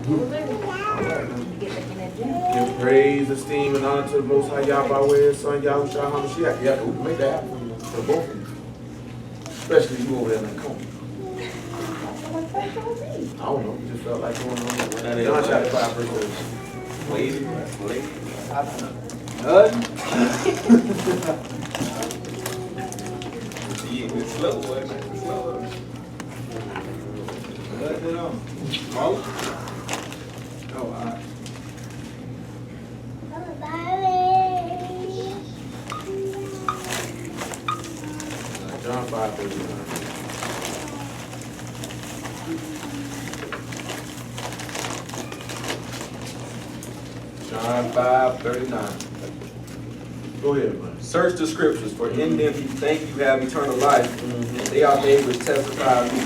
Give praise, esteem, and honor to the Most High Yah by way of His Son, Yahushua HaMashiach. Yeah, we can make that happen for both of you. Especially you over there in that corner. I don't know, you just felt like going on that. John chapter 5, verse 30. Lady. It's slow, boy. It's slow. Oh, all right. John 5, 39. John 5:39. Go ahead, man. Search the scriptures, for in them you think you have eternal life, and they are they which testify of me.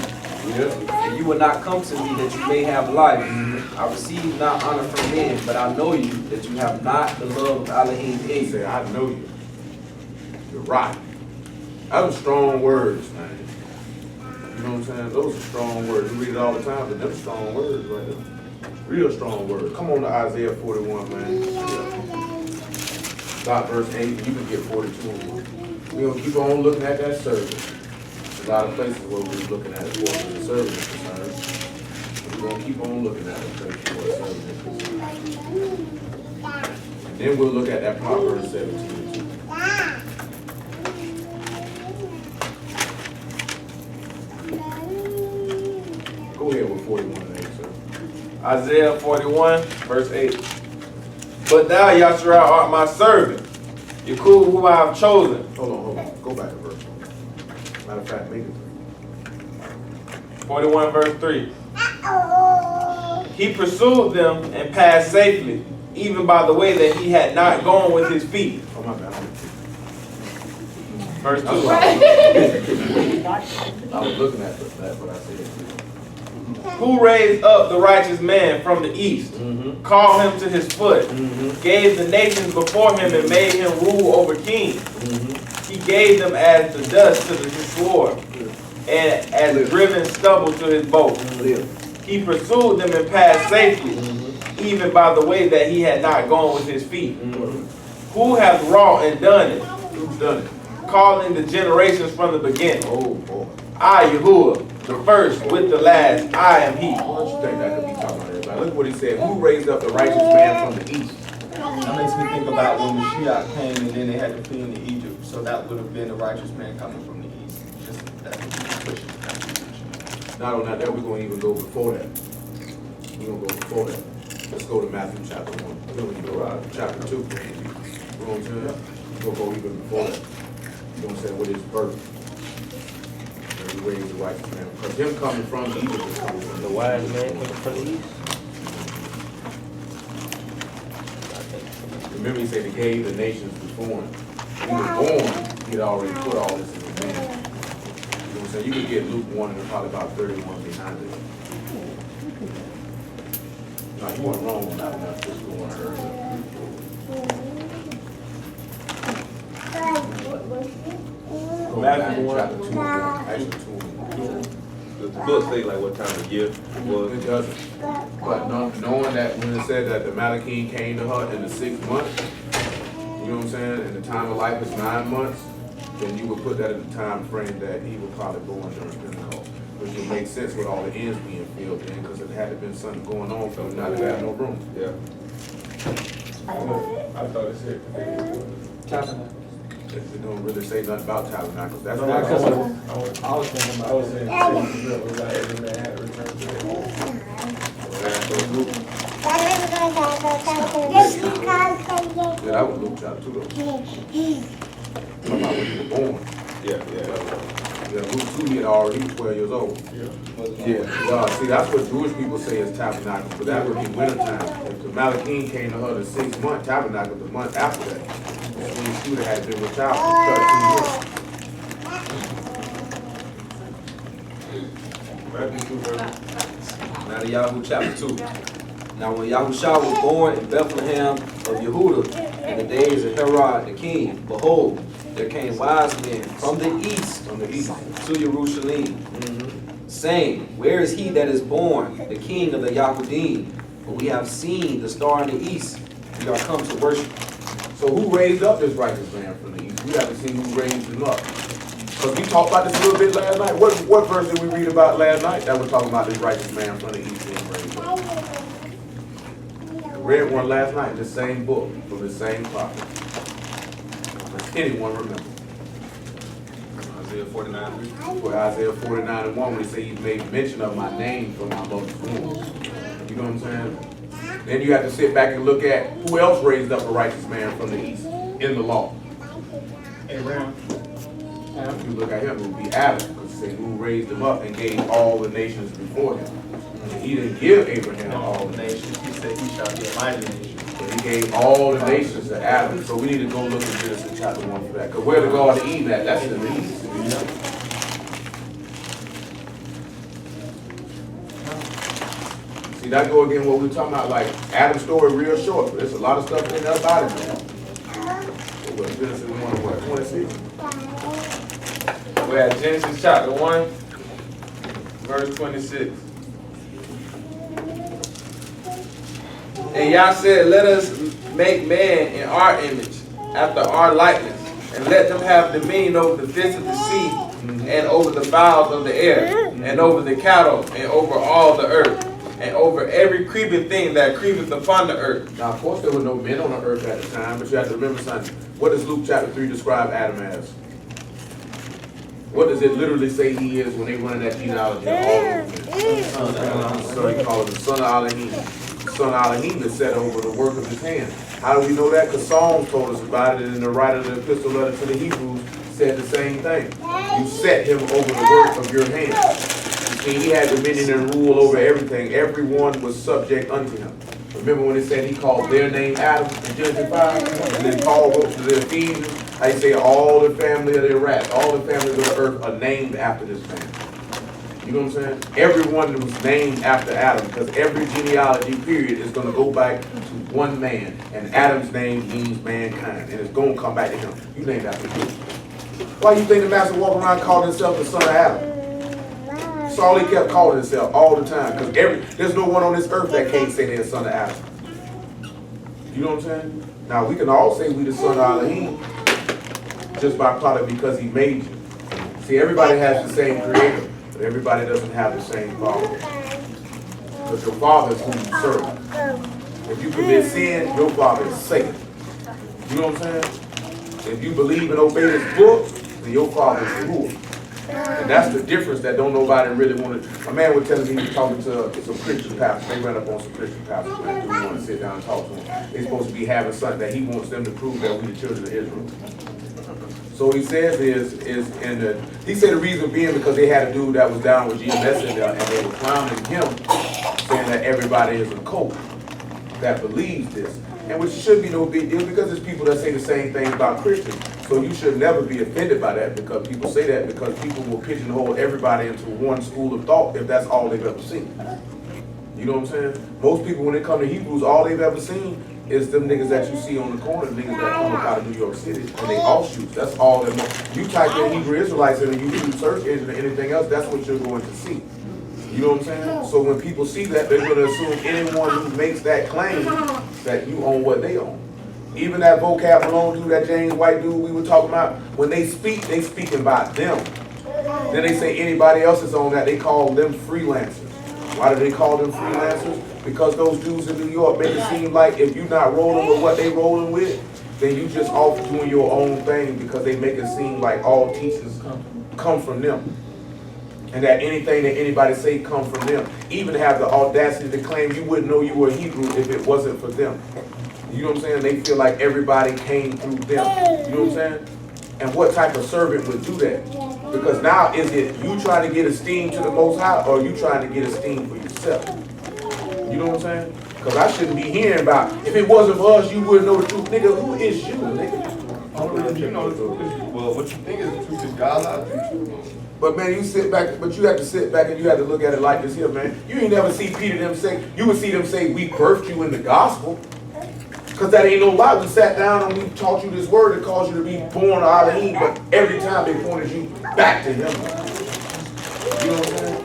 Yeah. And you will not come to me that you may have life. I receive not honor from men, but I know you, that you have not the love of Elohim in He you. said, I know you. You're right. Those are strong words, man. You know what I'm saying? Those are strong words. You read it all the time, but them strong words right there. Real strong words. Come on to Isaiah 41, man. Start verse 8, you can get 42. We're going to keep on looking at that service. There's a lot of places where we're looking at it for the service is concerned. We're going to keep on looking at it for the service is concerned. And then we'll look at that Proverbs 17 too. Go ahead with 41 and 8, sir. Isaiah 41, verse 8. But thou, Yahshua, art my servant, Yakub, whom I have chosen. Hold on. Go back to verse 1. Matter of fact, make it 41, verse 3. He pursued them and passed safely, even by the way that he had not gone with his feet. Oh, my bad. Verse 2. I was looking at that, but I said it. Who raised up the righteous man from the east, called him to his foot, gave the nations before him and made him rule over kings. He gave them as the dust to his sword, and as driven stubble to his bow. He pursued them and passed safely, even by the way that he had not gone with his feet. Who hath wrought and done it? Who's done it? Calling the generations from the beginning. Oh, boy. I, Yahuwah, the first with the last, I am he. Why don't you think that could be talking about everybody? Look what he said. Who raised up the righteous man from the east? That makes me think about when Mashiach came and then they had to flee into Egypt. So that would have been the righteous man coming from the east. Just that pushing. Not on that, we're going to even go before that. We're going to go before that. Let's go to Matthew chapter 1. We're going to go to chapter 2. You know what I'm saying? We're going to go even before that. You know what I'm saying? With his birth. He raised the righteous man. Because him coming from Egypt is coming from The wise man coming from the east. Remember he said he gave the nations before him. When he was born, he had already put all this in his man. You know what I'm saying? You could get Luke 1 and probably about 31 behind it. No, you weren't wrong on that one. That's just the one I heard. Matthew Chapter 2, actually 2. The book say like what time of year it was. It doesn't. But knowing that when it said that the Malachim came to her in the 6th month, you know what I'm saying, and the time of life is 9 months, then you would put that in the time frame that he would probably born during Pentecost. Which would make sense with all the ends being filled in, because it had been something going on for them not to have no room. Yeah. I thought it said It don't really say nothing about tabernacles. That's I why was thinking about it was like every man had returned to their home. Yeah, that was Luke chapter 2 though. Talking about when you were born. Yeah, Luke 2 he had already, he was 12 years old. Yeah. See, that's what Jewish people say is tabernacle, but that would be winter time. If the Malachim came to her the 6th month, tabernacle the month after that. When Judah had been with child for 13 years. Now to Yahoo chapter 2. Now when Yahushua was born in Bethlehem of Yehuda, in the days of Herod the king, behold, there came wise men from the east to Jerusalem, saying, Where is he that is born, the king of the Yahudim? but we have seen the star in the east. We are come to worship. So who raised up this righteous man from the east? We have to see who raised him up. Because we talked about this a little bit last night. What verse did we read about last night that was talking about this righteous man from the east being raised up? We read one last night in the same book from the same prophet. Does anyone remember? Isaiah 49:3. For Isaiah 49:1, when he said he made mention of my name from my mother's womb. You know what I'm saying? Then you have to sit back and look at who else raised up a righteous man from the east in the law. Abraham. If you look at him, it would be Adam, because it said who raised him up and gave all the nations before him. And he didn't give Abraham all the nations. He said he shall be a mighty nation. But he gave all the nations to Adam. So we need to go look at Genesis chapter 1 for that. Because where the Garden of Eden at? That's in the east. See, that go again what we were talking about, like Adam's story real short, but there's a lot of stuff in there about it, man. What, Genesis 1 and what, 26? We're at Genesis chapter 1, verse 26. And Yah said, let us make man in our image, after our likeness, and let them have dominion over the fish of the sea, and over the fowls of the air, and over the cattle, and over all the earth, and over every creeping thing that creepeth upon the earth. Now, of course, there were no men on the earth at the time, but you have to remember something. What does Luke chapter 3 describe Adam as? What does it literally say he is when they run that genealogy? So he called him the son of Elohim. Son of Elohim is set over the work of his hand. How do we know that? Because Psalms told us about it, and the writer of the epistle letter to the Hebrews said the same thing. You set him over the work of your hand. You see, he had dominion and rule over everything. Everyone was subject unto him. Remember when it said he called their name Adam in Genesis 5? And then Paul wrote to the Ephesians, how he said all the family of the wrath, all the families of the earth are named after this man. You know what I'm saying? Everyone was named after Adam, because every genealogy period is going to go back to one man, and Adam's name means mankind, and it's going to come back to him. You named after him. Why you think the master walked around calling himself the son of Adam? That's all he kept calling himself all the time, because there's no one on this earth that can't say they're the son of Adam. You know what I'm saying? Now we can all say we the son of Elohim just by product because he made you. See, everybody has the same creator, but everybody doesn't have the same father. Because your father is who you serve. If you commit sin, your father is Satan. You know what I'm saying? If you believe and obey this book, then your father is rule. And that's the difference that don't nobody really want to. A man was telling me he was talking to some Christian pastors. They ran up on some Christian pastors, man. Do want to sit down and talk to them. They're supposed to be having something that he wants them to prove that we the children of Israel. So he says he said the reason being because they had a dude that was down with GMS in there, and they were clowning him, saying that everybody is a cult that believes this. And which should be no big deal, because there's people that say the same thing about Christians. So you should never be offended by that, because people say that because people will pigeonhole everybody into one school of thought if that's all they've ever seen. You know what I'm saying? Most people, when they come to Hebrews, all they've ever seen is them niggas that you see on the corner, niggas that come up out of New York City, and they offshoots. That's all they know. You type in Hebrew Israelites in a YouTube search engine or anything else, that's what you're going to see. You know what I'm saying? So when people see that, they're going to assume anyone who makes that claim that you own what they own. Even that vocab Malone dude, that James White dude we were talking about, when they speaking about them. Then they say anybody else is on that, they call them freelancers. Why do they call them freelancers? Because those dudes in New York make it seem like if you're not rolling with what they rolling with, then you just off doing your own thing, because they make it seem like all teachers come from them. And that anything that anybody say come from them. Even have the audacity to claim you wouldn't know you were Hebrew if it wasn't for them. You know what I'm saying? They feel like everybody came through them. You know what I'm saying? And what type of servant would do that? Because now, is it you trying to get esteem to the Most High, or you trying to get esteem for yourself? You know what I'm saying? Because I shouldn't be hearing about, if it wasn't for us, you wouldn't know the truth. Nigga, who is you, nigga? You know the truth is, well, what you think is the truth is God lied to you. But man, you sit back, but you have to sit back and you have to look at it like this here, man. You ain't never see Peter them say, you would see them say, we birthed you in the gospel. Because that ain't no lie. We sat down and we taught you this word that caused you to be born of Elohim, but every time they pointed you back to him. You know what I'm saying?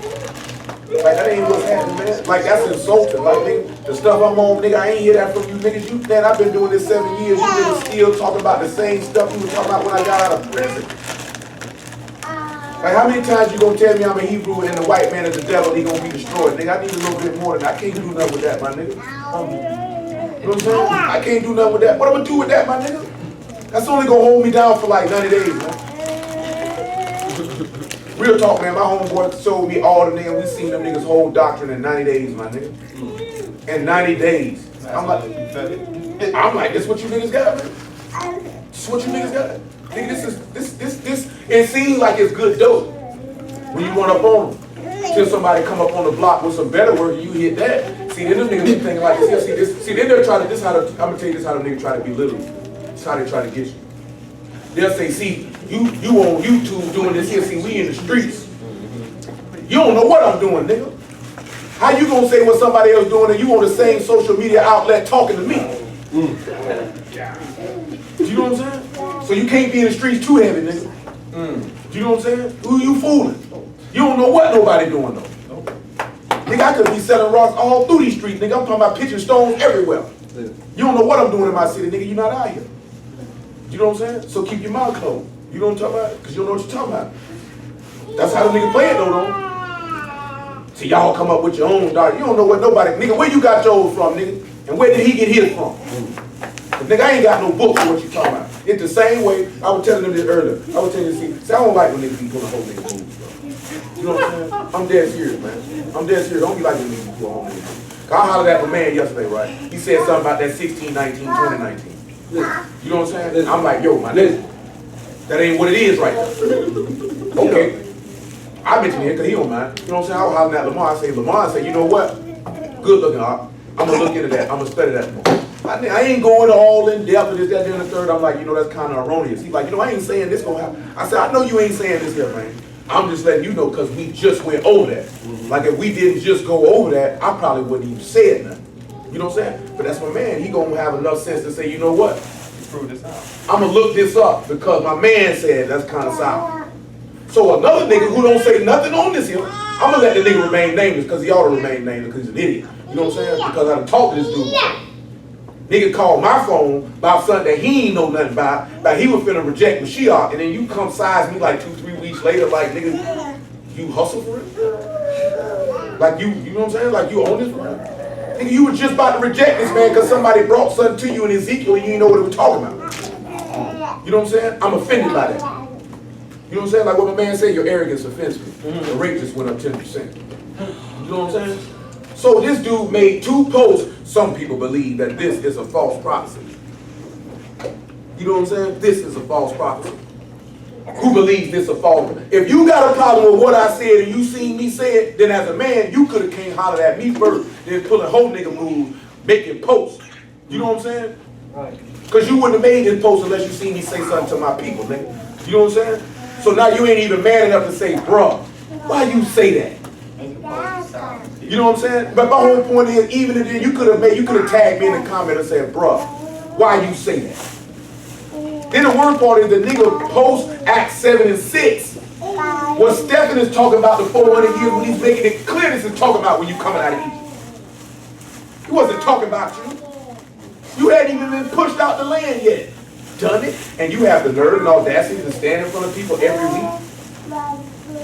Like, that ain't what's happening, man. Like, that's insulting. Like, nigga, the stuff I'm on, nigga, I ain't hear that from you niggas. You, man, I've been doing this 7 years. You niggas still talking about the same stuff you was talking about when I got out of prison. Like, how many times you gonna tell me I'm a Hebrew and the white man is the devil, he gonna be destroyed? Nigga, I need a little bit more than that. I can't do nothing with that, my nigga. You know what I'm saying? I can't do nothing with that. What I'm gonna do with that, my nigga? That's only gonna hold me down for like 90 days, man. Real talk, man. My homeboy showed me all the niggas. We seen them niggas' whole doctrine in 90 days, my nigga. In 90 days. I'm like, this what you niggas got, man? This what you niggas got? Nigga, this, it seems like it's good dope when you run up on them. Till somebody come up on the block with some better work, you hit that. See, then them niggas be thinking like this. See, then they're trying to, I'm gonna tell you this how the niggas try to belittle you. That's how they try to get you. They'll say, see, you on YouTube doing this here, see, we in the streets. You don't know what I'm doing, nigga. How you gonna say what somebody else doing and you on the same social media outlet talking to me? You know what I'm saying? So you can't be in the streets too heavy, nigga. You know what I'm saying? Who you fooling? You don't know what nobody doing though. Nigga, I could be selling rocks all through these streets, nigga. I'm talking about pitching stones everywhere. You don't know what I'm doing in my city, nigga. You're not out here. You know what I'm saying? So keep your mouth closed. You know what I'm talking about? Because you don't know what you're talking about. That's how the nigga play it though. So y'all come up with your own dog. You don't know what nobody, nigga, where you got yours from, nigga? And where did he get his from? Nigga, I ain't got no book for what you talking about. It's the same way, I was telling them this earlier. I was telling you, see, I don't like when niggas be putting a whole nigga moves, bro. You know what I'm saying? I'm dead serious, man. I'm dead serious. Don't be like when niggas be putting a whole nigga moves. I hollered at my man yesterday, right? He said something about that 16-19, 2019. You know what I'm saying? I'm like, yo, my nigga, that ain't what it is right now. Okay. I mentioned him because he don't mind. You know what I'm saying? I was hollering at Lamar. I say, you know what? Good looking, Op. I'm going to look into that. I'm going to study that more. I ain't going all in depth with this, that, and the third. I'm like, you know, that's kind of erroneous. He's like, you know, I ain't saying this going to happen. I said, I know you ain't saying this here, man. I'm just letting you know because we just went over that. Like, if we didn't just go over that, I probably wouldn't even say nothing. You know what I'm saying? But that's my man. He going to have enough sense to say, you know what? Prove this out. I'm going to look this up because my man said that's kind of sour. So another nigga who don't say nothing on this here, I'm going to let the nigga remain nameless because he ought to remain nameless because he's an idiot. You know what I'm saying? Because I done talked to this dude before. Nigga called my phone about something that he ain't know nothing about. Like he was finna reject Mashiach, and then you come size me like 2-3 weeks later, like nigga, you hustle for it? Like you know what I'm saying? Like you own this for it? Nigga, you were just about to reject this man because somebody brought something to you in Ezekiel and you didn't know what it was talking about. You know what I'm saying? I'm offended by that. You know what I'm saying? Like what my man said, your arrogance offends me. The rate just went up 10%. You know what I'm saying? So this dude made 2 posts. Some people believe that this is a false prophecy. You know what I'm saying? This is a false prophecy. Who believes this is a false? If you got a problem with what I said and you seen me say it, then as a man, you could have came holler at me first, then pulling whole nigga moves, making posts. You know what I'm saying? Right. Because you wouldn't have made this post unless you seen me say something to my people, nigga. You know what I'm saying? So now you ain't even man enough to say, bruh, why you say that? You know what I'm saying? But my whole point is, even if you could have tagged me in the comment and said, bruh, why you say that? Then the word part is the nigga post Acts 7 and 6. When Stephen is talking about the 400 years, when he's making it clear this is talking about when you coming out of Egypt. He wasn't talking about you. You hadn't even been pushed out the land yet. Done it, and you have the nerve and audacity to stand in front of people every week.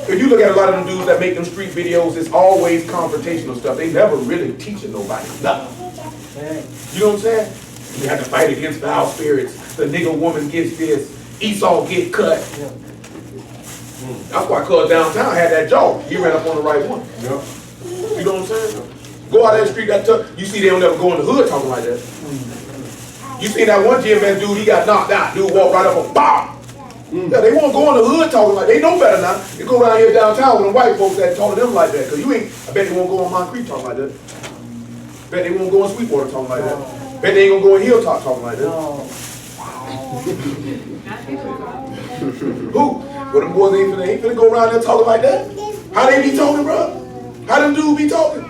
If you look at a lot of them dudes that make them street videos, it's always confrontational stuff. They never really teaching nobody nothing. You know what I'm saying? You have to fight against foul spirits. The nigga woman gets this. Esau get cut. That's why cuz downtown had that jaw. He ran up on the right one. Yeah. You know what I'm saying? Go out that street, you see they don't ever go in the hood talking like that. You see that one GMS dude, he got knocked out. Dude walked right up and BOM! Yeah, they won't go in the hood talking like that. They know better now. You go around here downtown with them white folks that talk to them like that. Cause you ain't, I bet they won't go on Moncrief talking like that. Bet they won't go in Sweetwater talking like that. Bet they ain't gonna go in Hilltop talking like that. Who? Well, them boys ain't finna go around there talking like that. How they be talking, bro? How them dudes be talking?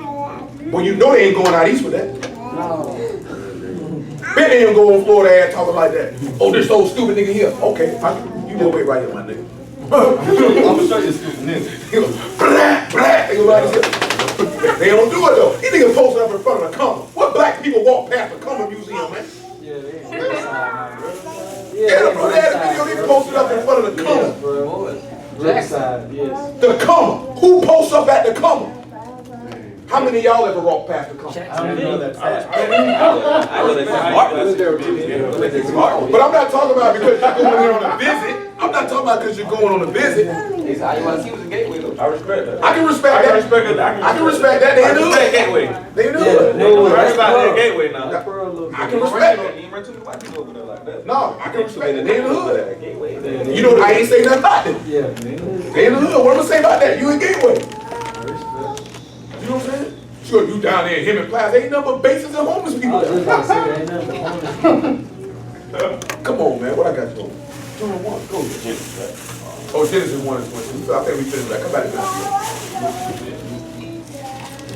Well, you know they ain't going out east with that. Bet they ain't go on Florida ass talking like that. Oh, this old stupid nigga here. Okay, you just wait right here, my nigga. I'm gonna show you a stupid nigga. He goes, blah, blah. They go right here. They don't do it though. These niggas posted up in front of the comma. What black people walk past the comma museum, man? Yeah, they ain't Riverside, bro. Yeah, bro, they had a video, they posted up in front of the comma. Riverside, yes. The comma. Who posts up at the comma? How many of y'all ever walked past the comma? I don't know that fact. But I'm not talking about because you're going in on a visit. I'm not talking about because you're going on a visit. He was a gateway though. I respect that. I can respect that. I can respect that. They in the hood. Gateway. They in the hood. No, that's about that gateway now. I can respect that. You run to the white people over there like that. No, I can respect that. They in the hood. Gateway. You know, I ain't say nothing about them. Yeah, They in the hood. What am I say about that? You in Gateway. You know what I'm saying? Sure, you down there in him and Plaza. Ain't nothing but bases and homeless people. Come on, man. What I got you on? 2 and 1. Go. Oh, Genesis 1 and 22. So I think we finished that. Come back to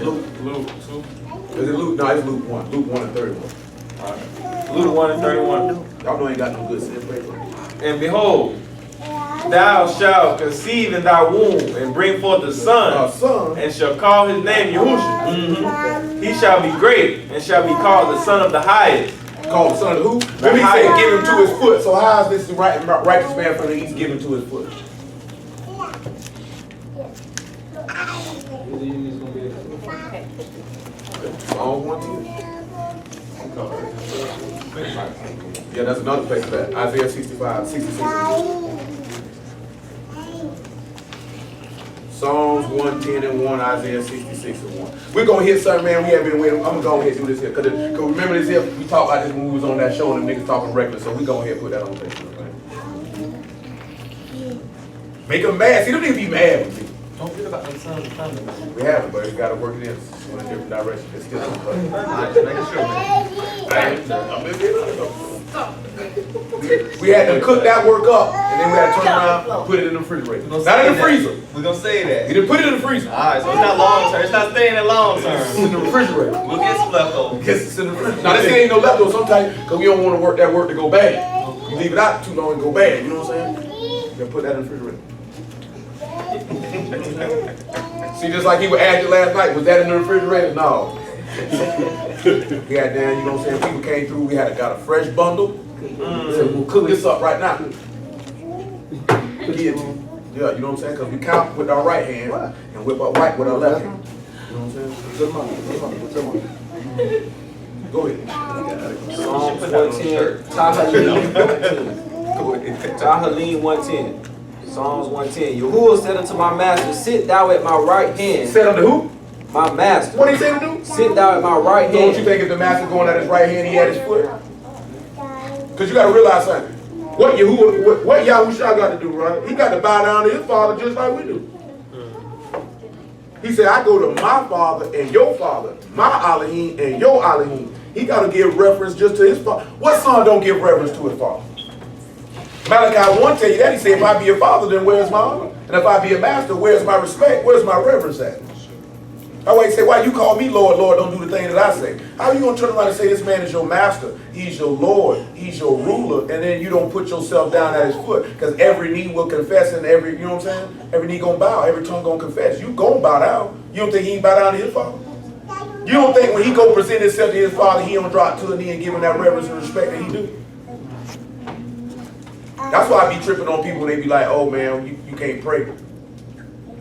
Luke 2. Is it Luke? No, it's Luke 1. Luke 1 and 31. Alright. Luke 1 and 31. Y'all know ain't got no good sin paper. And behold, thou shalt conceive in thy womb and bring forth a son, and shall call his name Yahushua. He shall be great and shall be called the Son of the Highest. Called the son of who? Then he said give him to his foot. So how is this righteous man from the east given to his foot? Psalm 110. Yeah, that's another place for that. Isaiah 65, 66. Psalms 110 and 1, Isaiah 66 and 1. We're going to hit something, man. We haven't been waiting. I'm going to go ahead and do this here. Because remember this here? We talked about this when we was on that show and the niggas talking regular. So we go ahead and put that on Facebook, man. Make them mad. See, they don't need to be mad with me. Don't forget about the Son of Thunder. We haven't, but we got to work it in a different direction. It's still on the button. Alright, just making sure, man. We had to cook that work up, and then we had to turn around and put it in the refrigerator. Not in the freezer. We're gonna say that. We didn't put it in the freezer. Alright, so it's not long term. It's not staying in long term. It's in the refrigerator. We'll get some leftovers. Guess it's in the refrigerator. Now, this ain't no leftovers sometimes, because we don't want to work that work to go bad. You leave it out too long and go bad, you know what I'm saying? You gotta put that in the refrigerator. See, just like he would ask you last night, was that in the refrigerator? No. We had down, you know what I'm saying? People came through, we had got a fresh bundle. We said, we'll cook this up right now. Give it to you. Yeah, you know what I'm saying? Because we count with our right hand and whip up right with our left hand. You know what I'm saying? Good money, good money, good money. Go ahead. Psalm 110, Tahalim 110. Psalms 110. Yahuwah said unto my master, sit thou at my right hand. Said unto who? My master. What did he say to do? Sit thou at my right Don't you hand. think if the master going at his right hand, he had his foot? Because you got to realize something. What Yahushua got to do, right? He got to bow down to his father just like we do. He said, I go to my father and your father, my Elohim and your Elohim. He got to give reference just to his father. What son don't give reference to his father? Malachi 1 tell you that. He said, if I be a father, then where's my honor? And if I be a master, where's my respect? Where's my reverence at? That's why he say, why you call me Lord, Lord, don't do the thing that I say. How are you going to turn around and say this man is your master, he's your Lord, he's your ruler, and then you don't put yourself down at his foot? Because every knee will confess and every, you know what I'm saying? Every knee going to bow, every tongue going to confess. You going to bow down. You don't think he ain't bow down to his father? You don't think when he go present himself to his father, he don't drop to a knee and give him that reverence and respect that he do? That's why I be tripping on people when they be like, oh man, you can't pray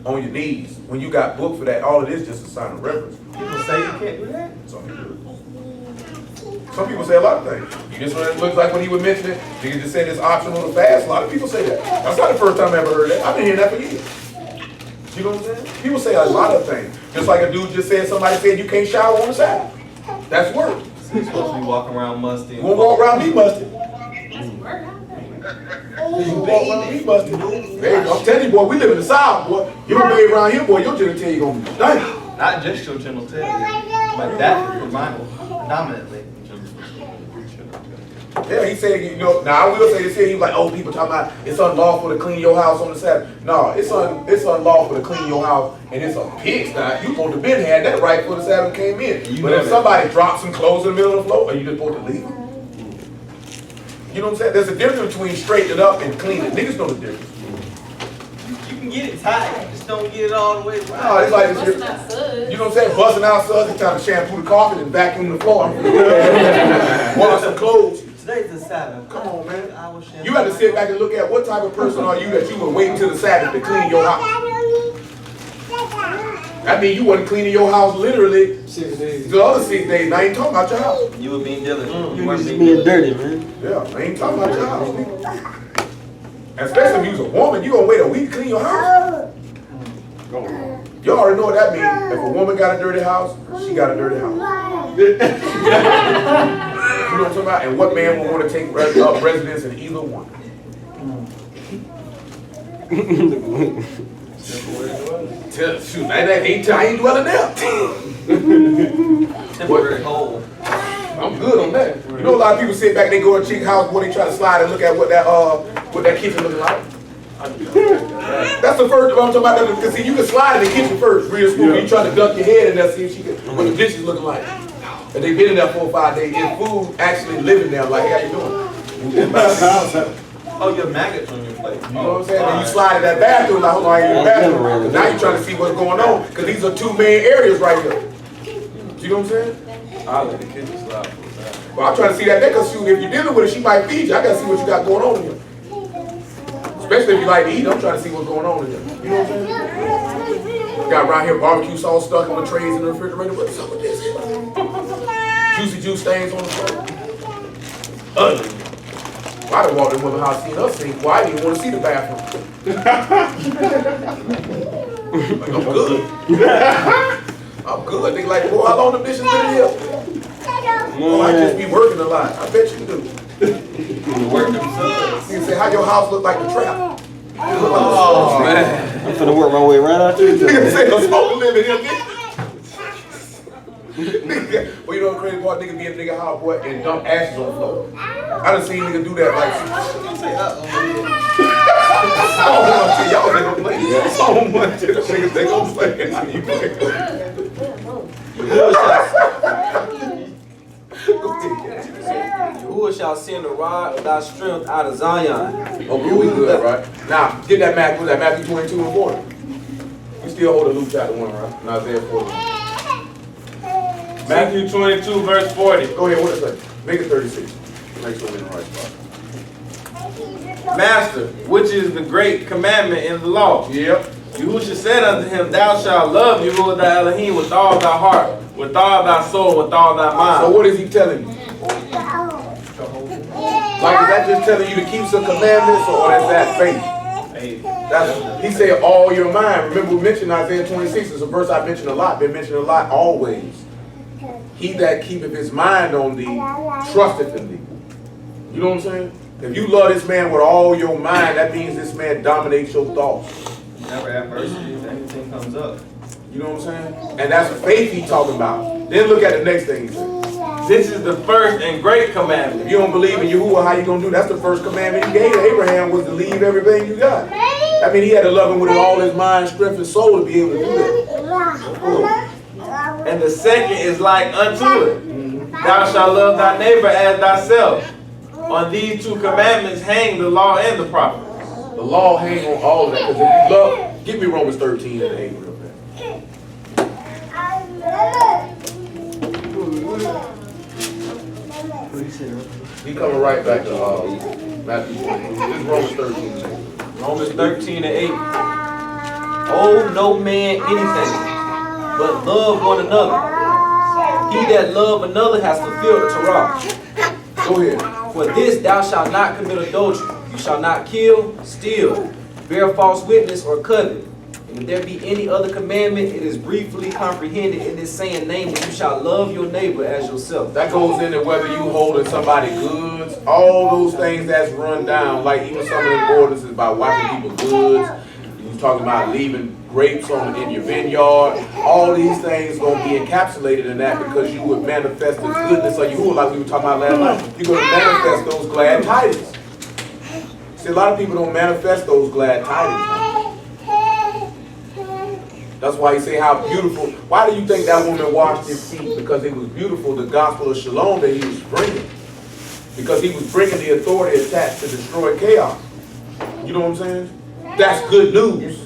on your knees. When you got booked for that, all it is just a sign of reverence. People say you can't do that. Some people say a lot of things. This one looks like when he would mention it, niggas just said it's optional to fast. A lot of people say that. That's not the first time I ever heard that. I've been hearing that for years. You know what I'm saying? People say a lot of things. Just like a dude just said, somebody said you can't shower on the Sabbath. That's work. You're supposed to be walking around musty. You won't walk around me musty. You walk around me musty. Hey, I'm telling you, boy, we live in the South, boy. You don't be around here, boy, your genitalia gonna be stank. Not just your genitalia, but that is mine predominantly. Yeah, he said, you know, now I will say this here, he was like, oh, people talking about it's unlawful to clean your house on the Sabbath. No, it's unlawful to clean your house, and it's a pigsty. You supposed to been had that right before the Sabbath came in. But if somebody drops some clothes in the middle of the floor, are you just supposed to leave them? You know what I'm saying? There's a difference between straightening it up and cleaning. Niggas know the difference. You can can get it tight, just don't get it all the way right. No, it's like this. Busting out suds. You know what I'm saying? Busting out suds and trying to shampoo the carpet and vacuum the floor. Wash some clothes. Today's the Sabbath. Come on, man. I will share You have to sit back and look at what type of person are you that you would wait until the Sabbath to clean your house. That means you wasn't cleaning your house literally 6 days. the other 6 days. I ain't talking about your house. You were being diligent. You weren't just being being dirty, man. Yeah, I ain't talking about your house. Nigga. Especially if you was a woman, you gonna wait a week to clean your house. You already know what that means. If a woman got a dirty house, she got a dirty house. You know what I'm talking about? And what man would want to take up residence in either one? Shoot, I ain't dwelling there. temporary hole. I'm good on that. You know, a lot of people sit back, they go to a chick house, boy, they try to slide and look at what that kitchen looking like. That's the first I'm talking about. Because see, you can slide in the kitchen first, real smooth. You try to duck your head in there, see if she can, what the dishes looking like. And they been in there 4 or 5 days. Is food actually living there? Like, hey, how you doing? Oh, your maggots on your plate. You know what I'm saying? And you slide in that bathroom, like, hold on, I ain't in the bathroom. But now you're trying to see what's going on, because these are 2 main areas right here. You know what I'm saying? I'll let the kitchen slide for that. Well, I'm trying to see that because shoot, if you're dealing with her, she might feed you. I gotta see what you got going on in here. Especially if you like to eat, I'm trying to see what's going on in here. You know what I'm saying? Got around here barbecue sauce stuck on the trays in the refrigerator. What's up with this? Juicy juice stains on the floor. Ugly. Well, I done walked in women's house seeing us sing. Well, I didn't even want to see the bathroom. Like, I'm good. I'm good. They like, boy, how long the dishes been here? Oh, I just be working a lot. I bet you do. Work themselves. You can say, how your house look like a trap? Oh, man. I'm finna work my way right out there. You can say, I'm smoking living here, nigga. Well, you know what crazy part? Nigga be in a nigga house, boy, and dump ashes on the floor. I done seen nigga do that like, so much. Y'all ain't gonna play. So much. Niggas they gonna play. You Who shall send a rod of thy strength out of Zion? Okay, we good, right? Now, get that Matthew, Matthew 22 and 40. We still hold the Luke chapter 1, right? Not Isaiah 40. Matthew 22, verse 40. Go ahead, what it say? Make it 36. Make sure we're in the right spot. Master, which is the great commandment in the law? Yep. Yahushua said unto him, Thou shalt love Yahuwah thy Elohim with all thy heart, with all thy soul, with all thy mind. So what is he telling you? Like, is that just telling you to keep some commandments, or is that faith? That's, he said all your mind. Remember we mentioned Isaiah 26. It's a verse I mentioned a lot. Been mentioned a lot always. He that keepeth his mind on thee, trusteth in thee. You know what I'm saying? If you love this man with all your mind, that means this man dominates your thoughts. Never adversity if anything comes up. You know what I'm saying? And that's faith he's talking about. Then look at the next thing he said. This is the first and great If commandment. you don't believe in Yahuwah, how you gonna do? That's the first commandment he gave to Abraham, was to leave everything you got. I mean, he had to love him with all his mind, strength, and soul to be able to do that. And the second is like unto it. Thou shalt love thy neighbor as thyself. On these 2 commandments hang the law and the prophets. The law hang on all of that. Because if you love, give me Romans 13 and 8 real fast. He coming right back to Matthew 20. This is Romans 13 and 8. Romans 13 and 8. Owe no man anything, but love one another. He that love another has fulfilled the Torah. Go ahead. For this thou shalt not commit adultery. You shall not kill, steal, bear false witness, or covet. And if there be any other commandment, it is briefly comprehended in this saying, namely, you shall love your neighbor as yourself. That goes into whether you holding somebody goods, all those things that's run down, like even some of the ordinances about wiping people's goods. You was talking about leaving grapes in your vineyard. All these things gonna be encapsulated in that, because you would manifest the goodness of Yahuwah, like we were talking about last night. You're gonna manifest those glad tidings. See, a lot of people don't manifest those glad tidings. That's why he say how beautiful. Why do you think that woman washed his feet? Because it was beautiful, the gospel of shalom that he was bringing. Because he was bringing the authority attached to destroy chaos. You know what I'm saying? That's good news.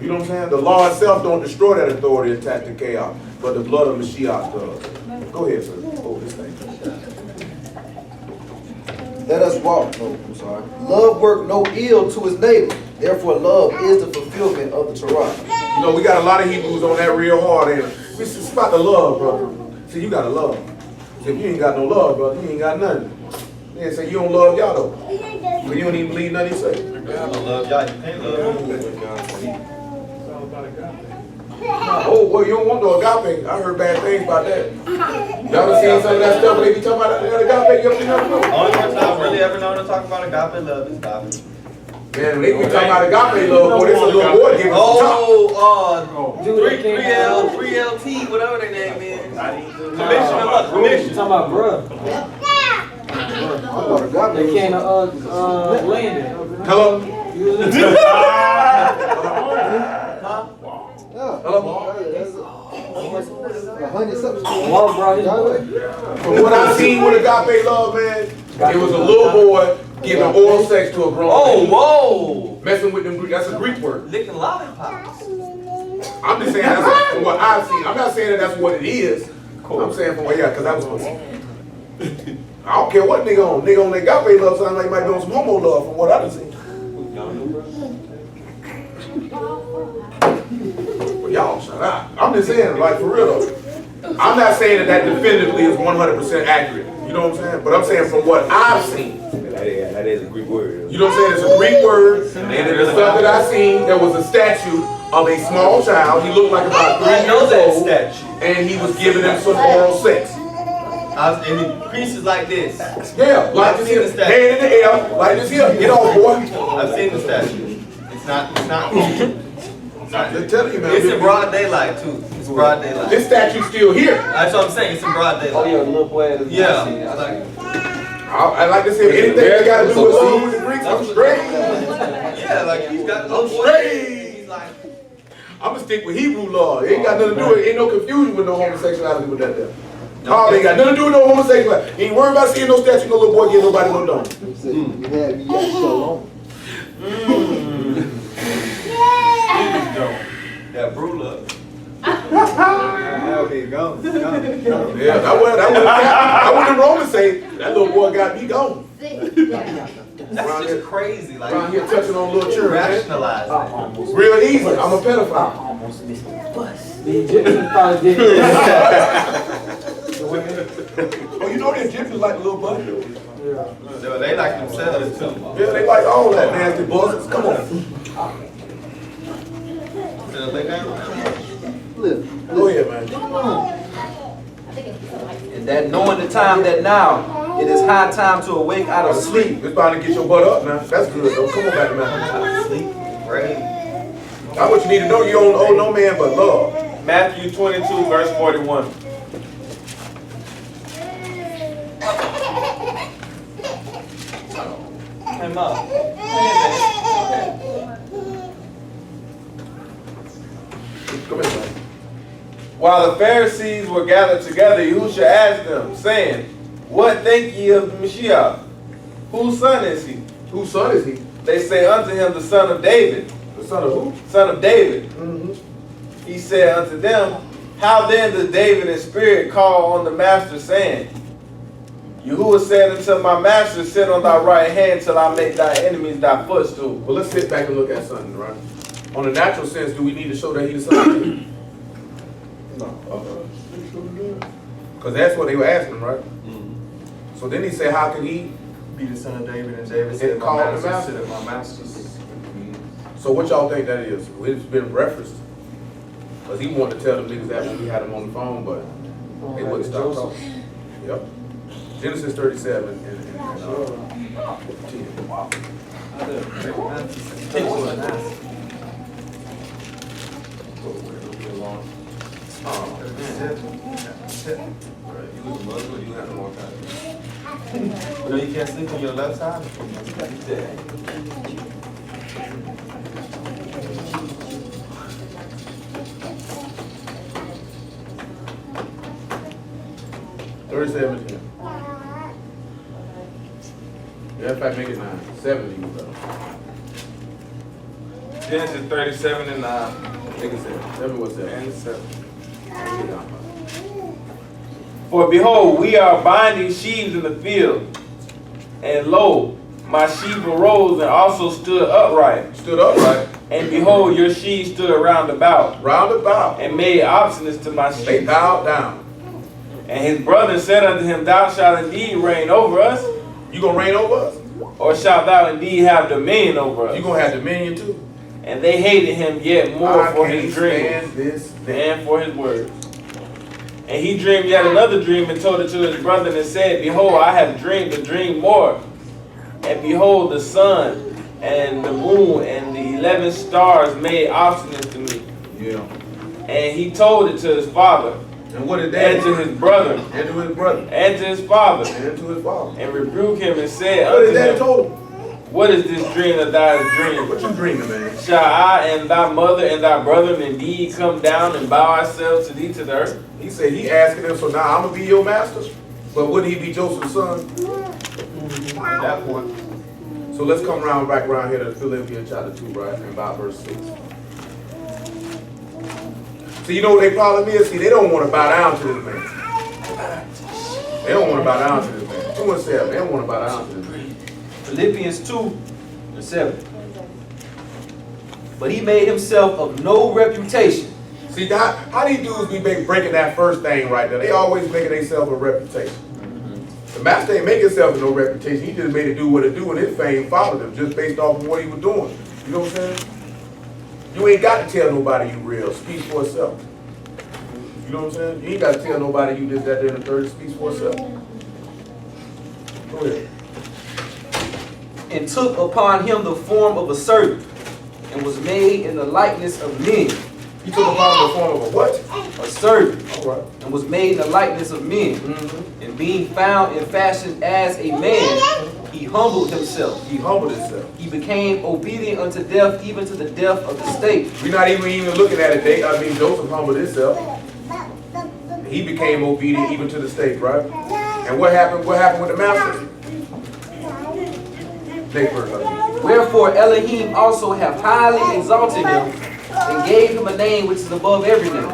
You know what I'm saying? The law itself don't destroy that authority attached to chaos, but the blood of Mashiach does. Go ahead, sir. Hold this thing. Let us walk. No, I'm sorry. Love work no ill to his neighbor. Therefore, love is the fulfillment of the Torah. You know, we got a lot of Hebrews on that real hard, ain't it? It's about the love, brother. See, you gotta love. See, if you ain't got no love, brother, you ain't got nothing. They say you don't love y'all though. But you don't even believe nothing you say. I don't love y'all. You can't love Oh, well, you don't want no agape. I heard bad things about that. Y'all done seen some of that stuff when they be talking about that agape? You ever seen that before? Only one time I've really ever known to talk about agape love is agape. Man, when they be talking about agape love, boy, this a little boy giving us the 3LT, whatever their name is. Commission or what? Commission. Talking about bruh. They can't land it. Hello? Hello? From what I've seen with agape love, man, it was a little boy giving oral sex to a grown man. Whoa! Messing with them, that's a Greek word. Licking lollipops. I'm just saying that's from what I've seen. I'm not saying that that's what it is. Cool. I'm saying from what, yeah, because I was I don't care what nigga on. Nigga on that agape love sounds like he might be on some homo love from what I done seen. But y'all shut up. I'm just saying, like, for real though. I'm not saying that definitively is 100% accurate. You know what I'm saying? But I'm saying from what I've seen. That is a Greek word. You know what I'm saying? It's a Greek word. And in the stuff that I've seen, there was a statue of a small child. He looked like about 3 years old. Statue. And he was giving him some oral sex. And the creases like this. Yeah, like this here. Hand in the air, like this here. Get off, boy. I've seen the statue. It's not. I'm just telling you, man. It's in broad daylight too. It's broad daylight. This statue's still here. That's what I'm saying. It's in broad daylight. Oh yeah, the little boy. Yeah. I like to say anything that got to do with love with the Greeks, I'm straight. Yeah, like he's got I'm straight. He's like, I'm gonna stick with Hebrew law. It ain't got nothing to do with it. Ain't no confusion with no homosexuality with that there. Oh, they got nothing to do with no homosexuality. You ain't worried about seeing no statue, no little boy getting nobody no dome. that brew love. Yeah, that wouldn't Romans say that little boy got me gone. That's just crazy. Like Around here touching on little children. rationalize that. Real easy. I'm a pedophile. The Egyptians probably did. Oh, you know the Egyptians like the little buddy. They like themselves too. Yeah, they like all that nasty buzzards. Come on. Go ahead, man. And that knowing the time that now, it is high time to awake out of sleep. It's about to get your butt up now. That's good though. Come on back, man. Sleep. Right. That's what you need to know. You don't owe no man but love. Matthew 22, verse 41. Hey, Mom. Come here, man. While the Pharisees were gathered together, Yahushua asked them, saying, What think ye of the Mashiach? Whose son is he? Whose son is he? They say unto him, the son of David. The son of who? Son of David. Mm-hmm. He said unto them, How then does David in spirit call on the master, saying, Yahuwah said unto my master, Sit on thy right hand till I make thy enemies thy footstool. Well, let's sit back and look at something, right? On the natural sense, do we need to show that he's the son of David? No. Because that's what they were asking him, right? Mm-hmm. So then he said, how can he Be the son of David, and David It said, called my the master, master. sit at my master's. So what y'all think that is? It's been referenced. Because he wanted to tell them niggas that when we had him on the phone, but they wouldn't stop talking. Yep. Genesis 37 and 10. Wow. You have more time. You know you can't sleep on your left side. Yeah, in fact, make it 9. 70 was better. Genesis 37 and 9. Take a second. Tell me what's that. And 7. For behold, we are binding sheaves in the field, and lo, my sheep arose and also stood upright. Stood upright. And behold, your sheaves stood round about, and made obstinate to my They sheep. bowed down. And his brethren said unto him, Thou shalt indeed reign over us, You gonna reign over us? or shalt thou indeed have dominion over us? You gonna have dominion too? And they hated him yet more I for can't his stand dreams this thing. and for his words. And he dreamed yet another dream and told it to his brethren and said, Behold, I have dreamed a dream more. And behold, the sun and the moon and the 11 stars made obstinate to me. Yeah. And he told it to his father, And what did they and to his brother, And to his brother. and to his father, And to his father. and rebuked him and said What unto did daddy him, told him? What is this dream that thou hast dreamed? What you dreaming, man? Shall I and thy mother and thy brethren indeed come down and bow ourselves to thee to the earth? He said he asking him, so now I'm gonna be your master? But wouldn't he be Joseph's son? At that point. So let's come back around here to Philippians chapter 2, right? And about verse 6. So you know what their problem is? See, they don't want to bow down to this man. They don't want to bow down to this man. 2 and 7. They don't want to bow down to this man. Philippians 2 and 7. But he made himself of no reputation. See, how these dudes be breaking that first thing right there? They always making themselves a reputation. The master ain't make himself no reputation. He just made it do what it do, and his fame followed him just based off of what he was doing. You know what I'm saying? You ain't got to tell nobody you real. Speaks for itself. You know what I'm saying? You ain't got to tell nobody you just that there in the third. It speaks for itself. Go ahead. And took upon him the form of a servant, and was made in the likeness of men. He took upon the form of a what? A servant, All right. and was made in the likeness of men. And being found in fashion as a man, he humbled himself. He humbled himself. He became obedient unto death, even to the death of the stake. We're not even looking at it. Joseph humbled himself. He became obedient even to the stake, right? And what happened? What happened with the master? They first. Wherefore Elohim also have highly exalted him, and gave him a name which is above every name.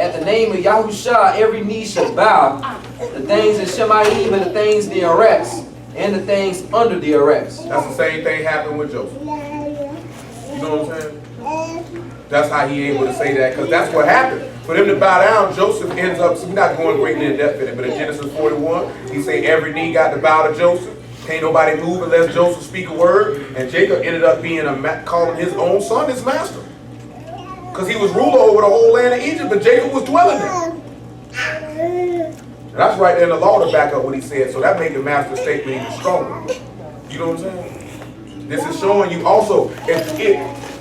At the name of Yahusha, every knee shall bow, the things in Shemaim and the things in the Araks, and the things under the Araks. That's the same thing happened with Joseph. You know what I'm saying? That's how he able to say that, because that's what happened. For them to bow down, Joseph ends up, so we're not going greatly in depth in it, but in Genesis 41, he say every knee got to bow to Joseph. Can't nobody move unless Joseph speak a word. And Jacob ended up being calling his own son his master. Because he was ruler over the whole land of Egypt, but Jacob was dwelling there. And that's right there in the law to back up what he said. So that made the master statement even stronger. You know what I'm saying? This is showing you also,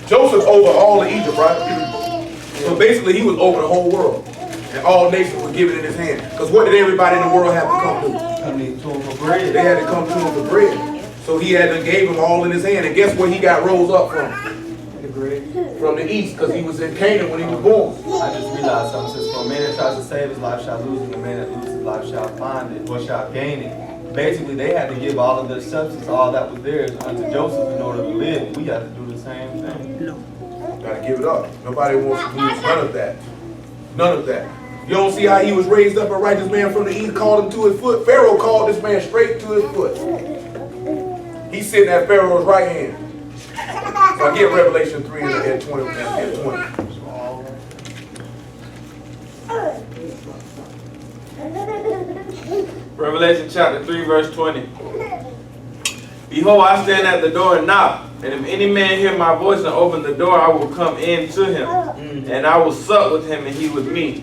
Joseph over all of Egypt, right? So basically he was over the whole world. And all nations were given in his hand. Because what did everybody in the world have to come to? I need to him for bread. They had to come to him for bread. So he had to gave them all in his hand. And guess where he got rose up from? From the east, because he was in Canaan when he was born. I just realized something. Says, for a man that tries to save his life shall lose it, and a man that loses his life shall find it, or shall gain it. Basically, they had to give all of their substance, all that was theirs, unto Joseph in order to live. We have to do the same thing. Gotta give it up. Nobody wants to lose none of that. None of that. You don't see how he was raised up a righteous man from the east, called him to his foot. Pharaoh called this man straight to his foot. He's sitting at Pharaoh's right hand. So I get Revelation 3 and 20. Revelation chapter 3, verse 20. Behold, I stand at the door and knock. And if any man hear my voice and open the door, I will come in to him. And I will sup with him and he with me.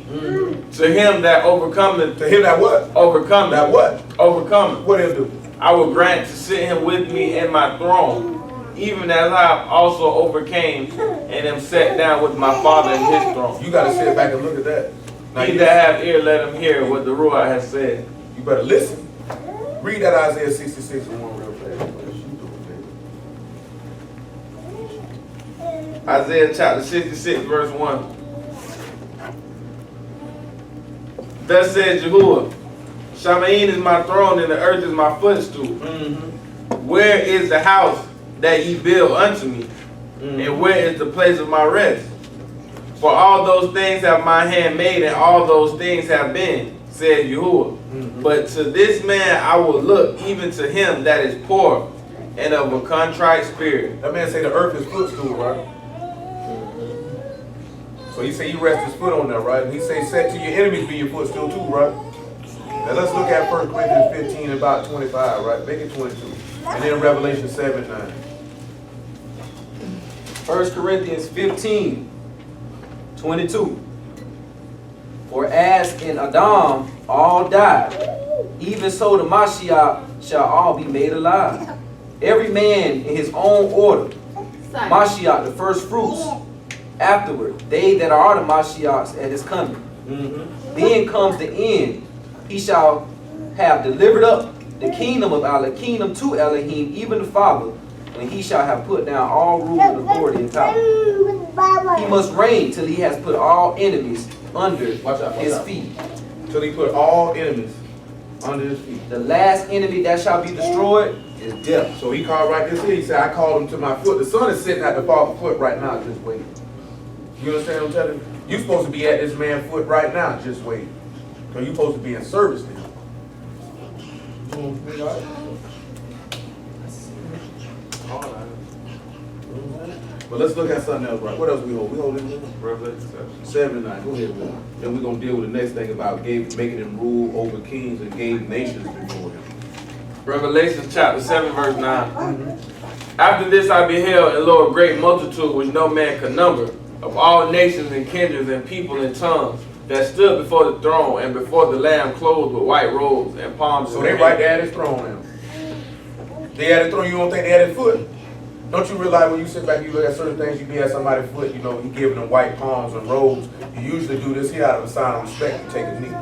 To him that overcometh. To him that what? Overcometh. That what? Overcometh. What he'll do? I will grant to sit him with me in my throne, even as I also overcame and am set down with my Father in his throne. You got to sit back and look at that. Now He that have ear, let him hear what the Ruach has said. You better listen. Read that Isaiah 66 and 1 real fast. Isaiah chapter 66, verse 1. Thus said Yahuwah, Shamain is my throne and the earth is my footstool. Where is the house that ye build unto me? And where is the place of my rest? For all those things have my hand made, and all those things have been, said Yahuwah. But to this man I will look, even to him that is poor and of a contrite spirit. That man say the earth is footstool, right? So he say he rests his foot on there, right? And he say set to your enemies be your footstool too, right? Now let's look at 1 Corinthians 15 and about 25, right? Make it 22. And then Revelation 7, 9. 1 Corinthians 15, 22. For as in Adam all died, even so the Mashiach shall all be made alive. Every man in his own order. Mashiach, the first fruits. Afterward, they that are the Mashiachs at his coming. Then comes the end. He shall have delivered up the kingdom of Allah, kingdom to Elohim, even the Father, when he shall have put down all rule and authority and power. He must reign till he has put all enemies under his feet. Till he put all enemies under his feet. The last enemy that shall be destroyed is death. So he called right this here. He said, I called him to my foot. The son is sitting at the father's foot right now, just waiting. You understand what I'm telling you? You're supposed to be at this man's foot right now, just waiting. Because you're supposed to be in service to him. But let's look at something else, right? What else we hold? We hold it in Revelation 7 and 9. Go ahead, man. Then we're going to deal with the next thing about making him rule over kings and gave nations before him. Revelation chapter 7, verse 9. After this I beheld, and lo, a great multitude which no man could number, of all nations and kindreds and people and tongues, that stood before the throne and before the Lamb, clothed with white robes and palms. So they right there at his throne now. They at his throne, you don't think they at his foot? Don't you realize when you sit back and you look at certain things, you be at somebody's foot, you know, he giving them white palms and robes. You usually do this here out of a sign of respect, you take a knee.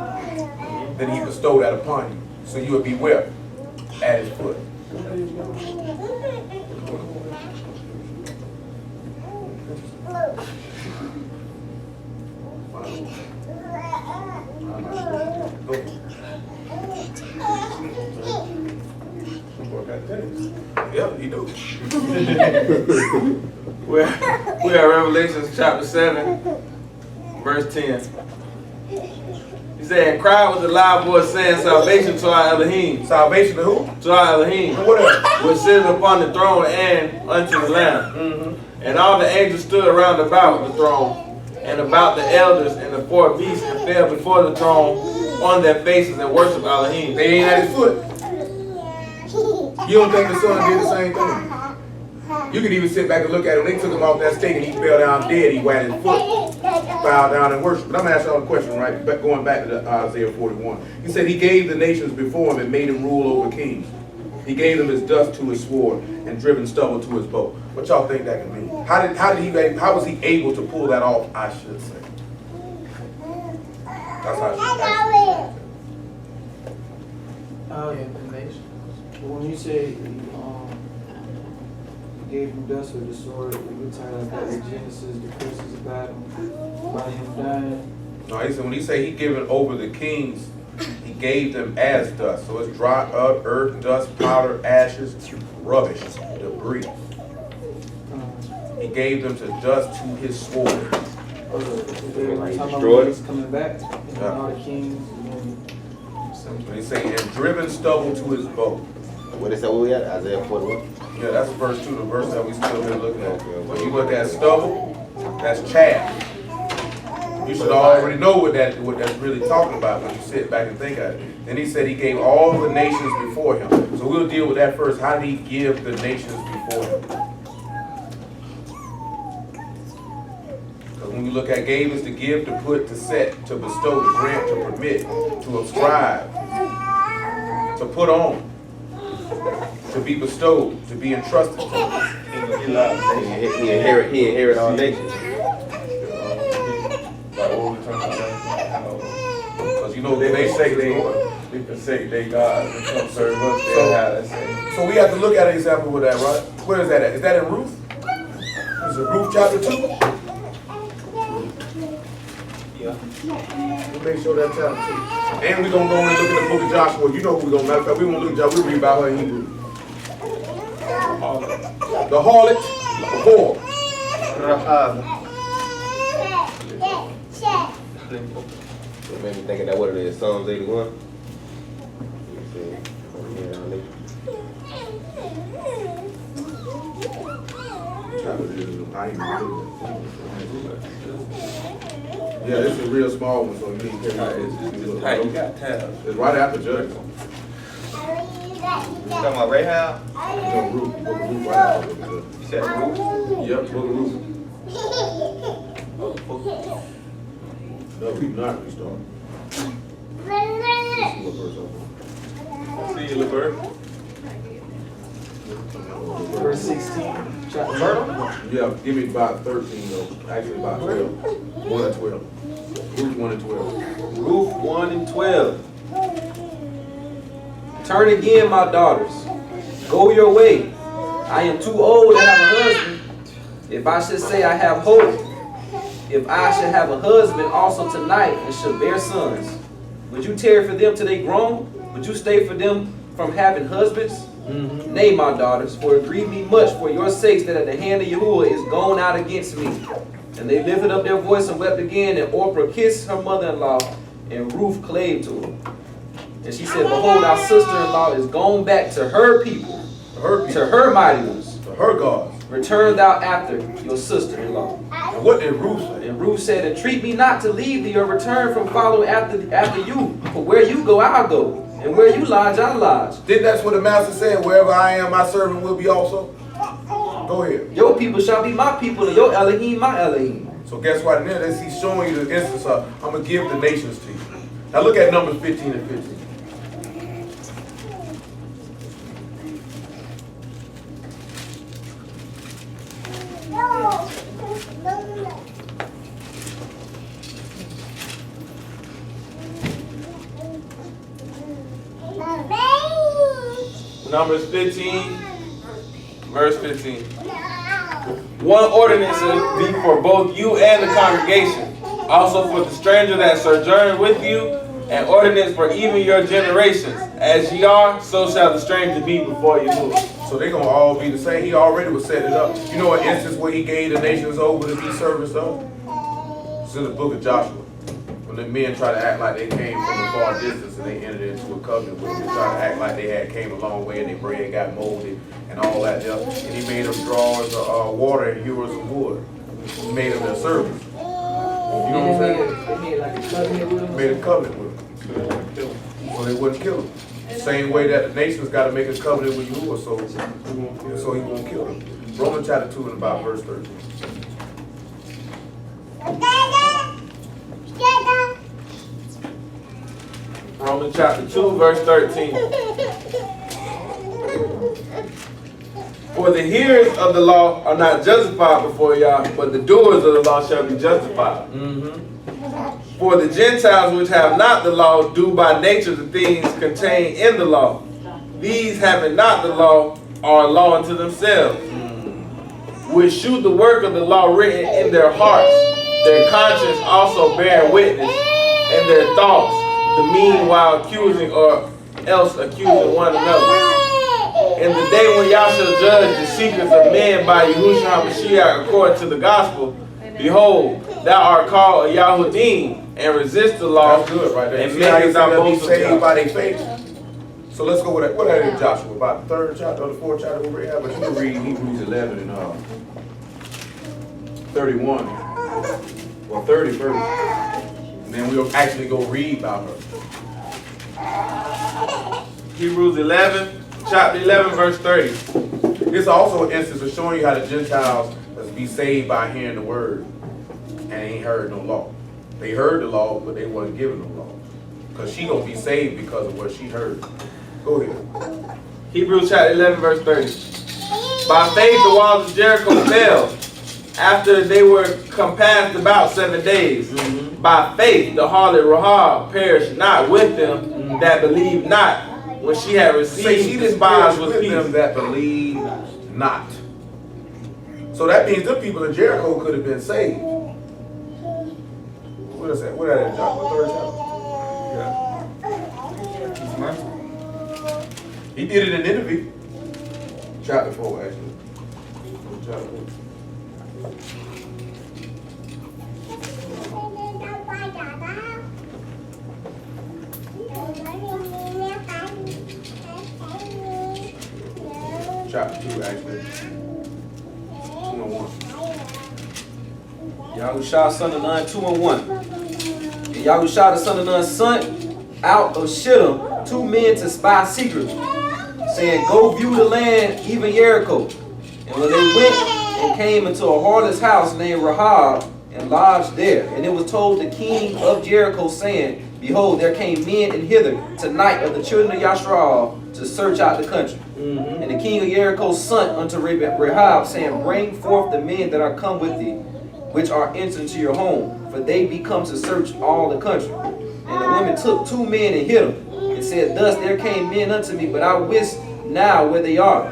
Then he bestowed that upon you. So you would be where? At his foot. Yeah, he do. We are Revelation chapter 7, verse 10. He said, and cried with a loud voice, saying, salvation to our Elohim. Salvation to who? To our Elohim. What else? Which sitteth upon the throne and unto the Lamb. And all the angels stood around about the throne, and about the elders and the four beasts, and fell before the throne on their faces and worshiped Elohim. They ain't at his foot. You don't think the son did the same thing? You could even sit back and look at him. They took him off that stake and he fell down dead. He whacked his foot, bowed down and worshiped. But I'm going to ask y'all a question, right? Going back to Isaiah 41. He said he gave the nations before him and made him rule over kings. He gave them his dust to his sword and driven stubble to his bow. What y'all think that can mean? How was he able to pull that off, I should say? That's how I should say. When you say gave him dust with the sword, we talking about the Genesis, the curses about him, by him dying. No, he said when he say he given over the kings, he gave them as dust. So it's dry up, earth, dust, powder, ashes, rubbish, debris. He gave them to dust to his sword. He's coming back, and all the kings. When he say and driven stubble to his bow. What is that? Where we at? Isaiah 41. Yeah, that's verse 2, the verse that we still been looking at. When you look at stubble, that's chaff. You should already know what that's really talking about when you sit back and think of it. Then he said he gave all the nations before him. So we'll deal with that first. How did he give the nations before him? Because when you look at gave is to give, to put, to set, to bestow, to grant, to permit, to ascribe, to put on, to be bestowed, to be entrusted to. He inherit all nations. Because you know they say they can say they God and come serve us. So we have to look at an example with that, right? Where is that at? Is that in Ruth? Is it Ruth chapter 2? Yeah. We'll make sure that's chapter 2. And we're gonna go and look at the book of Joshua. You know who we're gonna matter of fact, we won't look at Joshua, we'll read about her in Hebrew. The harlot, the whore. Rahab. It made me think of that, what it is, Psalms 81. Yeah, this is a real small one, so you need to carry it. It's tight. You got tabs. It's right after Judges. You talking about Rahab? No, Ruth, book of Ruth, right after Judges. You said Ruth? Yep, book of Ruth. No, we not restart. See you, LeBert. Verse 16. Chapter. Yeah, give me about 13 though. Actually about 12. 1 and 12. Ruth 1 and 12. Ruth 1 and 12. Turn again, my daughters. Go your way. I am too old to have a husband. If I should say I have hope, if I should have a husband also tonight and should bear sons, would you tarry for them till they grown? Would you stay for them from having husbands? Nay, my daughters, for it grieved me much for your sakes that at the hand of Yahuwah is gone out against me. And they lifted up their voice and wept again, and Orpah kissed her mother-in-law, and Ruth clave to her. And she said, behold, our sister-in-law is gone back to her people, to her mighty ones. To her gods. Return thou after your sister-in-law. And what did Ruth say? And Ruth said, entreat me not to leave thee or return from following after you. For where you go, I'll go. And where you lodge, I'll lodge. Didn't that's what the master said? Wherever I am, my servant will be also. Go ahead. Your people shall be my people, and your Elohim my Elohim. So guess what? Now he's showing you the instance of, I'm going to give the nations to you. Now look at Numbers 15 and 15. Numbers 15, verse 15. One ordinance will be for both you and the congregation, also for the stranger that sojourn with you, an ordinance for even your generations. As ye are, so shall the stranger be before you. So they're going to all be the same. He already was setting it up. You know an instance where he gave the nations over to be servants of? It's in the book of Joshua. When the men try to act like they came from a far distance and they entered into a covenant with them. They try to act like they had came a long way and their bread got molded and all that stuff. And he made them drawers of water and hewers of wood. He made them their servants. You know what I'm saying? They made like a covenant with them. Made a covenant with them. So they wouldn't kill them. Same way that the nations got to make a covenant with Yahuwah so he won't kill them. Romans chapter 2 and about verse 13. Romans chapter 2, verse 13. For the hearers of the law are not justified before Yah, but the doers of the law shall be justified. For the Gentiles which have not the law do by nature the things contained in the law. These having not the law are a law unto themselves, which shew the work of the law written in their hearts, their conscience also bearing witness, and their thoughts, the meanwhile accusing or else accusing one another. In the day when Yah shall judge the secrets of men by Yahushua HaMashiach according to the gospel, behold, thou art called a Yahudim, and resist the law. That's good right there. And See how make he it thy said be boast of saved Yah. by their faith? So let's go with that. What that is Joshua? About the 3rd chapter or the 4th chapter we already have. But you can read Hebrews 11 and 31. Well, 30 first. And then we'll actually go read about her. Hebrews 11, chapter 11, verse 30. It's also an instance of showing you how the Gentiles must be saved by hearing the word and ain't heard no law. They heard the law, but they wasn't given no law. Because she gonna be saved because of what she heard. Go ahead. Hebrews chapter 11, verse 30. By faith the walls of Jericho fell, after they were compassed about 7 days. By faith the harlot Rahab perished not with them that believed not, when she had Say received she the didn't spies perish with with them peace. that believe not. So that means the people in Jericho could have been saved. What is that? What that in Joshua? 3rd chapter? He did it in Nineveh. Chapter 4, actually. Chapter 4. chapter 2, actually. 2 and 1. Yahushua son of Nun 2 and 1. And Yahushua the son of Nun sent out of Shittim 2 men to spy secretly, saying, go view the land, even Jericho. And when they went and came into a harlot's house named Rahab, and lodged there, and it was told the king of Jericho, saying, behold, there came men in hither tonight of the children of Yashrael to search out the country. And the king of Jericho sent unto Rahab, saying, bring forth the men that are come with thee, which are entered into your home, for they be come to search all the country. And the women took 2 men and hid them, and said, thus there came men unto me, but I wist now where they are.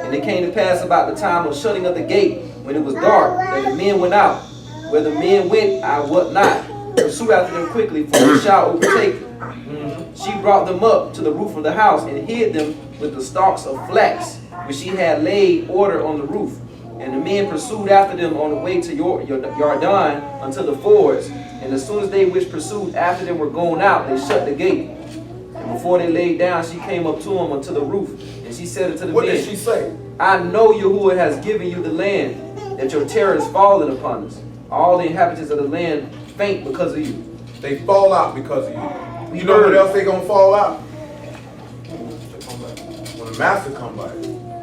And it came to pass about the time of shutting of the gate, when it was dark, that the men went out. Where the men went, I wot not. Pursue after them quickly, for we shall overtake them. She brought them up to the roof of the house, and hid them with the stalks of flax, which she had laid order on the roof. And the men pursued after them on the way to Yarden unto the fords. And as soon as they which pursued after them were gone out, they shut the gate. And before they laid down, she came up to them unto the roof. And she said unto the What men, did she say? I know Yahuwah has given you the land, that your terror is fallen upon us. All the inhabitants of the land faint because of you. They fall out because of you. You know what else they gonna fall out? When the master come by.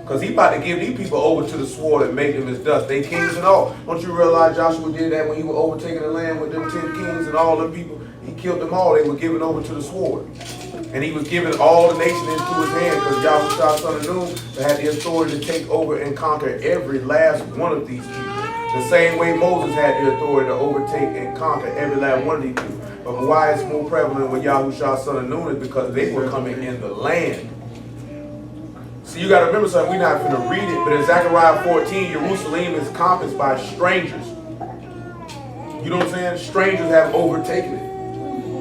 Because he about to give these people over to the sword and make them as dust. They kings and all. Don't you realize Joshua did that when he was overtaking the land with them 10 kings and all them people? He killed them all. They were given over to the sword. And he was giving all the nations into his hand because Yahushua son of Nun had the authority to take over and conquer every last one of these people. The same way Moses had the authority to overtake and conquer every last one of these people. But why it's more prevalent with Yahushua son of Nun is because they were coming in the land. See, you got to remember something. We're not going to read it, but in Zechariah 14, Jerusalem is compassed by strangers. You know what I'm saying? Strangers have overtaken it.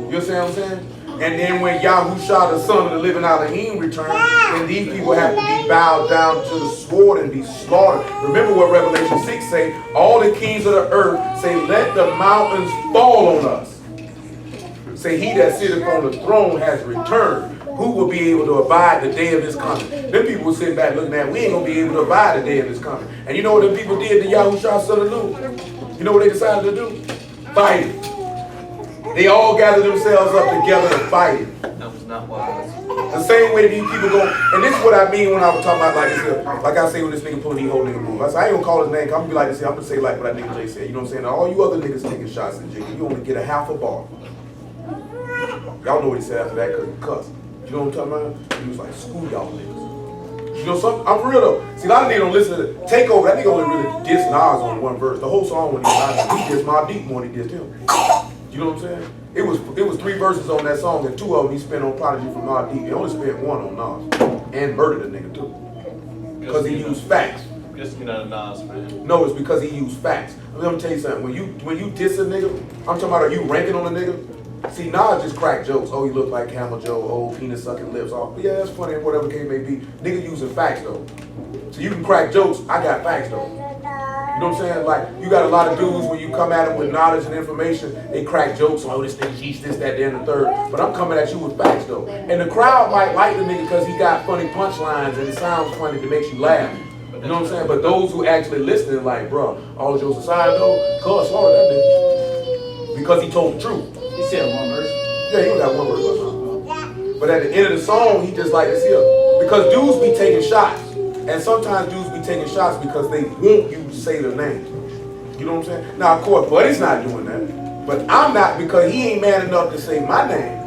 You understand what I'm saying? And then when Yahushua, the son of the living Elohim, returns, then these people have to be bowed down to the sword and be slaughtered. Remember what Revelation 6 say, all the kings of the earth say, let the mountains fall on us. Say, he that sitteth on the throne has returned. Who will be able to abide the day of his coming? Them people were sitting back looking at, we ain't going to be able to abide the day of his coming. And you know what them people did to Yahushua son of Nun? You know what they decided to do? Fight it. They all gathered themselves up together to fight it. That was not wise. The same way these people go, and this is what I mean when I was talking about like this here. Like I say when this nigga pulling these whole nigga move. I said, I ain't gonna call his name, I'm gonna be like this here. I'm gonna say like what that nigga Jay said. You know what I'm saying? Now, all you other niggas taking shots at Jay, you only get a half a bar. Y'all know what he said after that because he cussed. You know what I'm talking about? He was like, screw y'all niggas. You know something? I'm for real though. See, a lot of niggas don't listen to Takeover. That nigga only really dissed Nas on one verse. The whole song when he dissed Mobb Deep more than he dissed him. You know what I'm saying? It was 3 verses on that song, and 2 of them he spent on Prodigy from Mobb Deep. He only spent 1 on Nas. And murdered a nigga too. Because he used facts. Just me not a Nas fan. No, it's because he used facts. Let me tell you something. When you diss a nigga, I'm talking about are you ranking on a nigga? See, Nas just crack jokes. Oh, he look like Camel Joe. Oh, penis sucking lips. Oh, yeah, that's funny. Whatever case may be. Nigga using facts though. So you can crack jokes. I got facts though. You know what I'm saying? Like, you got a lot of dudes when you come at them with knowledge and information, they crack jokes. Oh, this nigga cheats, this, that, and the third. But I'm coming at you with facts though. And the crowd might like the nigga because he got funny punchlines and it sounds funny to make you laugh. You know what I'm saying? But those who actually listening, like, bro, all jokes aside though, cuz slaughter that nigga. Because he told the truth. He said 1 verse. Yeah, he only got 1 verse. But at the end of the song, he just like this here. Because dudes be taking shots. And sometimes dudes be taking shots because they want you to say their name. You know what I'm saying? Now, of course, Buddy's not doing that. But I'm not because he ain't man enough to say my name.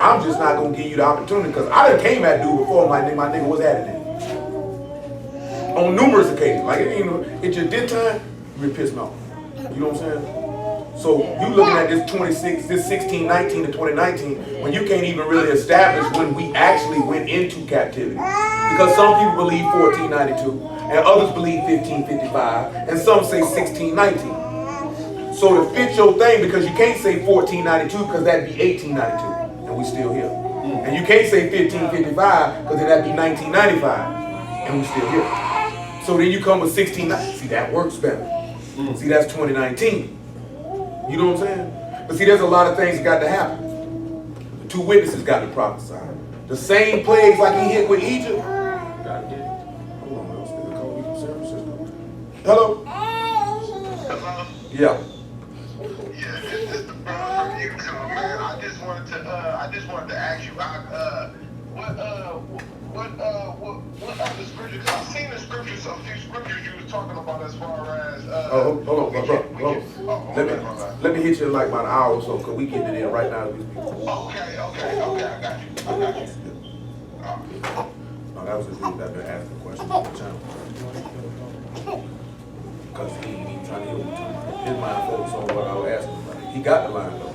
I'm just not going to give you the opportunity because I done came at dude before my nigga was at it. On numerous occasions. Like, it just did time, you piss me off. You know what I'm saying? So you looking at this 1619 to 2019 when you can't even really establish when we actually went into captivity. Because some people believe 1492 and others believe 1555 and some say 1619. So to fit your thing, because you can't say 1492 because that'd be 1892 and we still here. And you can't say 1555 because then that'd be 1995 and we still here. So then you come with 1690. See, that works better. See, that's 2019. You know what I'm saying? But see, there's a lot of things that got to happen. The 2 witnesses got to prophesy. The same plagues like he hit with Egypt. Hello? Hello? Yeah. Yeah, this is the brother from Utah, man. I just wanted to ask you about what other scriptures? 'Cause I've seen the scriptures, a few scriptures you was talking about as far as Hold on. Let me hit you in like about an hour or so, because we getting it in right now. Okay, I got you. No, that was just dude that been asking questions all the time. Because he trying to hear what his mind focus on what I was asking about. He got the line though.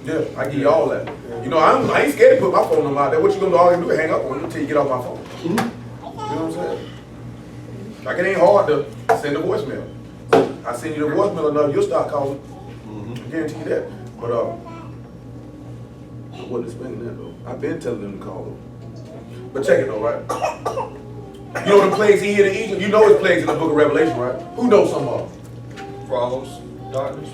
Yeah, I give you all that. You know, I ain't scared to put my phone number out there. What you gonna do? All you do is hang up on you until you get off my phone. You know what I'm saying? Like it ain't hard to send a voicemail. I send you the voicemail enough, you'll start calling. I guarantee you that. But I wasn't expecting that though. I've been telling them to call them. But check it though, right? You know the plagues he hit in Egypt? You know his plagues in the book of Revelation, right? Who knows some of them? Frogs, darkness.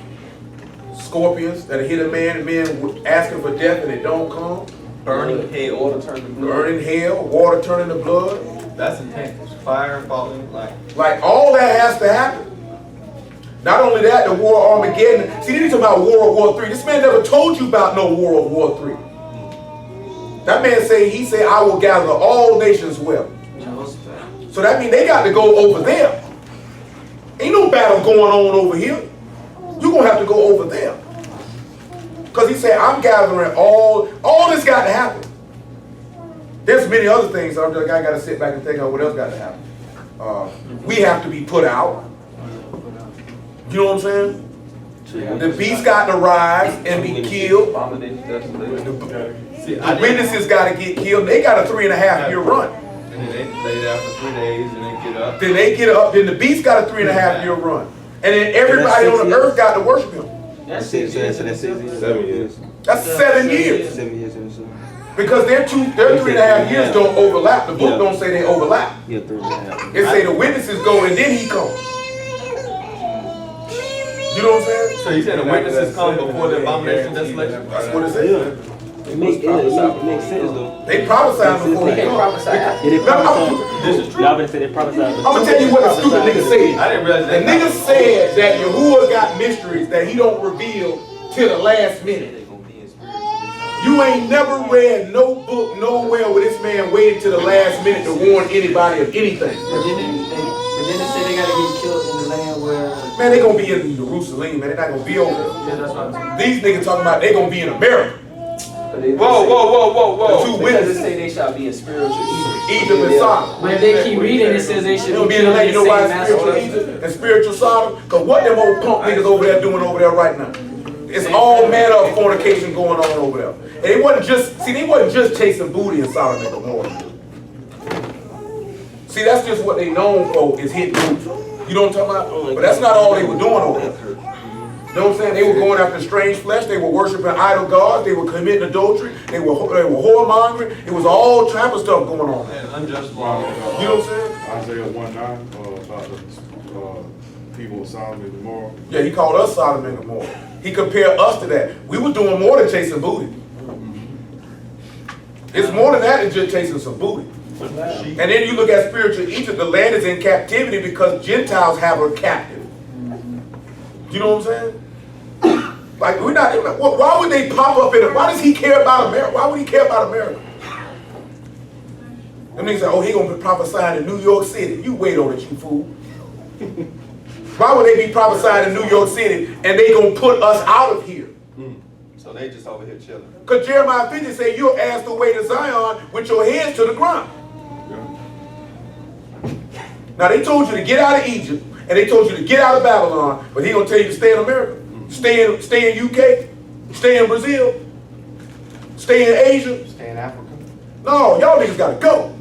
Scorpions that hit a man and men asking for death and it don't come. Burning hell. Water turned to blood. Burning hell, water turning to blood. That's intense. Fire falling, Like all that has to happen. Not only that, the war of Armageddon. See, they talking about War of War 3. This man never told you about no War of War 3. That man he said, I will gather all nations well. So that means they got to go over there. Ain't no battle going on over here. You're going to have to go over there. Because he said, I'm gathering all this got to happen. There's many other things. I got to sit back and think of what else got to happen. We have to be put out. You know what I'm saying? The beast got to rise and be killed. The witnesses got to get killed. They got a 3.5 year run. and then they lay there for 3 days and then get up. Then they get up. Then the beast got a 3.5 year run. And then everybody on the earth got to worship him. That's 6 years. So that's 6 years. 7 years. That's 7 years. 7 years in the sun. Because their 3.5 years don't overlap. The book don't say they overlap. Yeah, 3.5. It say the witnesses go and then he comes. You know what I'm saying? So you said the witnesses come before the abomination of desolation? That's what it says. It makes sense though. They prophesied before They they can't come. prophesy after. Yeah, they prophesied. This is true. Y'all been saying they prophesied. I'm gonna tell you what the stupid nigga said. I didn't realize The that. nigga said that Yahuwah got mysteries that he don't reveal till the last minute. You ain't never read no book nowhere where this man waited till the last minute to warn anybody of anything. But then they say they gotta get killed in the land where. Man, they gonna be in Jerusalem, man. They're not gonna be over there. Yeah, that's what I'm saying. These niggas talking about they gonna be in America. Whoa. The two Because it witnesses, say they shall be in spiritual Egypt. Egypt and Sodom. But if they keep reading, it says they should They'll be be in the killed land. in You the know why same it's spiritual master. Egypt and spiritual Sodom? Because what them old punk niggas over there doing over there right now? It's all manner of fornication going on over there. And they wasn't just chasing booty in Sodom and Gomorrah. See, that's just what they known for is hitting booty. You know what I'm talking about? But that's not all they were doing over there. You know what I'm saying? They were going after strange flesh. They were worshiping idol gods. They were committing adultery. They were whoremongering. It was all type of stuff going on. And unjust You know what I'm saying? Isaiah 1:9 about the people of Sodom and Gomorrah. Yeah, he called us Sodom and Gomorrah. He compared us to that. We were doing more than chasing booty. It's more than that than just chasing some booty. And then you look at spiritual Egypt, the land is in captivity because Gentiles have her captive. You know what I'm saying? Like, we're not, why would they pop up in it? Why does he care about America? Why would he care about America? Them niggas say, oh, he gonna be prophesying in New York City. You wait on it, you fool. Why would they be prophesying in New York City and they gonna put us out of here? So they just over here chilling. Because Jeremiah 50 say you're asked the way to Zion with your heads to the ground. Now they told you to get out of Egypt and they told you to get out of Babylon, but he gonna tell you to stay in America, stay in UK, stay in Brazil, stay in Asia. Stay in Africa. No, y'all niggas gotta go.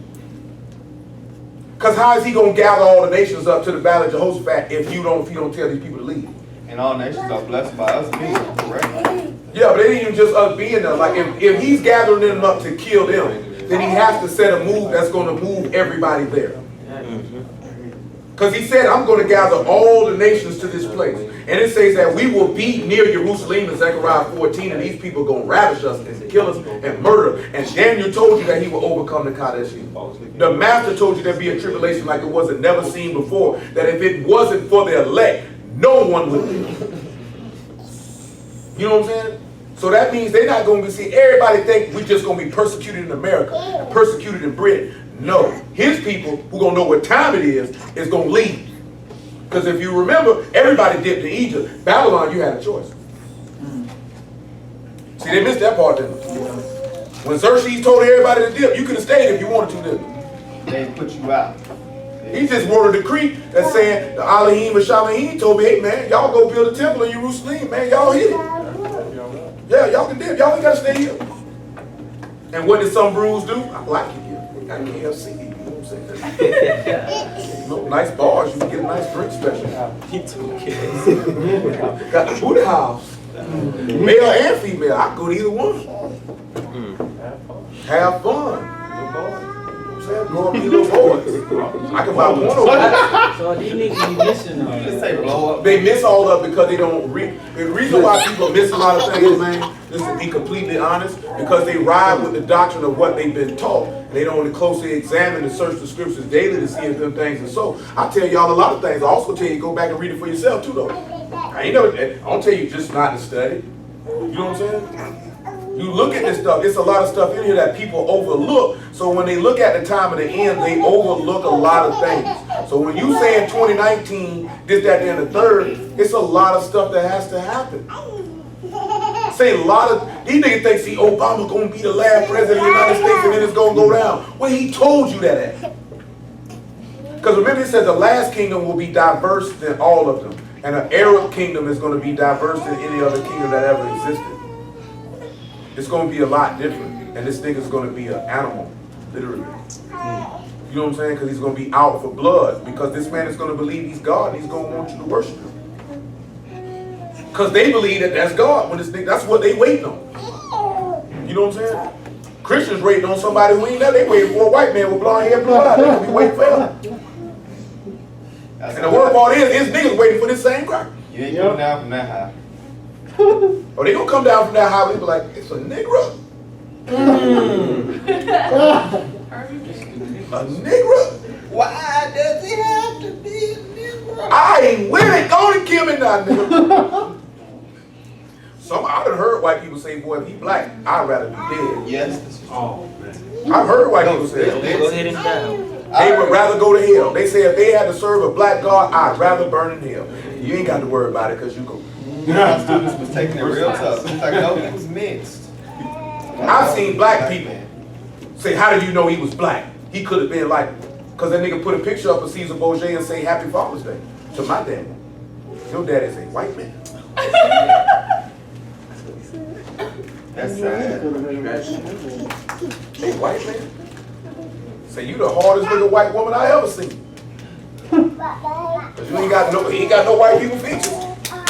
Because how is he gonna gather all the nations up to the Valley of Jehoshaphat if you don't tell these people to leave? And all nations are blessed by us being, correct? Yeah, but it ain't even just us being there. Like if he's gathering them up to kill them, then he has to set a move that's gonna move everybody there. Because he said, I'm going to gather all the nations to this place. And it says that we will be near Jerusalem in Zechariah 14, and these people are going to ravish us and kill us and murder. And Daniel told you that he will overcome the Kadeshim. The master told you there'd be a tribulation like it wasn't never seen before, that if it wasn't for the elect, no one would live. You know what I'm saying? So that means they're not going to see, everybody think we're just going to be persecuted in America, persecuted in Britain. No. His people, who going to know what time it is going to leave. Because if you remember, everybody dipped in Egypt. Babylon, you had a choice. See, they missed that part, didn't they? When Xerxes told everybody to dip, you could have stayed if you wanted to, didn't you? They put you out. He just wrote a decree that's saying, the Elohim and Shalahim told me, hey man, y'all go build a temple in Jerusalem, man, y'all here. Yeah, y'all can dip, y'all ain't got to stay here. And what did some brews do? I like it here. We got KFC, you know what I'm saying? You know, nice bars, you can get a nice drink special. Got the booty house. Male and female, I can go to either one. Have fun. Go up these little boys. I can buy one over there. So these niggas be missing Just say blow up. They miss all of it because they don't read. The reason why people miss a lot of things, man, just to be completely honest, because they ride with the doctrine of what they've been taught. They don't closely examine and search the scriptures daily to see if them things are so. I tell y'all a lot of things. I also tell you go back and read it for yourself too, though. I don't tell you just not to study. You know what I'm saying? You look at this stuff, it's a lot of stuff in here that people overlook. So when they look at the time of the end, they overlook a lot of things. So when you say in 2019, this, that, and the third, it's a lot of stuff that has to happen. Say a lot of, these niggas think, see, Obama gonna be the last president of the United States and then it's gonna go down. Well, he told you that at. Because remember it says the last kingdom will be diverse than all of them. And an Arab kingdom is gonna be diverse than any other kingdom that ever existed. It's going to be a lot different. And this nigga's going to be an animal, literally. You know what I'm saying? Because he's going to be out for blood. Because this man is going to believe he's God and he's going to want you to worship him. Because they believe that that's God. When this nigga, that's what they waiting on. You know what I'm saying? Christians waiting on somebody who ain't there. They waiting for a white man with blonde hair and blue eyes. They going to be waiting forever. And the worst part is niggas waiting for this same cracker. You ain't coming down from that high. Or they gonna come down from that highway and be like, it's a nigga. A nigga? Why does it have to be a nigga? I ain't with it. Go to kill me now, nigga. I done heard white people say, boy, if he black, I'd rather be dead. Yes. Oh, man. I've heard white people say that. Go ahead and die. They would rather go to hell. They say if they had to serve a black God, I'd rather burn in hell. You ain't got to worry about it because you go. My students was taking it real tough. It's like, no, he was mixed. I've seen black people say, how did you know he was black? He could have been like, because that nigga put a picture up of Caesar Borgia and say Happy Father's Day to my dad. Your dad is a white man. That's sad. A white man? Say you the hardest looking white woman I ever seen. Cause you ain't got no white people features.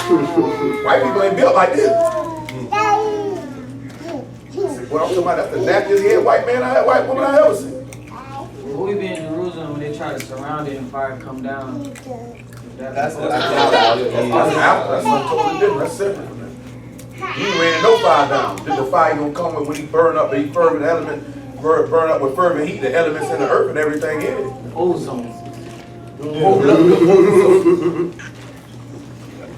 White people ain't built like this. What I'm talking about, that's the nappiest head white woman I ever seen. When we be in Jerusalem, when they try to surround it and fire come down. That's That's totally different. That's separate from that. He ain't ran no fire down. Then the fire gonna come with when he burn up the fervent element, burn up with fervent heat, the elements in the earth and everything in it. Ozone.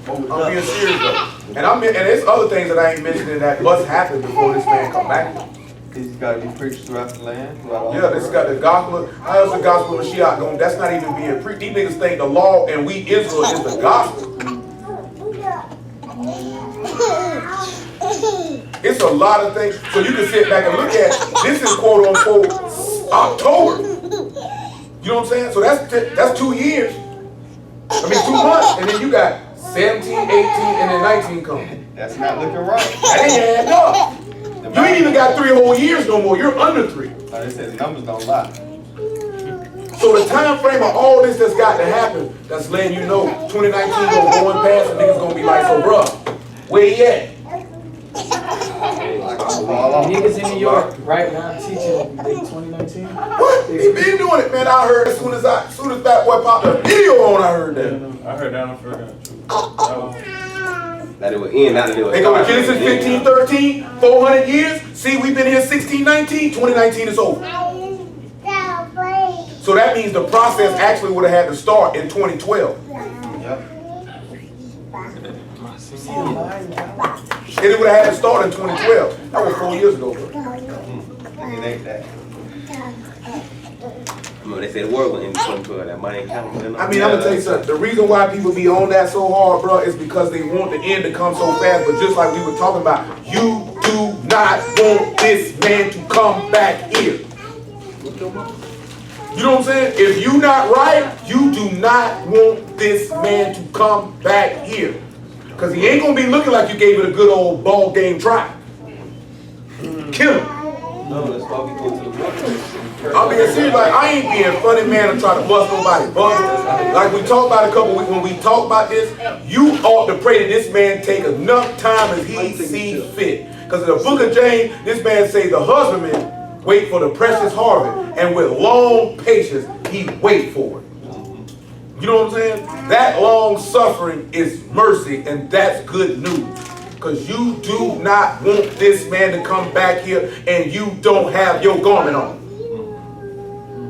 I'm being serious though. And there's other things that I ain't mentioning that must happen before this man come back. He's got to be preached throughout the land. Yeah, this got the gospel. How is the gospel of Mashiach going? That's not even being preached. These niggas think the law and we Israel is the gospel. It's a lot of things. So you can sit back and look at this is quote unquote October. You know what I'm saying? So that's 2 years. I mean 2 months, and then you got 17, 18, and then 19 coming. That's not looking right. That ain't adding up. You ain't even got 3 whole years no more. You're under 3. Like they said, the numbers don't lie. So the time frame of all this that's got to happen, that's letting you know 2019 gonna go and pass and niggas gonna be like, so bruh, where he at? I Niggas in New York right now teaching late 2019. What? He been doing it, man. I heard as soon as that boy popped a video on, I heard that. I heard that on Ferguson too. That it would end, not that it would They go to start. Genesis 15, 13, 400 years. See, we've been here 16, 19, 2019 is over. So that means the process actually would have had to start in 2012. And it would have had to start in 2012. That was 4 years ago, bro. It ain't that. Remember, they said the world will end in 2012. That money ain't counting. I mean, I'm gonna tell you something. The reason why people be on that so hard, bro, is because they want the end to come so fast. But just like we were talking about, you do not want this man to come back here. You know what I'm saying? If you not right, you do not want this man to come back here. Because he ain't gonna be looking like you gave it a good old ball game try. Kill him. No, that's why we go to the workplace. I'm being serious, like I ain't being funny, man, and try to bust nobody. But like we talked about a couple weeks when we talked about this, you ought to pray that this man take enough time as he see fit. Because in the book of James, this man say the husbandman wait for the precious harvest, and with long patience he wait for it. You know what I'm saying? That long suffering is mercy, and that's good news. Because you do not want this man to come back here and you don't have your garment on.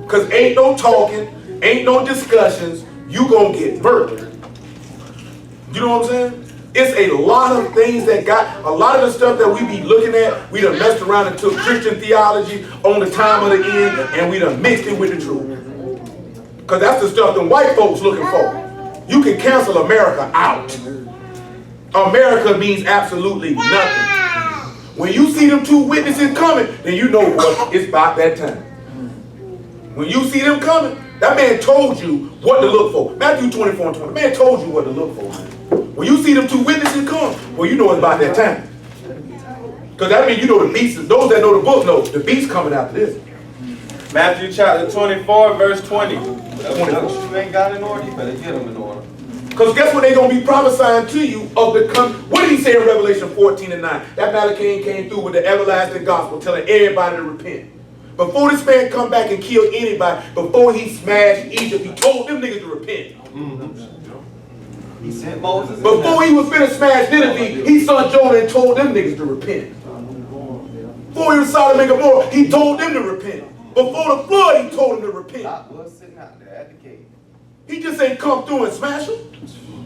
Because ain't no talking, ain't no discussions, you gonna get murdered. You know what I'm saying? It's a lot of things that got, a lot of the stuff that we be looking at, we done messed around and took Christian theology on the time of the end, and we done mixed it with the truth. Because that's the stuff them white folks looking for. You can cancel America out. America means absolutely nothing. When you see them two witnesses coming, then you know what, it's about that time. When you see them coming, that man told you what to look for. Matthew 24 and 20, the man told you what to look for. When you see them two witnesses come, well, you know it's about that time. Because that means you know the beast, those that know the book know the beast coming after this. Matthew chapter 24, verse 20. You ain't got in order, you better get them in order. Because guess what they're going to be prophesying to you of the what did he say in Revelation 14 and 9? That Malachi came through with the everlasting gospel telling everybody to repent. Before this man come back and kill anybody, before he smashed Egypt, he told them niggas to repent. He sent Moses. Before he was finna smash Nineveh, he sent Jonah and told them niggas to repent. Before he was Sodom and Gomorrah, he told them to repent. Before the flood, he told them to repent. Lot was sitting out there at the gate. He just ain't come through and smash them.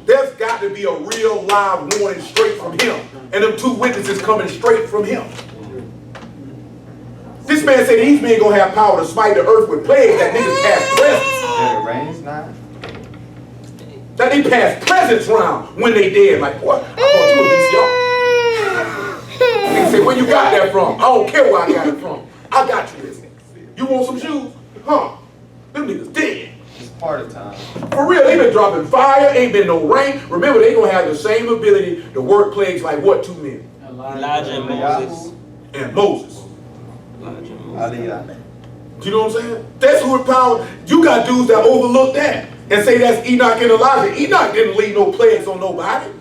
There's got to be a real live warning straight from him. And them two witnesses coming straight from him. This man said these men gonna have power to smite the earth with plagues that niggas pass presents. Yeah, it rains now. That they pass presents round when they dead. Like, what? I thought you a BCR. They say, where you got that from? I don't care where I got it from. I got you this. You want some shoes? Huh? Them niggas dead. It's part of time. For real, they been dropping fire, ain't been no rain. Remember, they gonna have the same ability to work plagues like what, two men? Elijah and Moses. And Moses. Aliyah. Do you know what I'm saying? That's who power. You got dudes that overlook that and say that's Enoch and Elijah. Enoch didn't leave no plagues on nobody.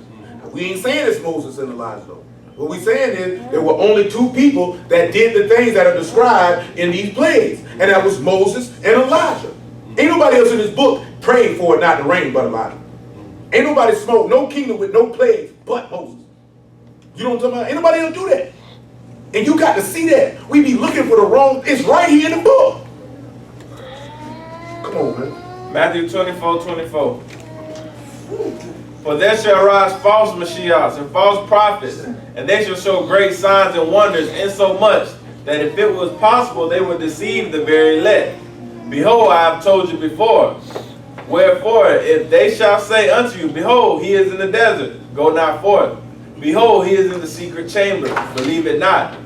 We ain't saying it's Moses and Elijah though. What we saying is there were only two people that did the things that are described in these plagues, and that was Moses and Elijah. Ain't nobody else in this book prayed for it not to rain but Elijah. Ain't nobody smoked no kingdom with no plagues but Moses. You know what I'm talking about? Ain't nobody else do that. And you got to see that. We be looking for the wrong, it's right here in the book. Come on, man. Matthew 24, 24. For there shall arise false Mashiachs and false prophets, and they shall show great signs and wonders, insomuch that if it was possible, they would deceive the very elect. Behold, I have told you before. Wherefore, if they shall say unto you, behold, he is in the desert, go not forth. Behold, he is in the secret chamber, believe it not.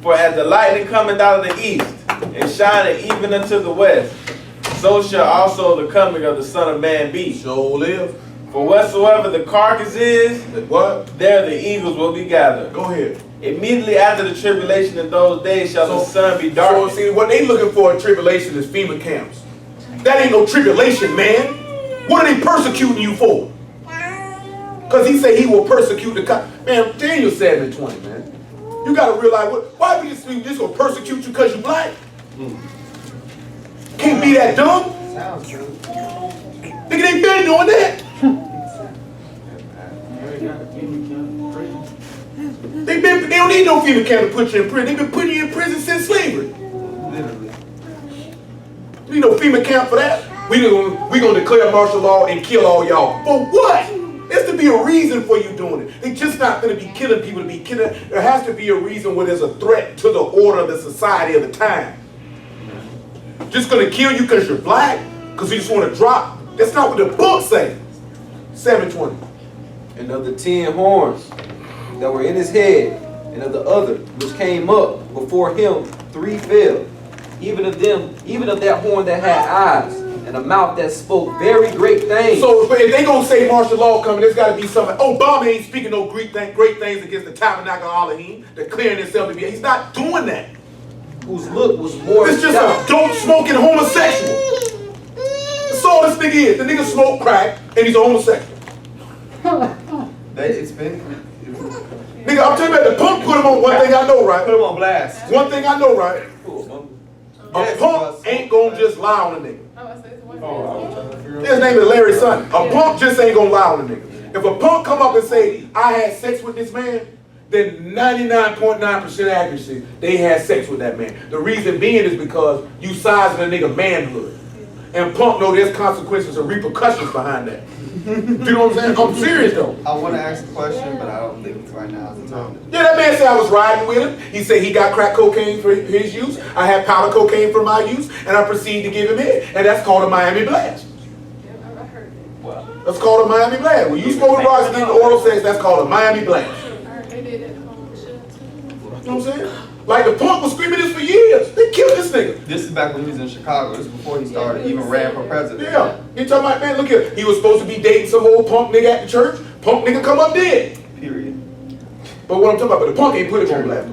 For as the lightning cometh out of the east, and shineth even unto the west, so shall also the coming of the Son of Man be. So live. For whatsoever the carcass is, What? there the eagles will be gathered. Go ahead. Immediately after the tribulation in those days shall the sun be darkened. So see, what they looking for in tribulation is FEMA camps. That ain't no tribulation, man. What are they persecuting you for? Because he said he will persecute the man, Daniel 7:20, man. You gotta realize why we just gonna persecute you because you black? Can't be that dumb. Sounds good. Nigga, they been doing that. They don't need no FEMA camp to put you in prison. They've been putting you in prison since slavery. Literally. We need no FEMA camp for that. We gonna declare martial law and kill all y'all. For what? There's to be a reason for you doing it. They just not gonna be killing people to be killing. There has to be a reason where there's a threat to the order of the society of the time. Just gonna kill you because you're black? Because you just want to drop? That's not what the book say. 720. And of the 10 horns that were in his head, and of the other which came up before him, 3 fell. Even of that horn that had eyes, and a mouth that spoke very great things. So if they gonna say martial law coming, there's gotta be something. Obama ain't speaking no great things against the Tabernacle of Elohim, declaring himself to be. He's not doing that. Whose look was more It's just a dope smoking homosexual. That's all this nigga is. The nigga smoke crack and he's a homosexual. It's been. Nigga, I'm telling you, the punk put him on. One thing I know, right? Put him on blast. One thing I know, right? A punk ain't gonna just lie on a nigga. His name is Larry Sutton. A punk just ain't gonna lie on a nigga. If a punk come up and say, I had sex with this man, then 99.9% accuracy, they had sex with that man. The reason being is because you sizing a nigga manhood. And punk know there's consequences and repercussions behind that. You know what I'm saying? I'm serious though. I want to ask a question, but I don't think right now is the time. Yeah, that man said I was riding with him. He said he got crack cocaine for his use. I had powder cocaine for my use, and I proceeded to give him it. And that's called a Miami Blast. That's called a Miami Blast. When you smoke with rocks and get oral sex, that's called a Miami Blast. You know what I'm saying? Like the punk was screaming this for years. They killed this nigga. This is back when he was in Chicago. This is before he started, even ran for president. Yeah. He talking about, man, look here. He was supposed to be dating some old punk nigga at the church. Punk nigga come up dead. Period. But what I'm talking about, but the punk ain't put it on blast.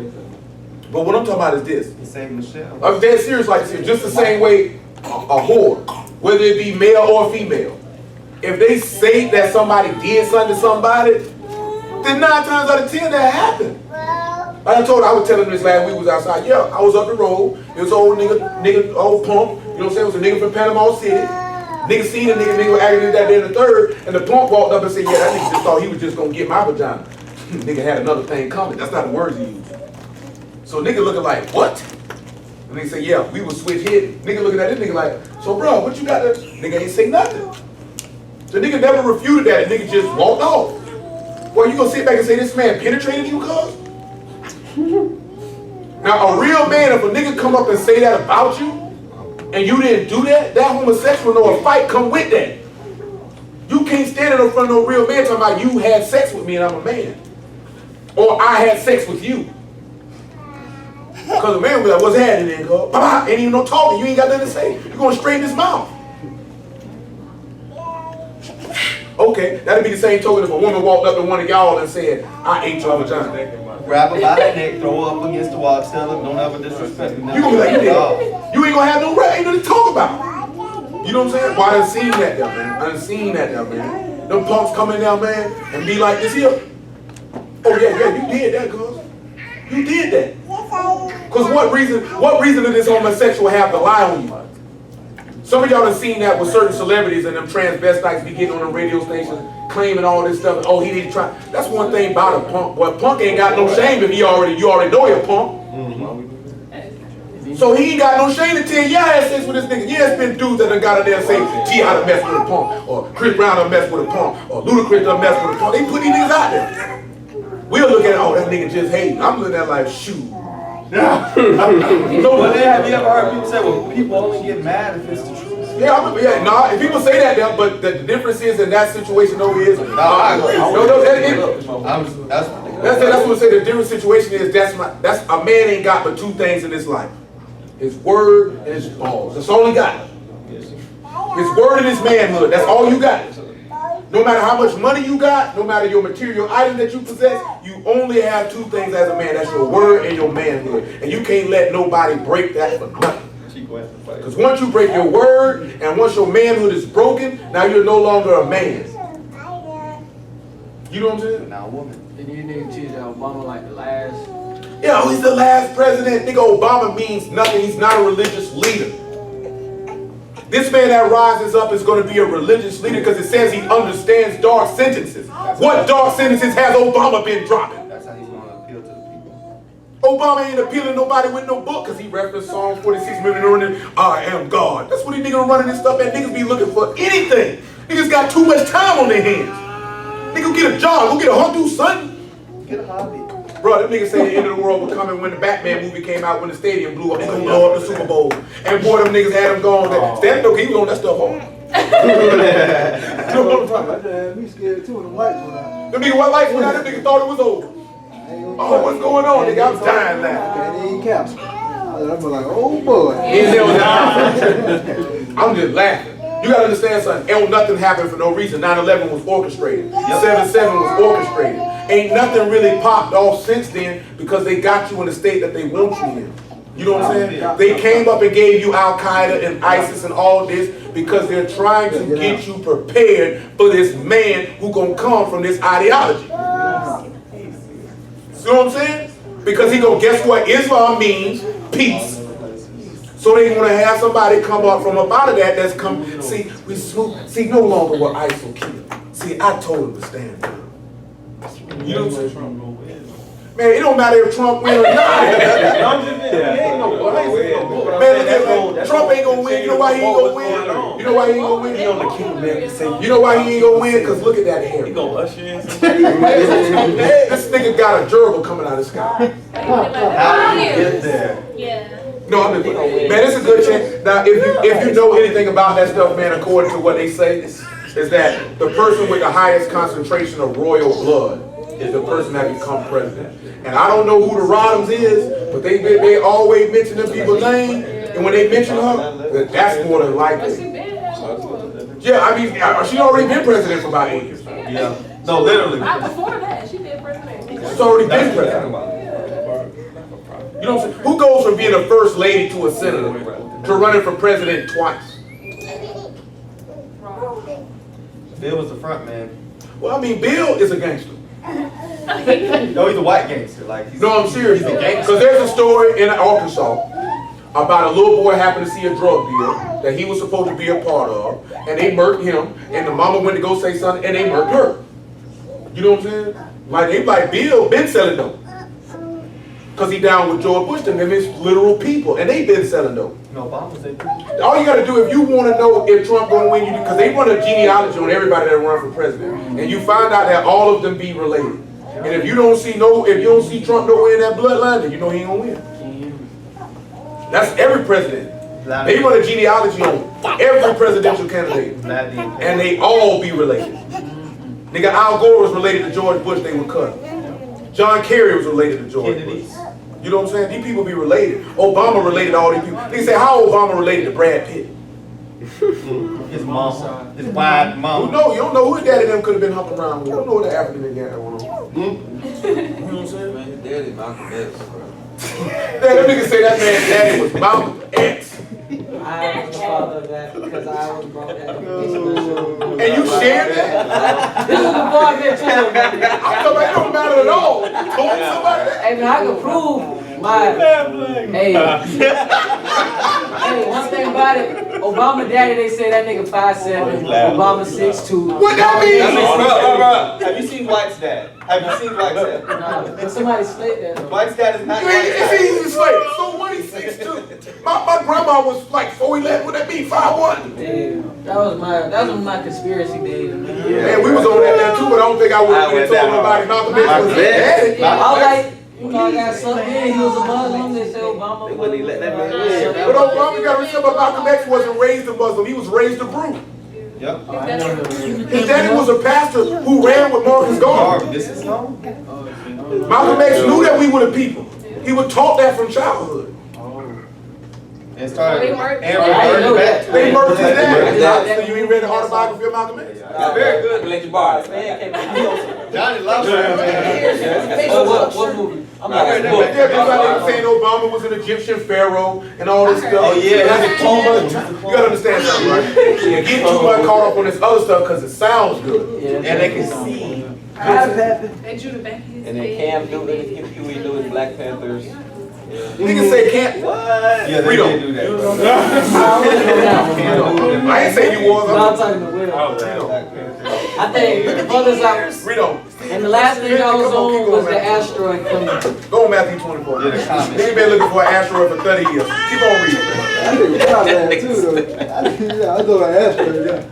But what I'm talking about is this. He saved Michelle. I'm dead serious like this. Just the same way a whore, whether it be male or female, if they say that somebody did something to somebody, then 9 times out of 10 that happened. Like I told her, I was telling him this last week, we was outside. Yeah, I was up the road. It was an old nigga, old punk. You know what I'm saying? It was a nigga from Panama City. Nigga seen a nigga was acting that day in the third, and the punk walked up and said, yeah, that nigga just thought he was just gonna get my vagina. Nigga had another thing coming. That's not the words he used. So nigga looking like, what? And they say, yeah, we was switch hit. Nigga looking at this nigga like, so bro, what you got to? Nigga ain't say nothing. The nigga never refuted that. The nigga just walked off. Well, you gonna sit back and say this man penetrated you, cuz? Now, a real man, if a nigga come up and say that about you, and you didn't do that, that homosexual know a fight come with that. You can't stand in front of no real man talking about you had sex with me and I'm a man. Or I had sex with you. Because a man will be like, what's happening then, cuz? Ain't even no talking, you ain't got nothing to say. You're gonna straighten his mouth. Okay, that'd be the same token if a woman walked up to one of y'all and said, I ate your vagina. Grab her by the neck, throw her up against the wall, tell her, don't ever disrespect me. You gonna be like, you ain't gonna have no right, ain't nothing to talk about. You know what I'm saying? Well, I done seen that there, man. I done seen that there, man. Them punks come in there, man, and be like this here. Oh yeah, you did that, cuz. You did that. Cause what reason did this homosexual have to lie on you? Some of y'all done seen that with certain celebrities and them transvestites be getting on the radio station claiming all this stuff. Oh, he didn't try. That's one thing about a punk. Well, punk ain't got no shame if you already know you're a punk. So he ain't got no shame to tell you, yeah, I had sex with this nigga. Yeah, it's been dudes that done got in there and say, T.I. done messed with a punk, or Chris Brown done messed with a punk, or Ludacris done messed with a punk. They put these niggas out there. We'll look at it, oh, that nigga just hating. I'm looking at it like, shoot. But then have you ever heard people say, well, people only get mad if it's the truth? Yeah, if people say that, but the difference is in that situation over is, that's what I say. The different situation is that's a man ain't got but 2 things in his life: his word and his balls. That's all he got. His word and his manhood. That's all you got. No matter how much money you got, no matter your material item that you possess, you only have 2 things as a man. That's your word and your manhood. And you can't let nobody break that for nothing. Because once you break your word and once your manhood is broken, now you're no longer a man. You know what I'm saying? Now a woman. Then you nigga teach Obama like the last Yeah, he's the last president. Nigga, Obama means nothing. He's not a religious leader. This man that rises up is going to be a religious leader because it says he understands dark sentences. What dark sentences has Obama been dropping? That's how he's going to appeal to the people. Obama ain't appealing to nobody with no book because he referenced Psalm 46 million. I am God. That's what these niggas running this stuff at. Niggas be looking for anything. Niggas got too much time on their hands. Nigga, get a job. Go get a Hundu, son. Get a hobby. Bro, them niggas say the end of the world would come when the Batman movie came out, when the stadium blew up. They gonna blow up the Super Bowl. And boy, them niggas had him gone. Stanley though, he was on that stuff hard. I had me scared too when the lights went out. Them niggas, what lights went out, them niggas thought it was over. Oh, what's going on, nigga? I was dying laughing. And he caps. I'm like, oh boy. I'm just laughing. You gotta understand something. Ain't nothing happened for no reason. 9/11 was orchestrated. 7/7 was orchestrated. Ain't nothing really popped off since then because they got you in the state that they want you in. You know what I'm saying? They came up and gave you Al Qaeda and ISIS and all this because they're trying to get you prepared for this man who gonna come from this ideology. See what I'm saying? Because he gonna guess what Islam means? Peace. So they want to have somebody come up from up out of that that's come, see, no longer will ISIL kill. See, I told him to stand down. You know what I'm saying? Man, it don't matter if Trump win or not. Man, Trump ain't gonna win. You know why he ain't gonna win? You know why he ain't gonna win? You know why he ain't gonna win? Because look at that hair. He gonna usher in some This nigga got a gerbil coming out of the sky. How did you get there? Yeah. No, I mean, man, it's a good chance. Now, if you know anything about that stuff, man, according to what they say, is that the person with the highest concentration of royal blood is the person that becomes president. And I don't know who the Rodhams is, but they always mention them people's name, and when they mention her, that's more than likely. Yeah, I mean, she already been president for about 8 years. Yeah. No, literally. Before that, she been president. She's already been president. You know what I'm saying? Who goes from being a first lady to a senator to running for president twice? Bill was the front man. Well, I mean, Bill is a gangster. No, he's a white gangster. Like, No, I'm serious. Because there's a story in Arkansas about a little boy happened to see a drug deal that he was supposed to be a part of, and they murked him, and the mama went to go say something, and they murked her. You know what I'm saying? Like, they like, Bill been selling dope. Because he down with George Bush, them is literal people, and they been selling dope. No, Obama said. All you gotta do if you want to know if Trump gonna win, because they run a genealogy on everybody that run for president, and you find out that all of them be related. And if you don't see Trump nowhere in that bloodline, then you know he ain't gonna win. That's every president. They run a genealogy on every presidential candidate, and they all be related. Nigga, Al Gore was related to George Bush, they were cut. John Kerry was related to George Bush. You know what I'm saying? These people be related. Obama related to all these people. They say, how Obama related to Brad Pitt? His mom, his wide mom. No, you don't know who his daddy them could have been humping around with. You don't know what the African nigga had going on. You know what I'm saying? Man, his daddy Malcolm X, bro. Yeah, them niggas say that man's daddy was Malcolm X. I was the father of that because I was brought that. And you shared that? This is before I met you. I'm talking about it don't matter at all. You told somebody that? Hey man, I can prove my. Hey, one thing about it, Obama daddy, they say that nigga 5'7", Obama 6'2". What that mean? Have you seen White's dad? Have you seen White's dad? Nah, somebody slayed that. White's dad is not. It's easy to slay. So what, he's 6'2"? My grandma was like 4'11". What that mean? 5'1"? Yeah, that was my conspiracy days, man. Man, we was on that there too, but I don't think I would have told nobody Malcolm X was his daddy. I was like, you got something in, he was a Muslim, they said Obama. They wouldn't even let that man But Obama, you gotta remember, Malcolm X wasn't raised a Muslim, he was raised a brute. Yep. His daddy was a pastor who ran with Marcus Garvey. This is home. Malcolm X knew that we were the people. He was taught that from childhood. And started. They murdered They murdered his dad. So you ain't read the autobiography of Malcolm X? Very good, let you borrow. Johnny loves What movie? I'm Yeah, not because they were saying Obama was an Egyptian pharaoh and all this stuff. Oh, yeah. That's too much. You gotta understand something, right? You get too much caught up on this other stuff because it sounds good. Yeah, And they can see They drew the back of his And then head. Cam Newton and Skip Huey Lewis, Black Panthers. Niggas say can't. What? Yeah, they Freedom. did do that, bro. I ain't say you was. No, I'm talking to Will. Black Panther. I think the brothers out. Freedom. And the last thing I was on was the asteroid coming. Go on Matthew 24. Yeah, the comments. Nigga been looking for an asteroid for 30 years. Keep on reading. I think God had too, though. I thought I asked her, yeah.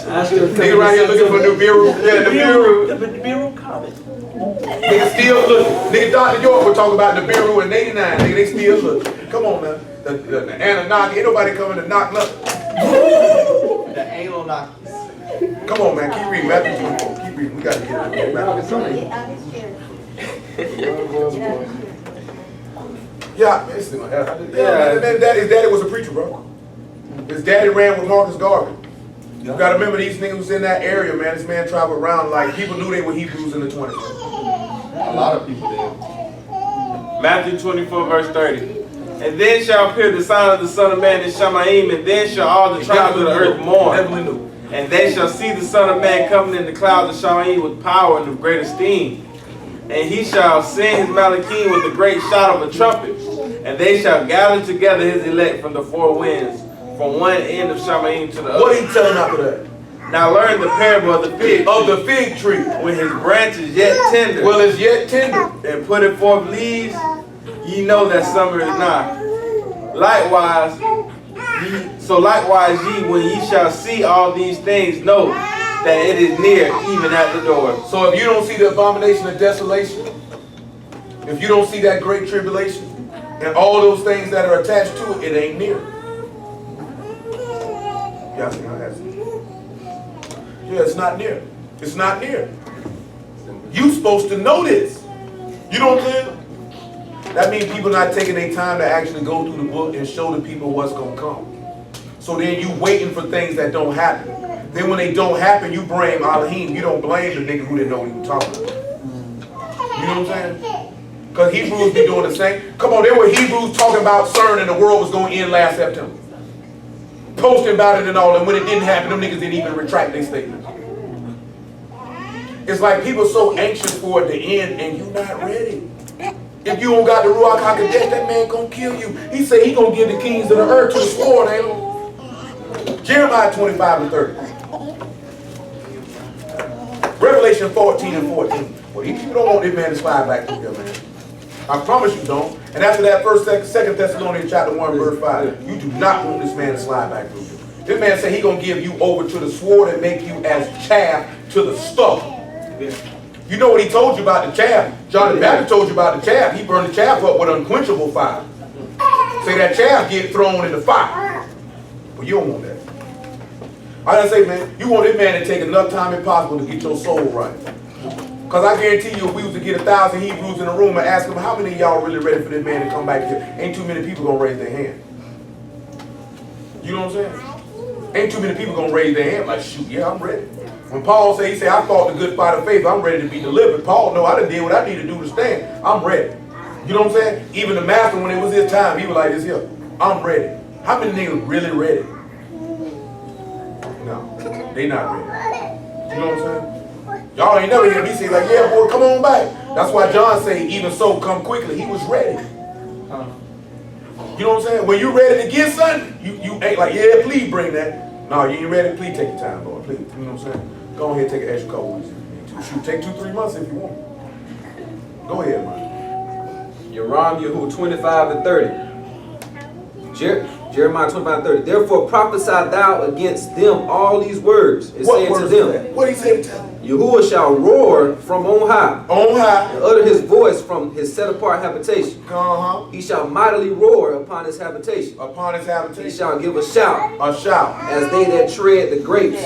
Asteroid Nigga right here looking for Nibiru. Yeah, Nibiru. Nibiru comment. Nigga still looking. Nigga Dr. York will talk about Nibiru in 89. Nigga, they still looking. Come on, man. The Anunnaki. Ain't nobody coming to knock nothing. The anal knock. Come on, man. Keep reading. Matthew 24. Keep reading. We got to get it. Yeah, his daddy was a preacher, bro. His daddy ran with Marcus Garvey. You gotta remember these niggas was in that area, man. This man traveled around like people knew they were Hebrews in the 20s. A lot of people did. Matthew 24, verse 30. And then shall appear the sign of the Son of Man in Shamaim, and then shall all the tribes of the earth mourn. Definitely knew. And they shall see the Son of Man coming in the clouds of Shamaim with power and of great esteem. And he shall send his Malachim with the great shout of a trumpet. And they shall gather together his elect from the four winds, from one end of Shamaim to the other. What he telling after that? Now learn the parable of the fig tree. When his branch is yet tender, Well, it's yet tender. and put forth leaves, ye know that summer is nigh. Likewise, ye, when ye shall see all these things, know that it is near, even at the door. So if you don't see the abomination of desolation, if you don't see that great tribulation, and all those things that are attached to it, it ain't near. Y'all see how that's? Yeah, it's not near. It's not near. You supposed to know this. You know what I'm saying? That means people not taking their time to actually go through the book and show the people what's gonna come. So then you waiting for things that don't happen. Then when they don't happen, you blame Elohim. You don't blame the nigga who didn't know what he was talking about. You know what I'm saying? Because Hebrews be doing the same. Come on, there were Hebrews talking about CERN and the world was going to end last September. Posting about it and all, and when it didn't happen, them niggas didn't even retract their statements. It's like people so anxious for it to end and you not ready. If you don't got the Ruach HaKodesh, that man gonna kill you. He said he gonna give the kings of the earth to the sword, ain't he? Jeremiah 25 and 30. Revelation 14 and 14. Well, these people don't want this man to slide back through here, man. I promise you don't. And after that second Thessalonians chapter 1, verse 5, you do not want this man to slide back through here. This man said he gonna give you over to the sword and make you as chaff to the stubble. You know what he told you about the chaff? John the Baptist told you about the chaff. He burned the chaff up with unquenchable fire. Say that chaff get thrown in the fire. But you don't want that. I just say, man, you want this man to take enough time as possible to get your soul right. Because I guarantee you, if we was to get 1,000 Hebrews in a room and ask them, how many of y'all really ready for this man to come back here? Ain't too many people gonna raise their hand. You know what I'm saying? Ain't too many people gonna raise their hand like, shoot, yeah, I'm ready. When Paul said, he said, I fought the good fight of faith, I'm ready to be delivered. Paul, no, I done did what I need to do to stand. I'm ready. You know what I'm saying? Even the master, when it was his time, he was like this here, I'm ready. How many niggas really ready? No, they not ready. You know what I'm saying? Y'all ain't never hear me say like, yeah, boy, come on back. That's why John say, even so, come quickly. He was ready. You know what I'm saying? When you ready to get something, you ain't like, yeah, please bring that. No, you ain't ready, please take your time, Lord. Please. You know what I'm saying? Go ahead and take an extra couple weeks. Shoot, take 2-3 months if you want. Go ahead, man. Yehu 25 and 30. Jeremiah 25 and 30. Therefore prophesy thou against them all these words, and say to them, what he said to them? Yahuwah shall roar from on high, and utter his voice from his set apart habitation. He shall mightily roar upon his habitation. He shall give a shout. As they that tread the grapes.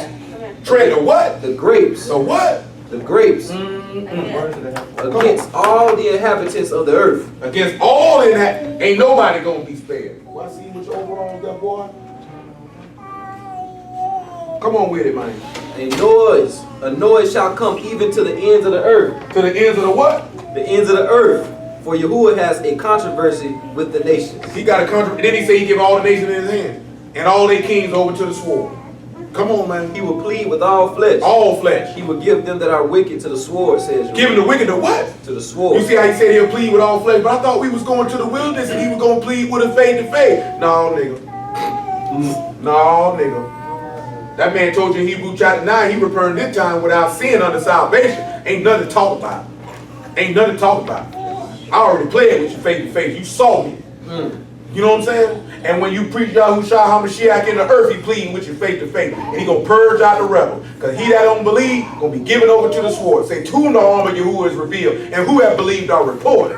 Tread the what? The grapes. The what? The grapes. Against all the inhabitants of the earth. Against all in that, ain't nobody gonna be spared. Well, I see what your overalls got, boy. Come on with it, man. A noise shall come even to the ends of the earth. To the ends of the what? The ends of the earth. For Yahuwah has a controversy with the nations. He got a controversy. Then he said he give all the nations in his hand. And all their kings over to the sword. Come on, man. He will plead with all flesh. All flesh. He will give them that are wicked to the sword, says Giving the wicked the what? To the sword. You see how he said he'll plead with all flesh, but I thought we was going to the wilderness and he was going to plead with a faith to faith. No, nigga. No, nigga. That man told you in Hebrews chapter 9, he returned this time without sin under salvation. Ain't nothing to talk about. Ain't nothing to talk about. I already played with you face to face. You saw me. You know what I'm saying? And when you preach Yahushua HaMashiach in the earth, he pleading with you face to face. And he gonna purge out the rebel. Because he that don't believe gonna be given over to the sword. Say, to whom the arm of Yahuwah is revealed, and who have believed our report.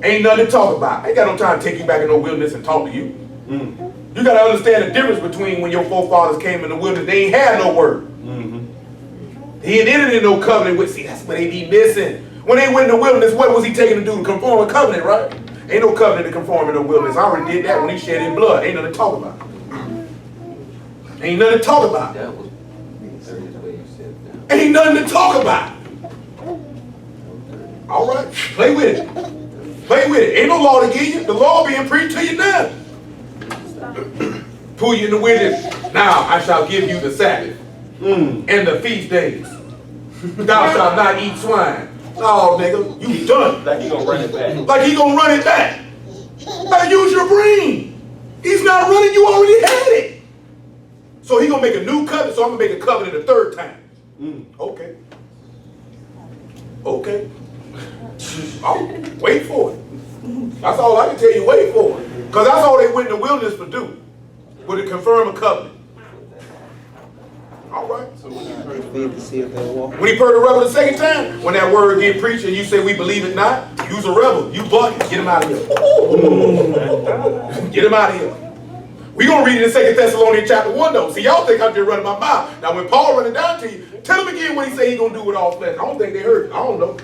Ain't nothing to talk about. I ain't got no time to take you back in the wilderness and talk to you. You gotta understand the difference between when your forefathers came in the wilderness, they ain't had no word. He ain't entered in no covenant with, see, that's what they be missing. When they went in the wilderness, what was he taking to do? To conform a covenant, right? Ain't no covenant to conform in the wilderness. I already did that when he shed his blood. Ain't nothing to talk about. Ain't nothing to talk about. That was the way you said that. Ain't nothing to talk about. All right, play with it. Play with it. Ain't no law to give you. The law being preached to you now. Pull you in the wilderness. Now I shall give you the Sabbath and the feast days. Thou shalt not eat swine. Oh, nigga, you done. Like he gonna run it back. Like he gonna run it back. Better use your brain. He's not running, you already had it. So he gonna make a new covenant, so I'm gonna make a covenant a third time. Okay. Okay. I'll wait for it. That's all I can tell you, wait for it. Because that's all they went in the wilderness to do. Was to confirm a covenant. All right. When he heard the rebel the second time, when that word get preached and you say we believe it not, you's a rebel. You bucket. Get him out of here. Get him out of here. We gonna read it in 2 Thessalonians chapter 1 though. See, y'all think I'm just running my mouth. Now when Paul running down to you, tell him again what he say he gonna do with all flesh. I don't think they heard it. I don't know.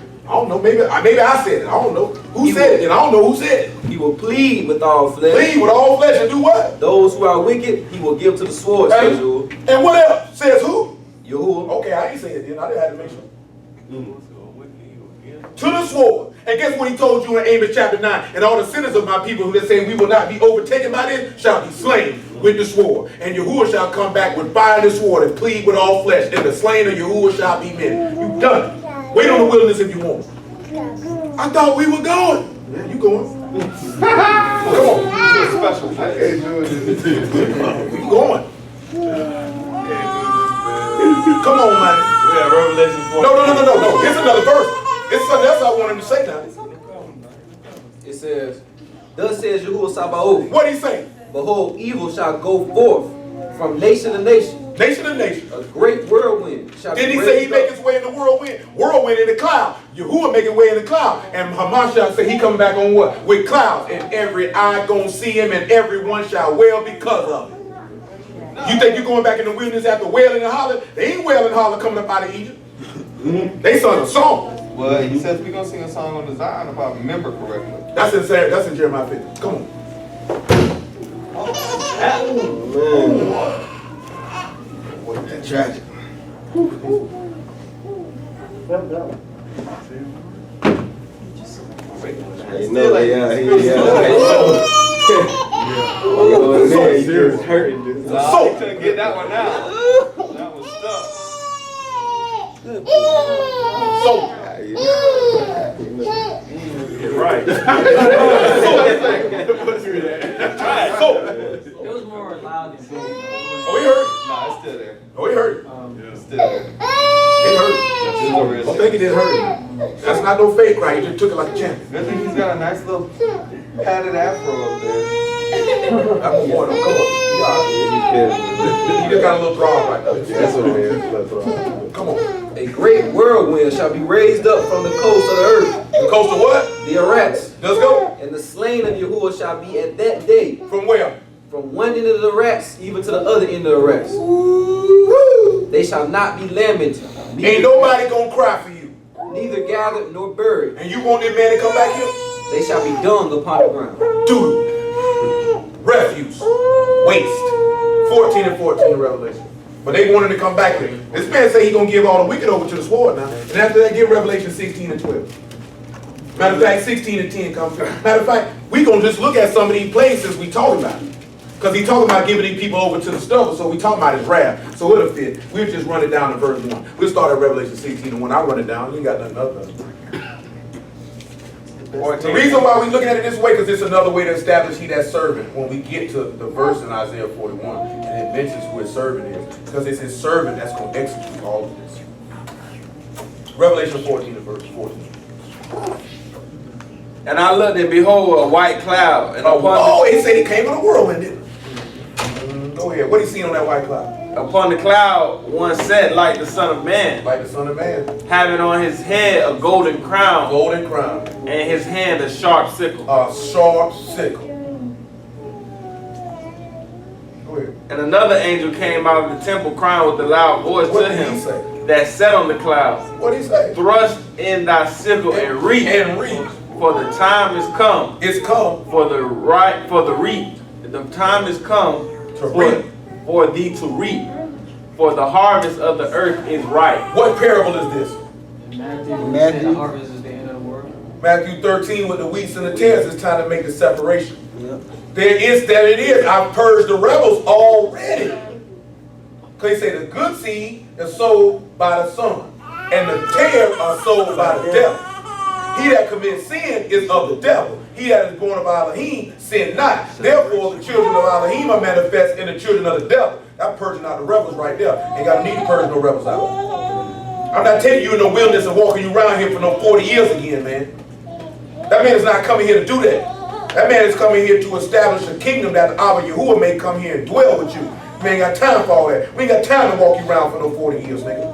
Maybe I said it. I don't know. Who said it? And I don't know who said it. He will plead with all flesh. Plead with all flesh and do what? Those who are wicked, he will give to the sword, says Yahuwah. And what else? Says who? Yahuwah. Okay, I ain't saying it then. I didn't have to make sure. To the sword. And guess what he told you in Amos chapter 9? And all the sinners of my people who that say we will not be overtaken by this shall be slain with the sword. And Yahuwah shall come back with fire and the sword and plead with all flesh. And the slain of Yahuwah shall be many. You done. Wait on the wilderness if you want. I thought we were going. Yeah, you going. Come on. Special. You going. Come on, man. We have Revelation 4. No. Here's another verse. It's something else I wanted to say now. It says, thus says Yahuwah Sabaoth. What did he say? Behold, evil shall go forth from nation to nation. Nation to nation. A great whirlwind shall be Didn't he raised say he make up. his way in the whirlwind? Whirlwind in the cloud. Yahuwah make his way in the cloud. And Hamashiach said he come back on what? With clouds. And every eye gonna see him and everyone shall wail because of it. You think you're going back in the wilderness after wailing and hollering? They ain't wailing and hollering coming up out of Egypt. They sung a song. Well, he says we're gonna sing a song on the Zion if I remember correctly. That's in Jeremiah 50. Come on. What that tragic. You know, he couldn't get that one out. That was stuck. Right. It was more loud than big. Oh, he heard it. Nah, it's still there. Oh, he heard it. It's still there. It hurt. I think it didn't hurt. That's not no fake right. He just took it like a champion. Good thing he's got a nice little padded afro up there. That's a boy, don't come on. He just got a little throb right there. That's what it is. Come on. A great whirlwind shall be raised up from the coast of the earth. The coast of what? The Arats. Let's go. And the slain of Yahuwah shall be at that day. From where? From one end of the Arats even to the other end of the Arats. They shall not be lamented. Ain't nobody gonna cry for you. Neither gathered nor buried. And you want this man to come back here? They shall be dung upon the ground. Dude. Refuse. Waste. 14 and 14 in Revelation. But they wanted to come back here. This man say he gonna give all the wicked over to the sword now. And after that, give Revelation 16 and 12. Matter of fact, 16 and 10 comes through. Matter of fact, we gonna just look at some of these places we talking about. Because he talking about giving these people over to the stubble, so we talking about his wrath. So it'll fit. We'll just run it down to verse 1. We'll start at Revelation 16, and when I run it down, you ain't got nothing other. The reason why we're looking at it this way, because it's another way to establish he that servant. When we get to the verse in Isaiah 41, and it mentions who his servant is, because it's his servant that's going to execute all of this. Revelation 14 and verse 14. And I looked, and behold, a white cloud. And it said he came in a whirlwind, didn't it? Go ahead. What do you see on that white cloud? Upon the cloud, one sat like the Son of Man. Like the Son of Man. Having on his head a golden crown. Golden crown. And his hand a sharp sickle. A sharp sickle. Go ahead. And another angel came out of the temple crying with a loud voice What to did him he say? that sat on the cloud. What did he say? Thrust in thy sickle and reap. And reap. For the time is come. It's come. For the reap. The time is come To reap. For thee to reap. For the harvest of the earth is ripe. What parable is this? Matthew. The harvest is the end of the world. Matthew 13 with the wheats and the tares. It's time to make the separation. Yep. There it is. I've purged the rebels already. Because he said the good seed is sown by the Son, and the tares are sown by the devil. He that commits sin is of the devil. He that is born of Elohim sin not. Therefore, the children of Elohim are manifest in the children of the devil. That's purging out the rebels right there. Ain't got no need to purge no rebels out. I'm not taking you in the wilderness and walking you around here for no 40 years again, man. That man is not coming here to do that. That man is coming here to establish a kingdom that Abba Yahuwah may come here and dwell with you. We ain't got time for all that. We ain't got time to walk you around for no 40 years, nigga.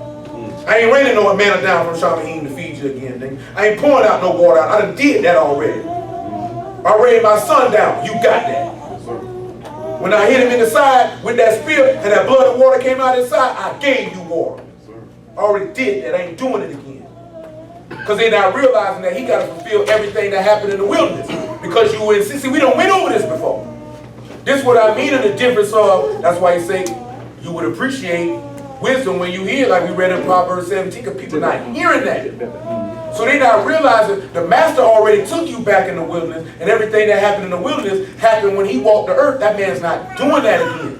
I ain't raining no manna down from Shamahim to feed you again, nigga. I ain't pouring out no water out. I done did that already. I rained my son down. You got that. When I hit him in the side with that spear and that blood and water came out inside, I gave you water. I already did that. I ain't doing it again. Because they're not realizing that he got to fulfill everything that happened in the wilderness. Because you were insisting, we don't went over this before. This is what I mean in the difference of, that's why he say you would appreciate wisdom when you hear, like we read in Proverbs 17, because people not hearing that. So they not realizing the master already took you back in the wilderness, and everything that happened in the wilderness happened when he walked the earth. That man's not doing that again.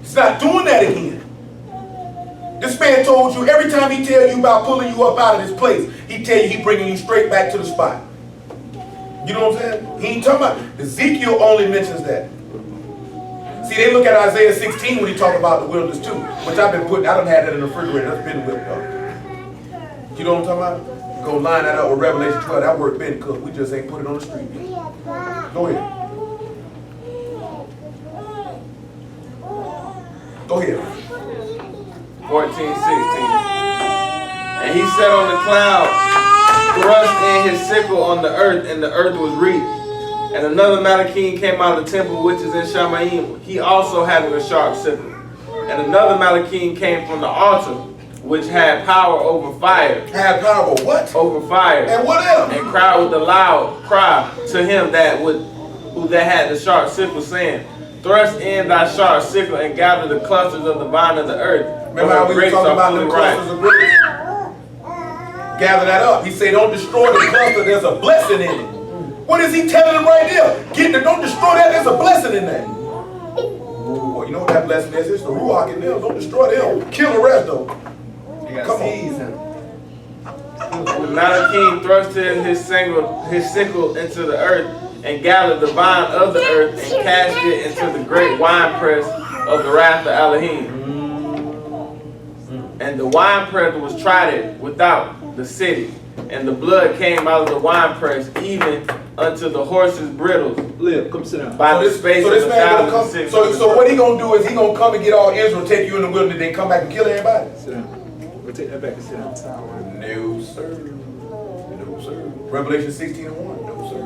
He's not doing that again. This man told you, every time he tell you about pulling you up out of this place, he tell you he bringing you straight back to the spot. You know what I'm saying? He ain't talking about, Ezekiel only mentions that. See, they look at Isaiah 16 when he talk about the wilderness too, which I've been putting, I done had that in the refrigerator, that's been whipped up. You know what I'm talking about? Go line that up with Revelation 12, that work been cooked, we just ain't put it on the street yet. Go ahead. Go ahead. 14:16. And he sat on the cloud, thrust in his sickle on the earth, and the earth was reaped. And another Malachim came out of the temple which is in Shamaim, he also having a sharp sickle. And another Malachim came from the altar, which had power over fire. Had power over what? Over fire. And what else? And cried with a loud cry to him who had the sharp sickle, saying, Thrust in thy sharp sickle and gather the clusters of the vine of the earth. Remember how we were talking about the clusters of grapes? Gather that up. He said, don't destroy the cluster, there's a blessing in it. What is he telling them right there? Don't destroy that, there's a blessing in that. Well, you know what that blessing is? It's the Ruach in them. Don't destroy them. Kill the rest though. Come on. The Malachim thrust in his sickle into the earth and gathered the vine of the earth and cast it into the great winepress of the wrath of Elohim. And the winepress was trodden without the city, and the blood came out of the winepress even unto the horses' brittles. Live, come sit down. By the space of 1,600. So what he gonna do is he gonna come and get all Israel, take you in the wilderness, then come back and kill everybody? Sit down. We'll take that back and sit down. No, sir. No, sir. Revelation 16:1. No, sir.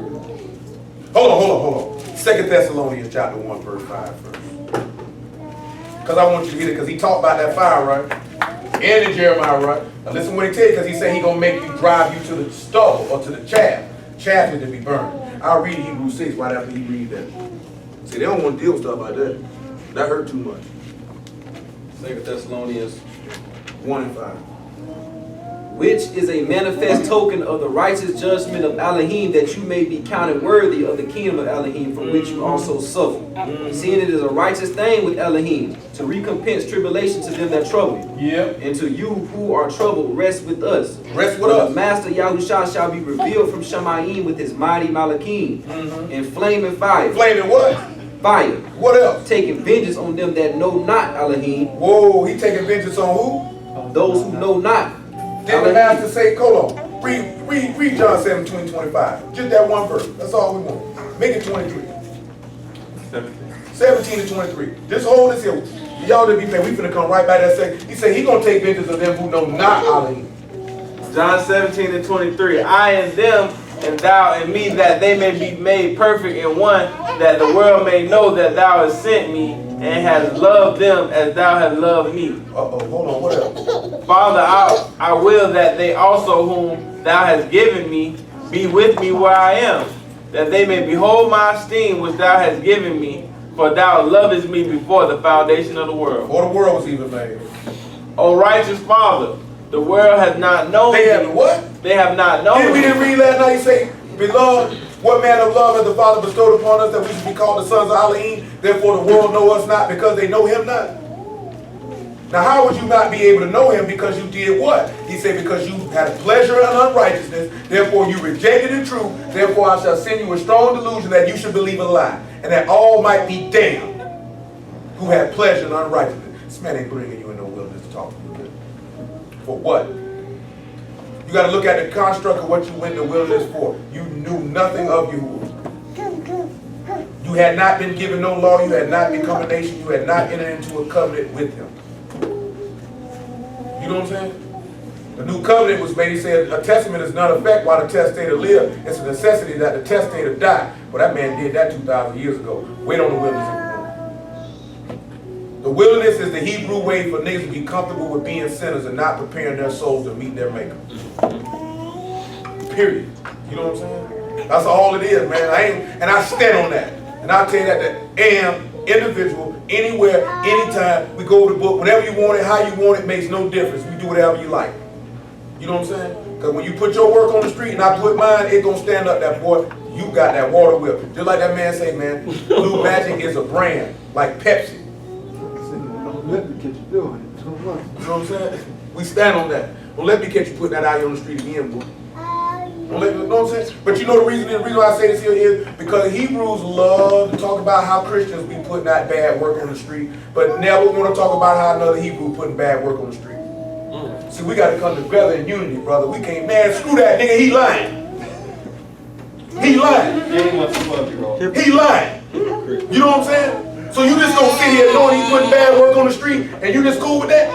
Hold on. 2 Thessalonians chapter 1, verse 5 first. Because I want you to hear it, because he talked about that fire, right? And in Jeremiah, right? Now listen what he tell you, because he said he gonna make you drive you to the stubble or to the chaff. Chaff is to be burned. I'll read Hebrews 6 right after he read that. See, they don't want to deal with stuff like that. That hurt too much. 2 Thessalonians 1 and 5. which is a manifest token of the righteous judgment of Elohim, that you may be counted worthy of the kingdom of Elohim, from which you also suffer. Seeing it is a righteous thing with Elohim to recompense tribulation to them that trouble you. And to you who are troubled, rest with us. Rest with us. The Master Yahushua shall be revealed from Shamayim with his mighty Malachim, and flaming fire. Flaming what? Fire. What else? Taking vengeance on them that know not Elohim. Whoa, he taking vengeance on who? Those who know not. Did the master say, hold on, read John 17:25. Just that one verse. That's all we want. Make it 23. 17 to 23. Just hold this here. Y'all didn't be paying. We finna come right back there and say, he said he gonna take vengeance of them who know not Elohim. John 17 to 23. I and them, and thou and me, that they may be made perfect in one, that the world may know that thou hast sent me, and hast loved them as thou hast loved me. Hold on, what else? Father, I will that they also whom thou hast given me be with me where I am, that they may behold my esteem which thou hast given me, for thou lovest me before the foundation of the world. Before the world was even made. O righteous Father, the world has not known They have thee. what? They have not known We thee. didn't read last night, he say, beloved, what manner of love has the Father bestowed upon us that we should be called the sons of Elohim? Therefore the world know us not because they know him not. Now how would you not be able to know him because you did what? He said because you had pleasure in unrighteousness, therefore you rejected the truth, therefore I shall send you a strong delusion that you should believe a lie, and that all might be damned who had pleasure in unrighteousness. This man ain't bringing you in no wilderness to talk to you. For what? You got to look at the construct of what you went in the wilderness for. You knew nothing of Yahuwah. You had not been given no law. You had not become a nation. You had not entered into a covenant with him. You know what I'm saying? The new covenant was made. He said a testament is not effect while the testator live. It's a necessity that the testator die. Well, that man did that 2,000 years ago. Wait on the wilderness. The wilderness is the Hebrew way for niggas to be comfortable with being sinners and not preparing their souls to meet their maker. Period. You know what I'm saying? That's all it is, man. I stand on that. And I'll tell you that the individual, anywhere, anytime, we go to the book, whenever you want it, how you want it, makes no difference. We do whatever you like. You know what I'm saying? Because when you put your work on the street and I put mine, it's going to stand up, that boy. You got that water whip. Just like that man say, man, Blue Magic is a brand, like Pepsi. Let me catch you doing it. You know what I'm saying? We stand on that. Don't let me catch you putting that out here on the street again, boy. Don't let, you know what I'm saying? But you know the reason why I say this here is because Hebrews love to talk about how Christians be putting that bad work on the street, but never want to talk about how another Hebrew putting bad work on the street. See, we got to come together in unity, brother. We can't, man, screw that nigga, he lying. He lying. He lying. You know what I'm saying? So you just gonna sit here knowing he putting bad work on the street and you just cool with that?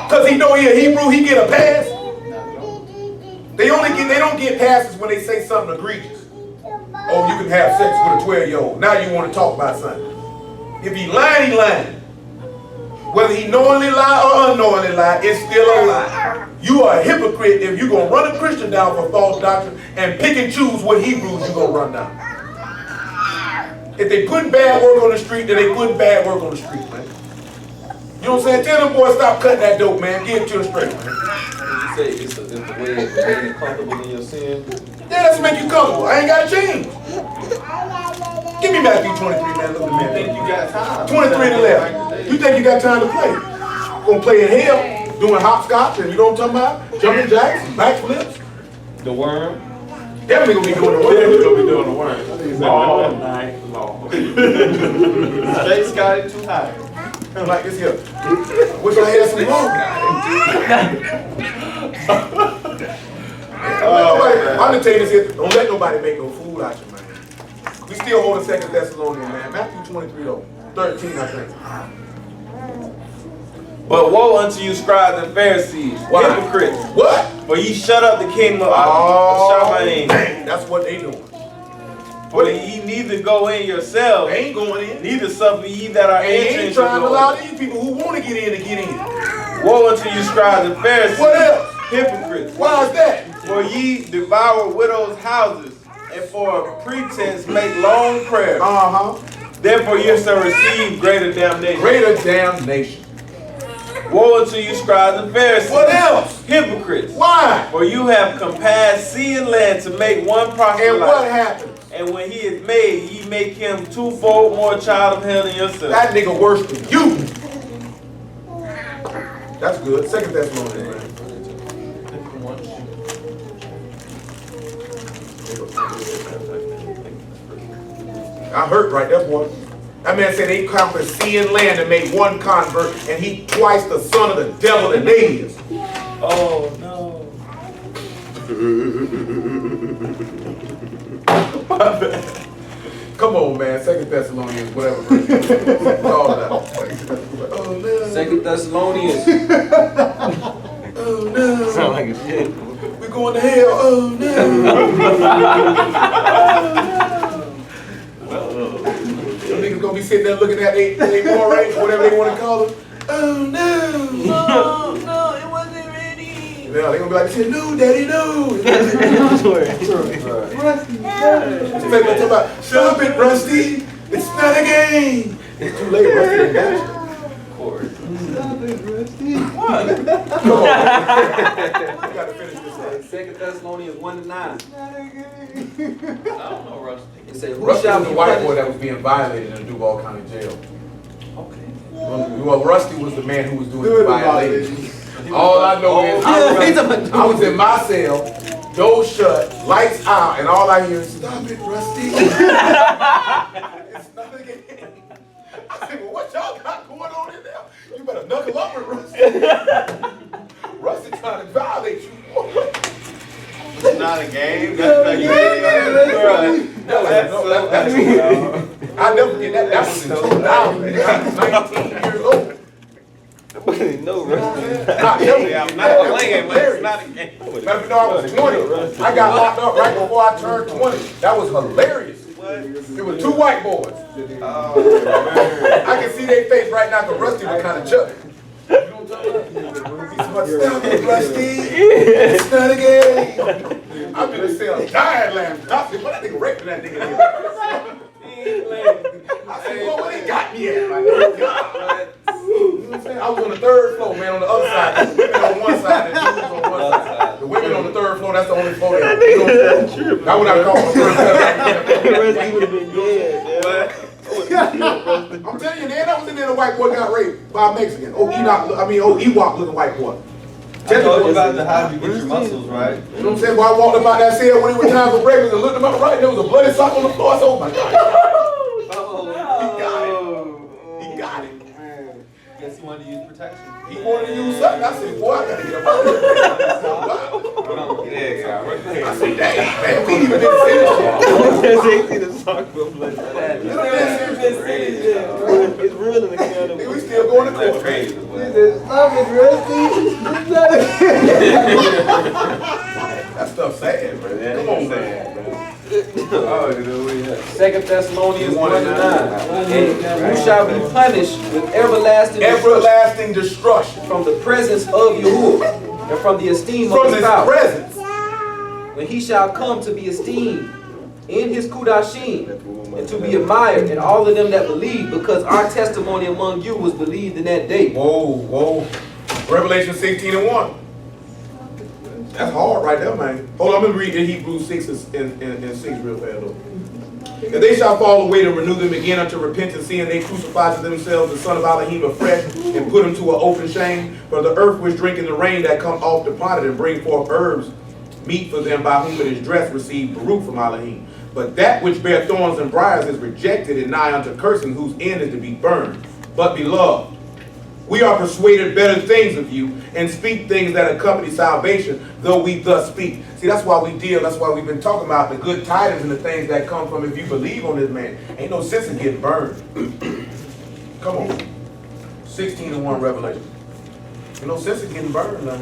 Cause he know he a Hebrew, he get a pass? They don't get passes when they say something egregious. Oh, you can have sex with a 12-year-old. Now you want to talk about something. If he lying, he lying. Whether he knowingly lie or unknowingly lie, it's still a lie. You are a hypocrite if you're gonna run a Christian down for false doctrine and pick and choose what Hebrews you're gonna run down. If they put bad work on the street, then they put bad work on the street, man. You know what I'm saying? Tell them boys stop cutting that dope, man. Get it to them straight, man. You say it's the way of being comfortable in your sin. Yeah, that's make you comfortable. I ain't got to change. Give me Matthew 23, man. Look at me. think you got time. 23 to 11. You think you got time to play? Gonna play in hell, doing hopscotch, and you know what I'm talking about? Jumping jacks, backflips. The worm. Definitely gonna be doing the work. Definitely gonna be doing the work all night long. Straight Scotty too high. Like this here. Wish I had some more. I'm gonna tell you this here. Don't let nobody make no fool out you, man. We still hold a 2 Thessalonians, man. Matthew 23 though. 13, I think. But woe unto you, scribes and Pharisees, Why? hypocrites! What? For ye shut up the kingdom of Shamayim. Dang, that's what they doing. For ye neither go in yourselves, They ain't going in. neither suffer ye that are They entering ain't trying to to allow go. these people who want to get in to get in. Woe unto you, scribes and Pharisees, What else? hypocrites! Why is that? For ye devour widows' houses, and for pretense make long prayers. Therefore ye shall receive greater damnation. Greater damnation. Woe unto you, scribes and Pharisees. What else? Hypocrites. Why? For you have compassed sea and land to make one proselyte. And what happened? And when he is made, ye make him twofold more child of hell than yourself. That nigga worse than you. That's good. 2 Thessalonians, man. I heard right, that's one. That man said they conquered sea and land and made one convert, and he twice the son of the devil that they is. Oh no. Come on, man. 2 Thessalonians, whatever. It's all that. Oh no. 2 Thessalonians. Oh no. Sound like a shit. We're going to hell. Oh no. Them niggas gonna be sitting there looking at they morals, whatever they want to call them. Oh no. Oh no, it wasn't ready. Yeah, they gonna be like, no, daddy, no. Talking about, stop it, Rusty. It's not a game. It's too late, Rusty. They got you. Stop it, Rusty. What? Come on. We gotta finish this thing. 2 Thessalonians 1-9. I don't know, Rusty. It said, who Rusty shall was be the white boy punished? that was being violated in Duval County Jail. Okay. Well, Rusty was the man who was doing the violation. All I know is I was in my cell, doors shut, lights out, and all I hear is, stop it, Rusty. It's not a game. I said, well, what y'all got going on in there? You better knuckle up with Rusty. Rusty trying to violate you. It's not a game. I'll never forget that. That was in 2000. I was 19 years old. No, Rusty. I'm not playing, but it's not a game. Matter of fact, I was 20. I got locked up right before I turned 20. That was hilarious. It was two white boys. I can see their face right now because Rusty was kind of chubby. He's much stop it, Rusty. It's not a game. I'm in the cell dying laughing. I said, what that nigga raping that nigga? I said, well, where they got me at? Like, oh, God. I was on the third floor, man, on the other side. The women on one side and dudes on one side. The women on the third floor, that's the only floor there. You know what I'm saying? That's what I call the third floor. Rusty would have been dead. I'm telling you, man, that was in there, the white boy got raped by a Mexican. Ewok looking white boy. I told you about the how you get your muscles, right? You know what I'm saying? Boy, I walked up out that cell when it was time for breakfast and looked him up right. There was a bloody sock on the floor. I said, oh my God. He got it. He got it. Guess he wanted to use protection. He wanted to use something. I said, boy, I gotta get up out of here. I said, dang, man, we ain't even been finished yet. It's real in the county. We still going to court. Stop it, Rusty. That stuff's sad, bro. Come on, man. 2 Thessalonians 1-9. And you shall be punished with everlasting destruction from the presence of Yahuwah and from the esteem of from his his power. presence. When he shall come to be esteemed in his Kudashim and to be admired in all of them that believe, because our testimony among you was believed in that day. Whoa. Revelation 16:1. That's hard right there, man. Hold on, I'm going to read in Hebrews 6 and 6 real fast, though. And they shall fall away to renew them again unto repentance, seeing they crucify to themselves the son of Elohim afresh, and put him to an open shame. For the earth was drinking the rain that come off upon it, and bring forth herbs, meat for them by whom it is dressed, receive Baruch from Elohim. But that which bear thorns and briars is rejected, and nigh unto cursing, whose end is to be burned. But beloved, we are persuaded better things of you, and speak things that accompany salvation, though we thus speak. See, that's why that's why we've been talking about the good tidings and the things that come from if you believe on this man. Ain't no sense in getting burned. Come on. 16:1 Revelation. Ain't no sense in getting burned, man.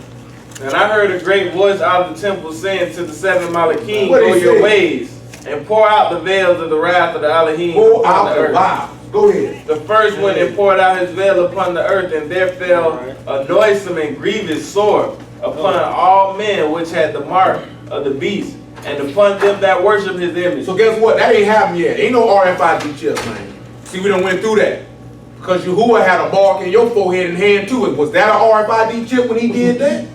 And I heard a great voice out of the temple saying to the seven Malachim, What go he your say? ways, and pour out the veils of the wrath of the Elohim Pour upon out the the earth. vials. Go ahead. The first went and poured out his veil upon the earth, and there fell a noisome and grievous sword upon all men which had the mark of the beast, and upon them that worship his image. So guess what? That ain't happened yet. Ain't no RFID chips, man. See, we done went through that. Because Yahuwah had a mark in your forehead and hand too. Was that an RFID chip when he did that?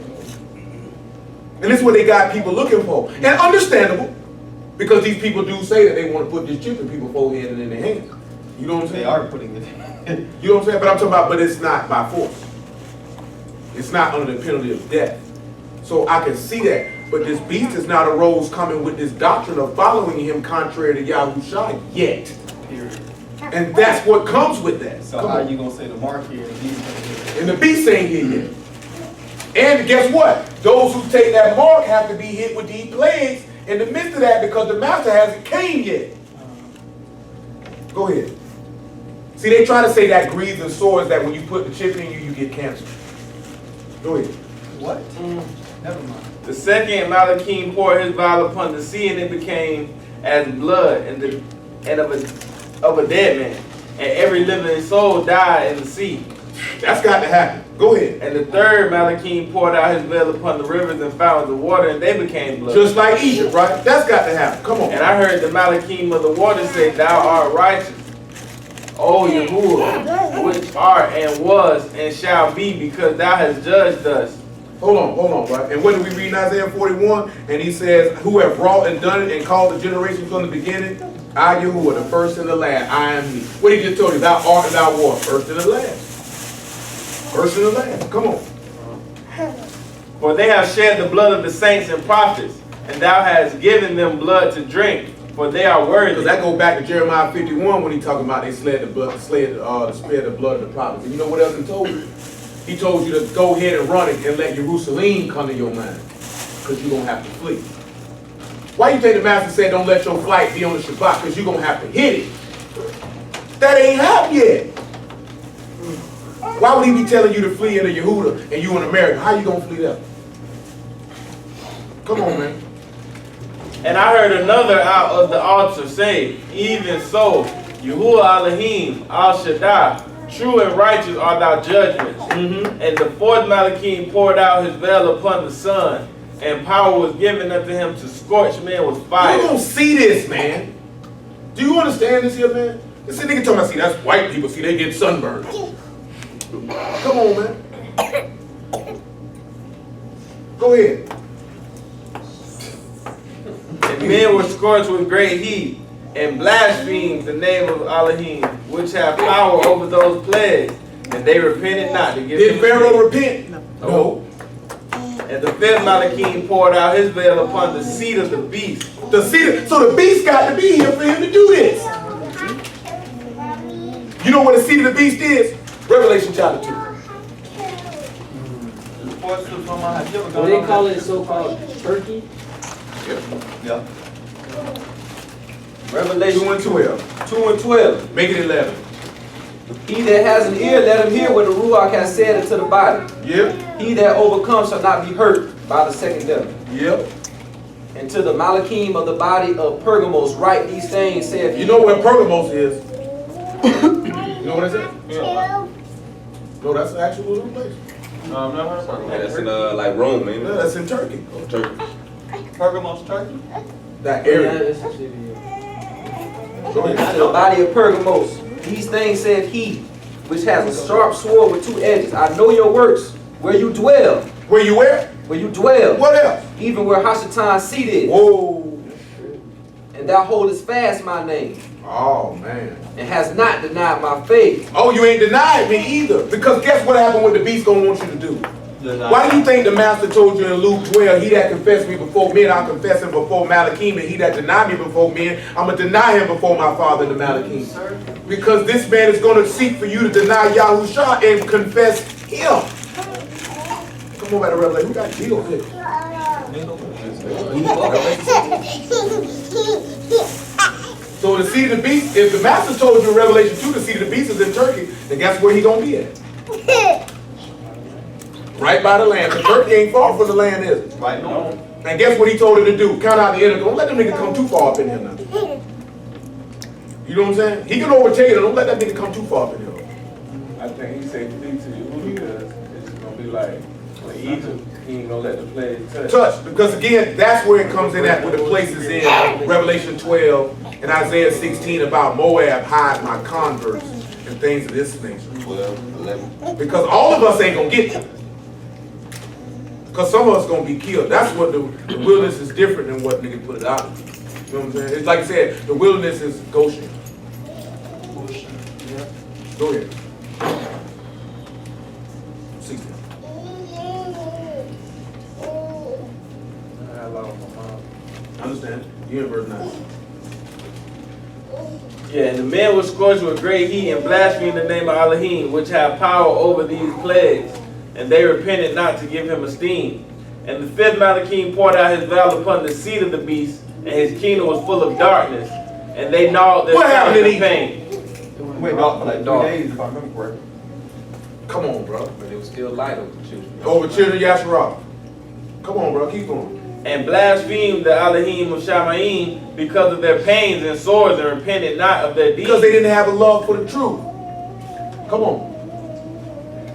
And this is what they got people looking for. And understandable. Because these people do say that they want to put this chip in people's forehead and in their hand. You know what I'm saying? They are putting it in. You know what I'm saying? But I'm talking about, but it's not by force. It's not under the penalty of death. So I can see that. But this beast is not arose coming with this doctrine of following him contrary to Yahushua yet. And that's what comes with that. So how are you going to say the mark here and the beast ain't here? And the beast ain't here yet. And guess what? Those who take that mark have to be hit with these plagues in the midst of that because the master hasn't came yet. Go ahead. See, they try to say that greaves and sores that when you put the chip in you, you get cancer. Go ahead. What? Never mind. The second Malachim poured his vial upon the sea, and it became as blood and of a dead man. And every living soul died in the sea. That's got to happen. Go ahead. And the third Malachim poured out his veil upon the rivers and fountains of water, and they became blood. Just like Egypt, right? That's got to happen. Come on. And I heard the Malachim of the water say, Thou art righteous, O Yahuwah, which art and was and shall be, because thou hast judged us. Hold on, right? And what do we read in Isaiah 41? And he says, who have wrought and done it and called the generations from the beginning? I, Yahuwah, the first and the last. I am me. What he just told you? Thou art and thou wast. First and the last. First and the last. Come on. For they have shed the blood of the saints and prophets, and thou hast given them blood to drink, for they are worthy. Because that goes back to Jeremiah 51 when he talking about they spread the blood of the prophets. And you know what else he told you? He told you to go ahead and run it and let Jerusalem come to your mind. Because you're going to have to flee. Why you think the master said don't let your flight be on the Shabbat? Because you're going to have to hit it. That ain't happened yet. Why would he be telling you to flee into Yehuda and you in America? How you going to flee that? Come on, man. And I heard another out of the altar say, Even so, Yahuwah Elohim, Al Shaddai, true and righteous are thy judgments. And the fourth Malachim poured out his veil upon the sun, and power was given unto him to scorch men with fire. You don't see this, man. Do you understand this here, man? This nigga talking about, see, that's white people. See, they get sunburned. Come on, man. Go ahead. And men were scorched with great heat, and blasphemed the name of Elohim, which have power over those plagues. And they repented not to give Did Pharaoh repent? No. And the fifth Malachim poured out his veil upon the seat of the beast. So the beast got to be here for him to do this. You know what the seat of the beast is? Revelation chapter 2. What they call it, so-called Turkey? Yeah. Revelation 2 and 12. 2 and 12. Make it 11. He that has an ear, let him hear what the Ruach has said unto the body. Yep. He that overcomes shall not be hurt by the second death. Yep. And to the Malachim of the body of Pergamos write these things, saith he. You know where Pergamos is? You know what I said? Yeah. No, that's the actual little place. No, I'm not heard about that. That's in like Rome, ain't Yeah, it? that's in Turkey. Oh, Turkey. Pergamos, Turkey? That Yeah, area. that's the city, yeah. Go ahead. To the body of Pergamos, these things said he, which has a sharp sword with two edges. I know your works, where you dwell. Where you where? Where you dwell. What else? Even where Hashatan's seat is. Whoa. And thou holdest fast my name, Oh, man. and hast not denied my faith. Oh, you ain't denied me either. Because guess what happened what the beast gonna want you to do? Why do you think the master told you in Luke 12, he that confessed me before men, I'll confess him before Malachim, and he that denied me before men, I'm going to deny him before my father in the Malachim? Because this man is going to seek for you to deny Yahushua and confess him. Come on back to Revelation. We got to deal with it. So the seed of the beast, if the master told you in Revelation 2 the seed of the beast is in Turkey, then guess where he going to be at? Right by the land. The Turkey ain't far from the land, is it? Right, no. And guess what he told her to do? Count out the enemy. Don't let them niggas come too far up in here now. You know what I'm saying? He can overtake it. Don't let that nigga come too far up in here. I think he said flee to you because it's going to be like when Egypt, he ain't going to let the plague touch. Because again, that's where it comes in at with the places in Revelation 12 and Isaiah 16 about Moab hide my converts. and things of this nature. 12, 11. Because all of us ain't gonna get there. Because some of us gonna be killed. That's what the wilderness is different than what niggas put it out. You know what I'm saying? It's like I said, the wilderness is Goshen. Go ahead. 16. Understand? You in verse 9. Yeah, and the men were scorched with great heat and blasphemed the name of Elohim, which have power over these plagues. And they repented not to give him esteem. And the fifth Malachim poured out his veil upon the seat of the beast, and his kingdom was full of darkness. And they gnawed their tongues in pain. Went off for like 3 days, if I remember correctly. Come on, bro. But it was still light over the children. Over children Yasharah. Come on, bro. Keep going. And blasphemed the Elohim of Shamaim because of their pains and sores, and repented not of their deeds. Because they didn't have a love for the truth. Come on.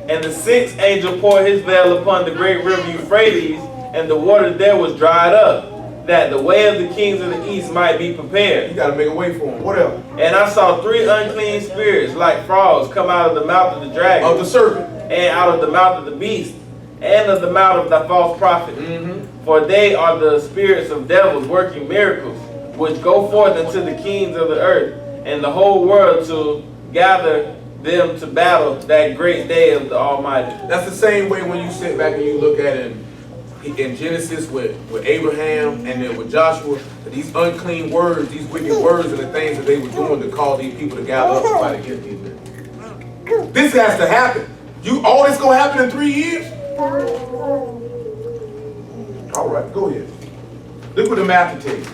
And the sixth angel poured his veil upon the great river Euphrates, and the water there was dried up, that the way of the kings of the east might be prepared. You got to make a way for them. What else? And I saw 3 unclean spirits like frogs come out of the mouth of the dragon, Of the serpent. and out of the mouth of the beast, and of the mouth of the false prophet. For they are the spirits of devils working miracles, which go forth unto the kings of the earth and the whole world to gather them to battle that great day of the Almighty. That's the same way when you sit back and you look at it in Genesis with Abraham and then with Joshua, these unclean words, these wicked words and the things that they were doing to call these people to gather up to fight against these men. This has to happen. All this gonna happen in 3 years? All right, go ahead. Look what the math will tell you.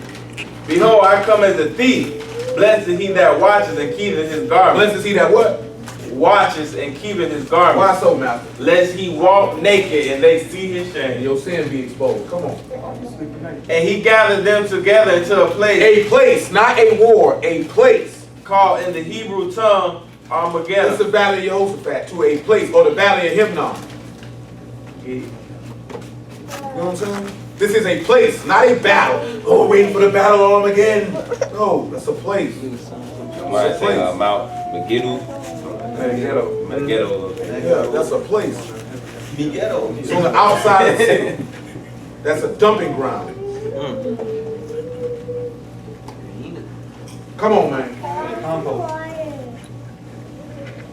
Behold, I come as a thief. Blessed is he that watches and keepeth his garment. Blessed is he that what? Watches and keepeth his garment. Why so, master? Lest he walk naked and they see his shame. And your sin be exposed. Come on. And he gathered them together into a place. A place, not a war, a place. Called in the Hebrew tongue Armageddon. That's the Valley of Jehoshaphat, to a place, or the Valley of Himnon. You know what I'm saying? This is a place, not a battle. Oh, we're waiting for the battle of Armageddon. No, that's a place. Somebody say Mount Megiddo. Megiddo. Yeah, that's a place. Megiddo. It's on the outside of the city. That's a dumping ground. Come on, man.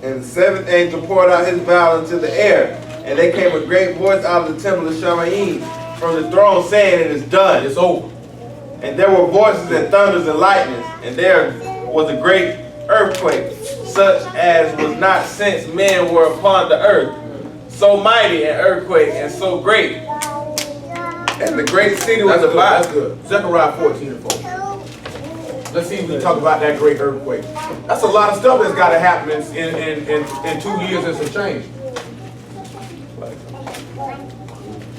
And the seventh angel poured out his vial into the air, and there came a great voice out of the temple of Shamaim from the throne, saying, "It is done." It's over. And there were voices and thunders and lightnings, and there was a great earthquake, such as was not since men were upon the earth. So mighty an earthquake, and so great. And the great city was That's divided. good. Zechariah 14:4. Let's see if we talk about that great earthquake. That's a lot of stuff that's got to happen in 2 years and some change.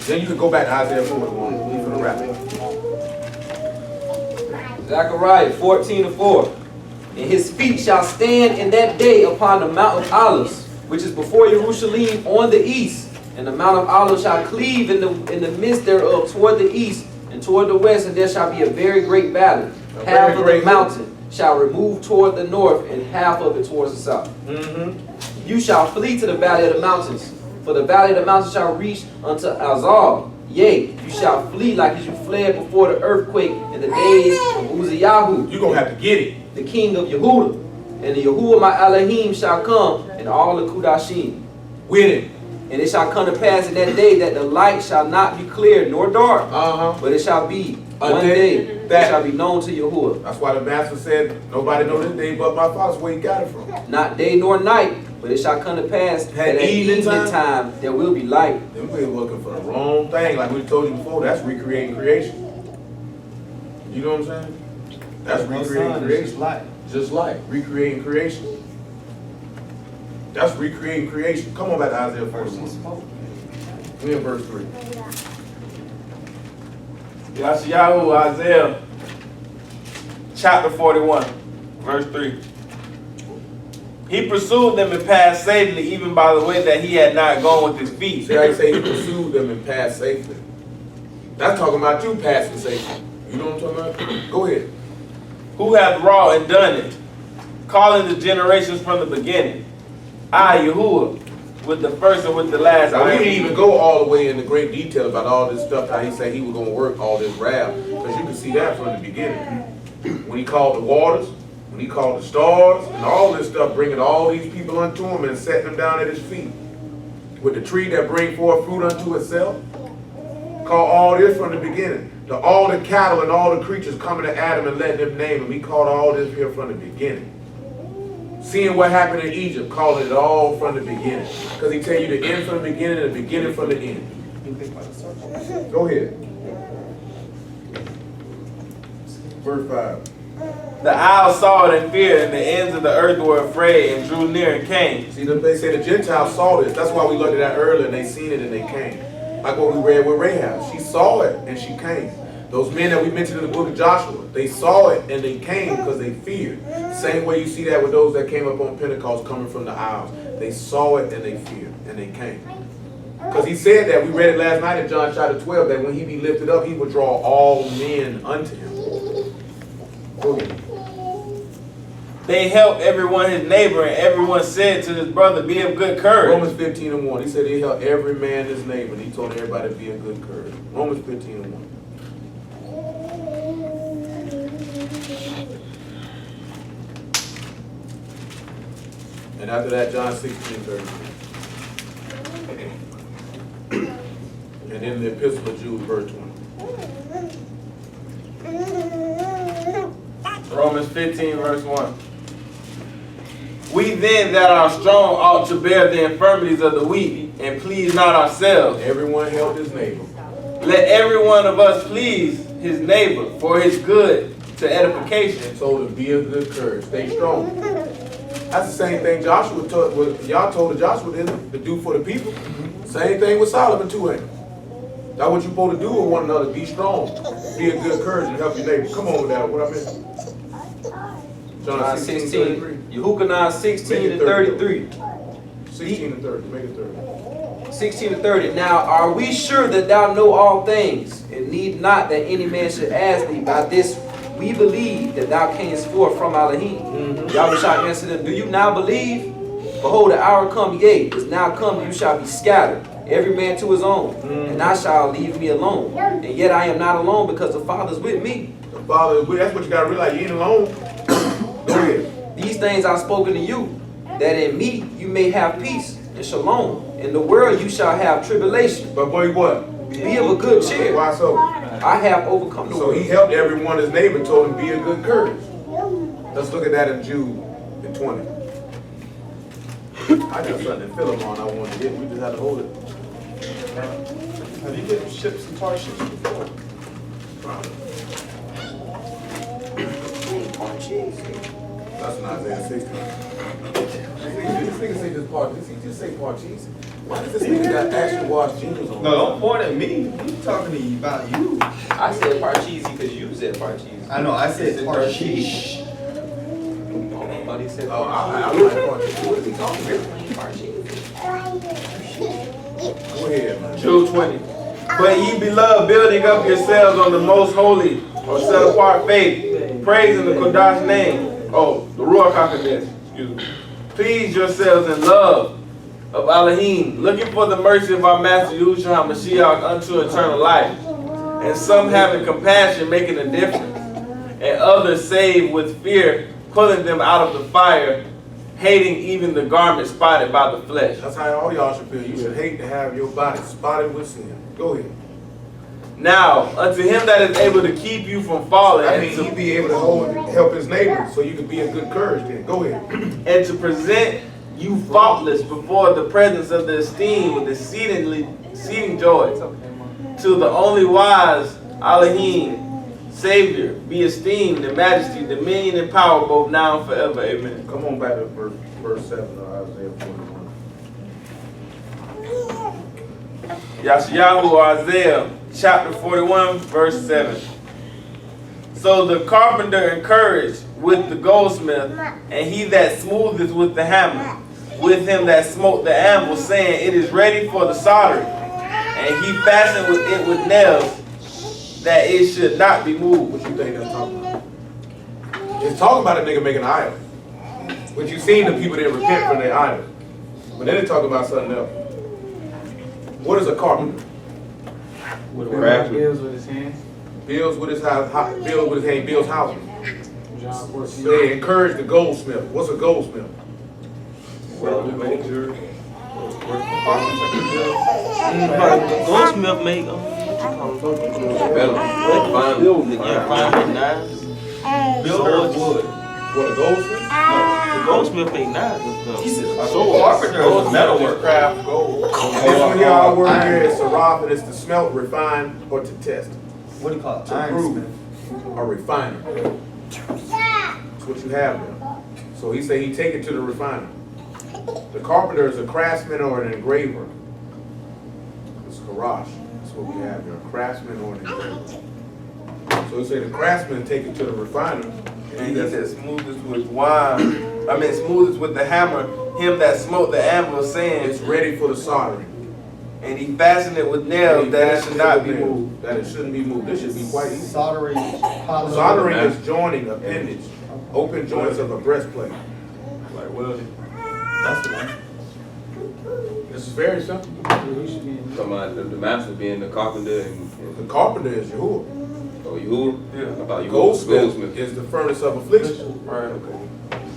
Then you can go back to Isaiah 41. We're going to wrap it up. Zechariah 14:4. And his feet shall stand in that day upon the Mount of Olives, which is before Jerusalem on the east. And the Mount of Olives shall cleave in the midst thereof toward the east and toward the west, and there shall be a very great valley. Half of the mountain shall remove toward the north, and half of it towards the south. You shall flee to the valley of the mountains, for the valley of the mountains shall reach unto Azal. Yea, you shall flee like as you fled before the earthquake in the days of Uzziyahu. You're going to have to get it. The king of Yehuda. And the Yahuwah my Elohim shall come, and all the Kudashim. With it. And it shall come to pass in that day that the light shall not be clear nor dark, but it shall be one day that shall be known to Yahuwah. That's why the master said, nobody know this day but my father's where he got it from. Not day nor night, but it shall come to pass that at evening time there will be light. Then we're looking for the wrong thing. Like we told you before, that's recreating creation. You know what I'm saying? That's recreating creation. Just like recreating creation. That's recreating creation. Come on back to Isaiah 41. We're in verse 3. Yashayahu, Isaiah chapter 41, verse 3. He pursued them and passed safely, even by the way that he had not gone with his feet. See how you say he pursued them and passed safely? That's talking about you passing safely. You know what I'm talking about? Go ahead. Who hath wrought and done it? calling the generations from the beginning. I, Yahuwah, with the first and with the last. Now, we didn't even go all the way into great detail about all this stuff, how he said he was going to work all this wrath, because you can see that from the beginning. When he called the waters, when he called the stars, and all this stuff, bringing all these people unto him and setting them down at his feet. With the tree that bring forth fruit unto itself. Called all this from the beginning. All the cattle and all the creatures coming to Adam and letting him name him. He called all this here from the beginning. Seeing what happened in Egypt, calling it all from the beginning. Because he tell you the end from the beginning and the beginning from the end. Go ahead. Verse 5. The isles saw it and feared, and the ends of the earth were afraid and drew near and came. See, they say the Gentiles saw this. That's why we looked at that earlier, and they seen it and they came. Like what we read with Rahab. She saw it and she came. Those men that we mentioned in the book of Joshua, they saw it and they came because they feared. Same way you see that with those that came up on Pentecost coming from the isles. They saw it and they feared and they came. Because he said that, we read it last night in John chapter 12, that when he be lifted up, he would draw all men unto him. Go ahead. They helped everyone his neighbor, and everyone said to his brother, be of good courage. Romans 15:1. He said he helped every man his neighbor, and he told everybody to be of good courage. Romans 15:1. And after that, John 16:33. And then the Epistle of Jude, verse 20. Romans 15, verse 1. We then that are strong ought to bear the infirmities of the weak, and please not ourselves. Everyone help his neighbor. Let every one of us please his neighbor for his good to edification. And told him, be of good courage. Stay strong. That's the same thing Joshua told, y'all told Joshua to do for the people. Same thing with Solomon too, ain't it? That's what you're supposed to do with one another. Be strong. Be of good courage and help your neighbor. Come on with that. What I meant. John 16. Yehukanah 16 and 33. 16 and 30. Make it 30. 16 and 30. Now are we sure that thou know all things, and need not that any man should ask thee? By this we believe that thou camest forth from Elohim. Yahushua answered them, do you now believe? Behold, the hour come, yea, is now come, you shall be scattered, every man to his own, and thou shalt leave me alone. And yet I am not alone, because the Father is with me. The Father is with. That's what you got to realize. You ain't alone. Go ahead. These things I've spoken to you, that in me you may have peace and shalom. In the world you shall have tribulation. But boy, what? Be of a good cheer. Why so? I have overcome the So world. he helped everyone his neighbor, told him be of good courage. Let's look at that in Jude in 20. I got something in Philemon I wanted to get. We just had to hold it. Have you been ships and Tarshish before? That's not Isaiah 60. This nigga say this part. He just say Parcheesi. Why does this nigga got actually wash jeans on? No, don't point at me. I'm talking to you about you. I said Parcheesi because you said Parcheesi. I know, I said Tarshish. Nobody said Oh, I Parcheesi. like Parcheesi. What is he talking about? Go ahead, man. Jude 20. But ye beloved, building up yourselves on the most holy or set apart faith, praising the Kodash name. Oh, the Ruach HaKodesh. Excuse me. Please yourselves in love of Elohim, looking for the mercy of our Master Yahushua HaMashiach unto eternal life. And some having compassion, making a difference. And others saved with fear, pulling them out of the fire, hating even the garment spotted by the flesh. That's how all y'all should feel. You should hate to have your body spotted with sin. Go ahead. Now, unto him that is able to keep you from falling, I mean, he be able to help his neighbor, so you can be of good courage then. Go ahead. and to present you faultless before the presence of the esteem with exceeding joy. To the only wise Elohim, Savior, be esteemed in majesty, dominion, and power, both now and forever. Amen. Come on back to verse 7 of Isaiah 41. Yashayahu or Isaiah chapter 41, verse 7. So the carpenter encouraged with the goldsmith, and he that smootheth with the hammer, with him that smote the anvil, saying, it is ready for the soldering. And he fastened it with nails, that it should not be moved. What you think that's talking about? It's talking about a nigga making an idol. But you seen the people that repent from their idols. But then they talk about something else. What is a carpenter? Builds with his hands. Builds with his house, builds with his hand, builds houses. John 14. They encourage the goldsmith. What's a goldsmith? Goldsmith make fine knives. Builder of wood. What, a goldsmith? The goldsmith make knives and stuff. Carpenter is metalwork. Craft gold. This one here, our word here is saraf, and it's to smelt, refine, or to test. What do you call it? To prove. A refiner. That's what you have there. So he said he take it to the refiner. The carpenter is a craftsman or an engraver. It's karash. That's what we have here. A craftsman or an engraver. So he said the craftsman take it to the refiner. And he said, smoothest with wine. I mean, smoothest with the hammer. Him that smote the anvil, saying, It's ready for the soldering. and he fastened it with nails that it should not be moved. That it shouldn't be moved. This should be quite easy. Soldering. Soldering is joining appendage. Open joints of a breastplate. Like welding. That's the one. This is very simple. Talking about the master being the carpenter and The carpenter is Yahuwah. Yahuwah? Yeah. I thought Yahuwah Goldsmith is the furnace of affliction. Right, okay.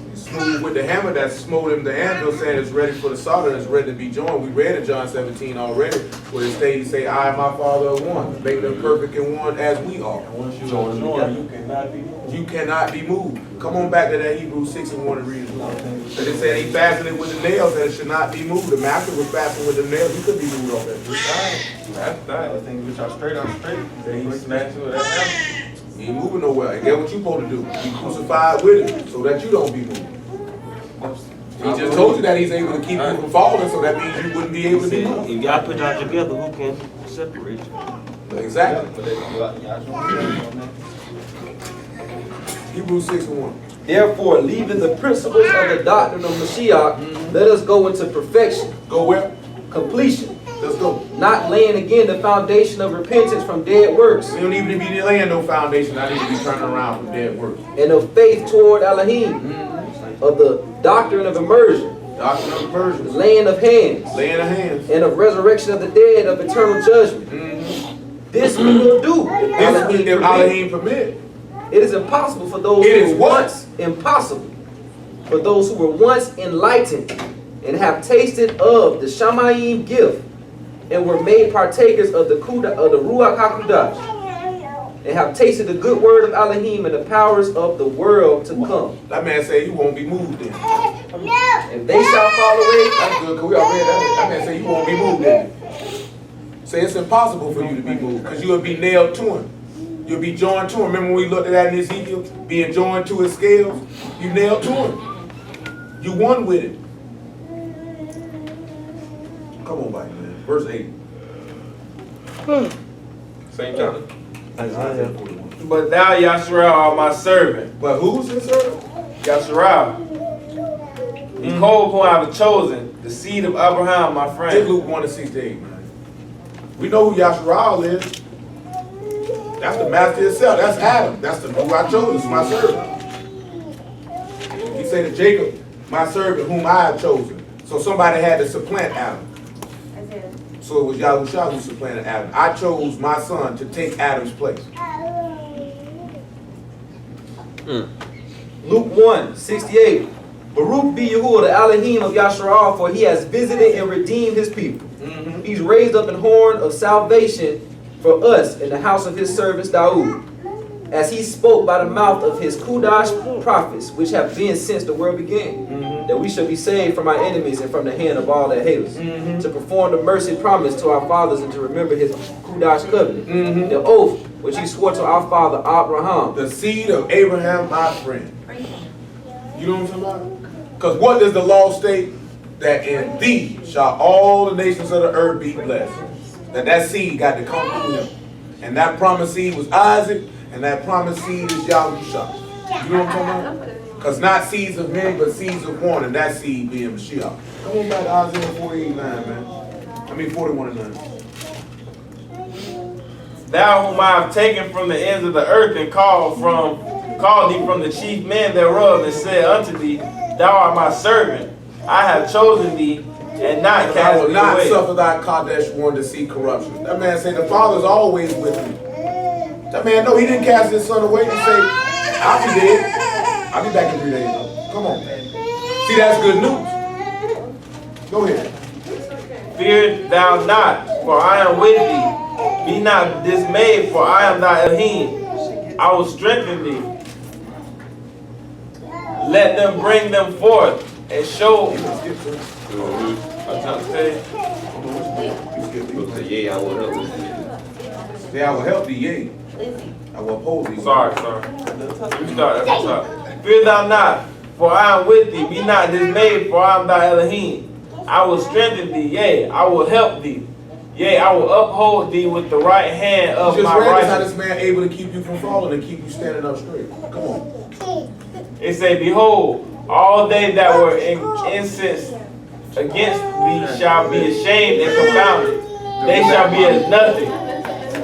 He's smooth with the hammer that smote him the anvil, saying it's ready for the solder and it's ready to be joined. We read in John 17 already, where it states, he say, I and my Father are one. Make them perfect in one as we are. Once you are joined, you cannot be moved. You cannot be moved. Come on back to that Hebrews 6:1 and read it. And it said he fastened it with the nails that it should not be moved. The master was fastened with the nails. He couldn't be moved off that tree. That's that. I think which are straight on straight. Then he snatched it with that hammer. You ain't moving nowhere. And get what you supposed to do. Be crucified with it so that you don't be moved. He just told you that he's able to keep you from falling, so that means you wouldn't be able to be moved. If y'all put y'all together, who can separate you? Exactly. Hebrews 6:1. Therefore, leaving the principles of the doctrine of Mashiach, let us go into perfection, Go where? completion, Let's go. not laying again the foundation of repentance from dead works, We don't even be laying no foundation. I need to be turning around from dead works. and of faith toward Elohim, of the doctrine of immersion, Doctrine of the conversions. laying of hands, Laying of hands. and of resurrection of the dead, of eternal judgment. This we will do if This Elohim is if permit. Elohim permit. It is impossible for those It is who were what? once impossible. For those who were once enlightened and have tasted of the Shamayim gift and were made partakers of the Ruach HaKodesh and have tasted the good word of Elohim and the powers of the world to come. That man say you won't be moved then. And they shall fall away. That's good, because we already read that. That man say you won't be moved then. Say it's impossible for you to be moved because you will be nailed to him. You'll be joined to him. Remember when we looked at that in Ezekiel? Being joined to his scales? You nailed to him. You one with it. Come on, buddy, man. Verse 8. Same chapter. Isaiah. But thou, Yasharal, art my servant. But who's his servant? Yasharal. Behold whom I have chosen, the seed of Abraham, my Take friend. Luke 1:6-8, man. We know who Yasharal is. That's the master himself. That's Adam. That's the who I chose. It's my servant. He said to Jacob, my servant whom I have chosen. So somebody had to supplant Adam. So it was Yahushua who supplanted Adam. I chose my son to take Adam's place. Luke 1:68. Baruch be Yahuwah, the Elohim of Yasharal, for he has visited and redeemed his people. He's raised up an horn of salvation for us in the house of his servants Daud, as he spoke by the mouth of his Kudash prophets, which have been since the world began, that we shall be saved from our enemies and from the hand of all that hate us, to perform the mercy promised to our fathers and to remember his Kudash covenant, the oath which he swore to our father Abraham. The seed of Abraham, my friend. You know what I'm talking about? Because what does the law state? That in thee shall all the nations of the earth be blessed. That seed got to come through him. And that promised seed was Isaac, and that promised seed is Yahushua. You know what I'm talking about? Because not seeds of men, but seeds of one, and that seed being Mashiach. Come on back to Isaiah 48:9, man. I mean 41:9. Thou whom I have taken from the ends of the earth and called from called thee from the chief men thereof, and said unto thee, Thou art my servant. I have chosen thee, and not And I cast will thee not away. suffer thy Kadesh one to see corruption. That man said the Father's always with me. That man, no, he didn't cast his son away and say, I'll be dead. I'll be back in 3 days. Come on. See, that's good news. Go ahead. Fear thou not, for I am with thee. Be not dismayed, for I am thy Elohim. I will strengthen thee. Let them bring them forth and show. Yeah, I will help you. Say, I will help thee, yea. I will uphold thee. Sorry. Restart. Fear thou not, for I am with thee. Be not dismayed, for I am thy Elohim. I will strengthen thee, yea, I will help thee. Yea, I will uphold thee with the right hand of You just my read this, how righteousness. this man able to keep you from falling and keep you standing up straight. Come on. It say, Behold, all they that were incensed against thee shall be ashamed and confounded. They shall be as nothing.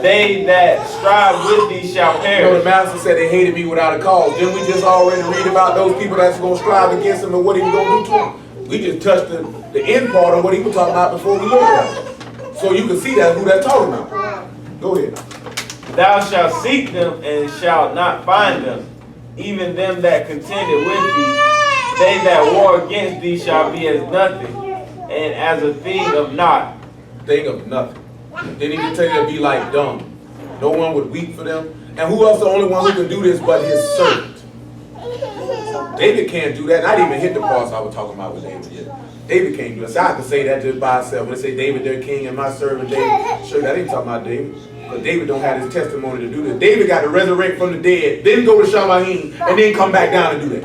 They that strive with thee shall You know, the perish. master said they hated me without a cause. Didn't we just already read about those people that's going to strive against him and what he was going to do to him? We just touched the end part of what he was talking about before we looked at it. So you can see that who that's talking about. Go ahead. Thou shalt seek them and shalt not find them. Even them that contended with thee, they that war against thee shall be as nothing, and as a thing of naught. Thing of nothing. Then he can tell you to be like dumb. No one would weep for them. And who else the only one who can do this but his servant? David can't do that. Not even hit the parts I was talking about with David yet. David can't do that. So I can say that just by itself. When they say David, their king, and my servant David. Sure, that ain't talking about David. But David don't have his testimony to do this. David got to resurrect from the dead, then go to Shamahim, and then come back down and do that.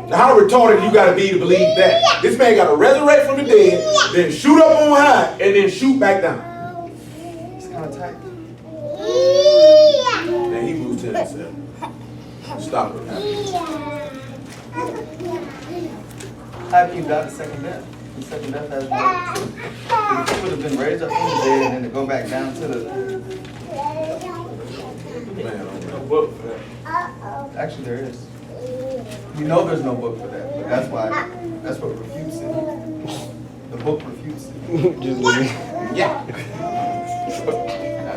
Now, how retarded you got to be to believe that? This man got to resurrect from the dead, then shoot up on high, and then shoot back down. It's kind of tight. Then Hebrews 10:7. Stop it. How can you die the second death? The second death has no. He would have been raised up from the dead and then to go back down to the. No book for that. Actually, there is. You know there's no book for that, but that's why. That's what refutes it. The book refutes it. Just look at Yeah.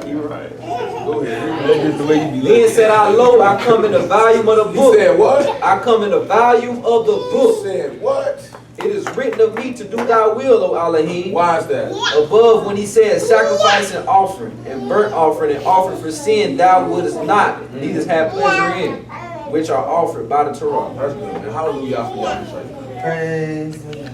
You're right. Go ahead. That's just the way you be Then looking. said I, Lo, I come in the volume of the He book. said what? I come in the volume of the He book. said what? It is written of me to do thy will, O Elohim. Why is that? Above when he said sacrifice and offering, and burnt offering and offering for sin, thou wouldest not, neither have pleasure in, which are offered by the Torah. That's good. And hallelujah for y'all. Praise the Lord.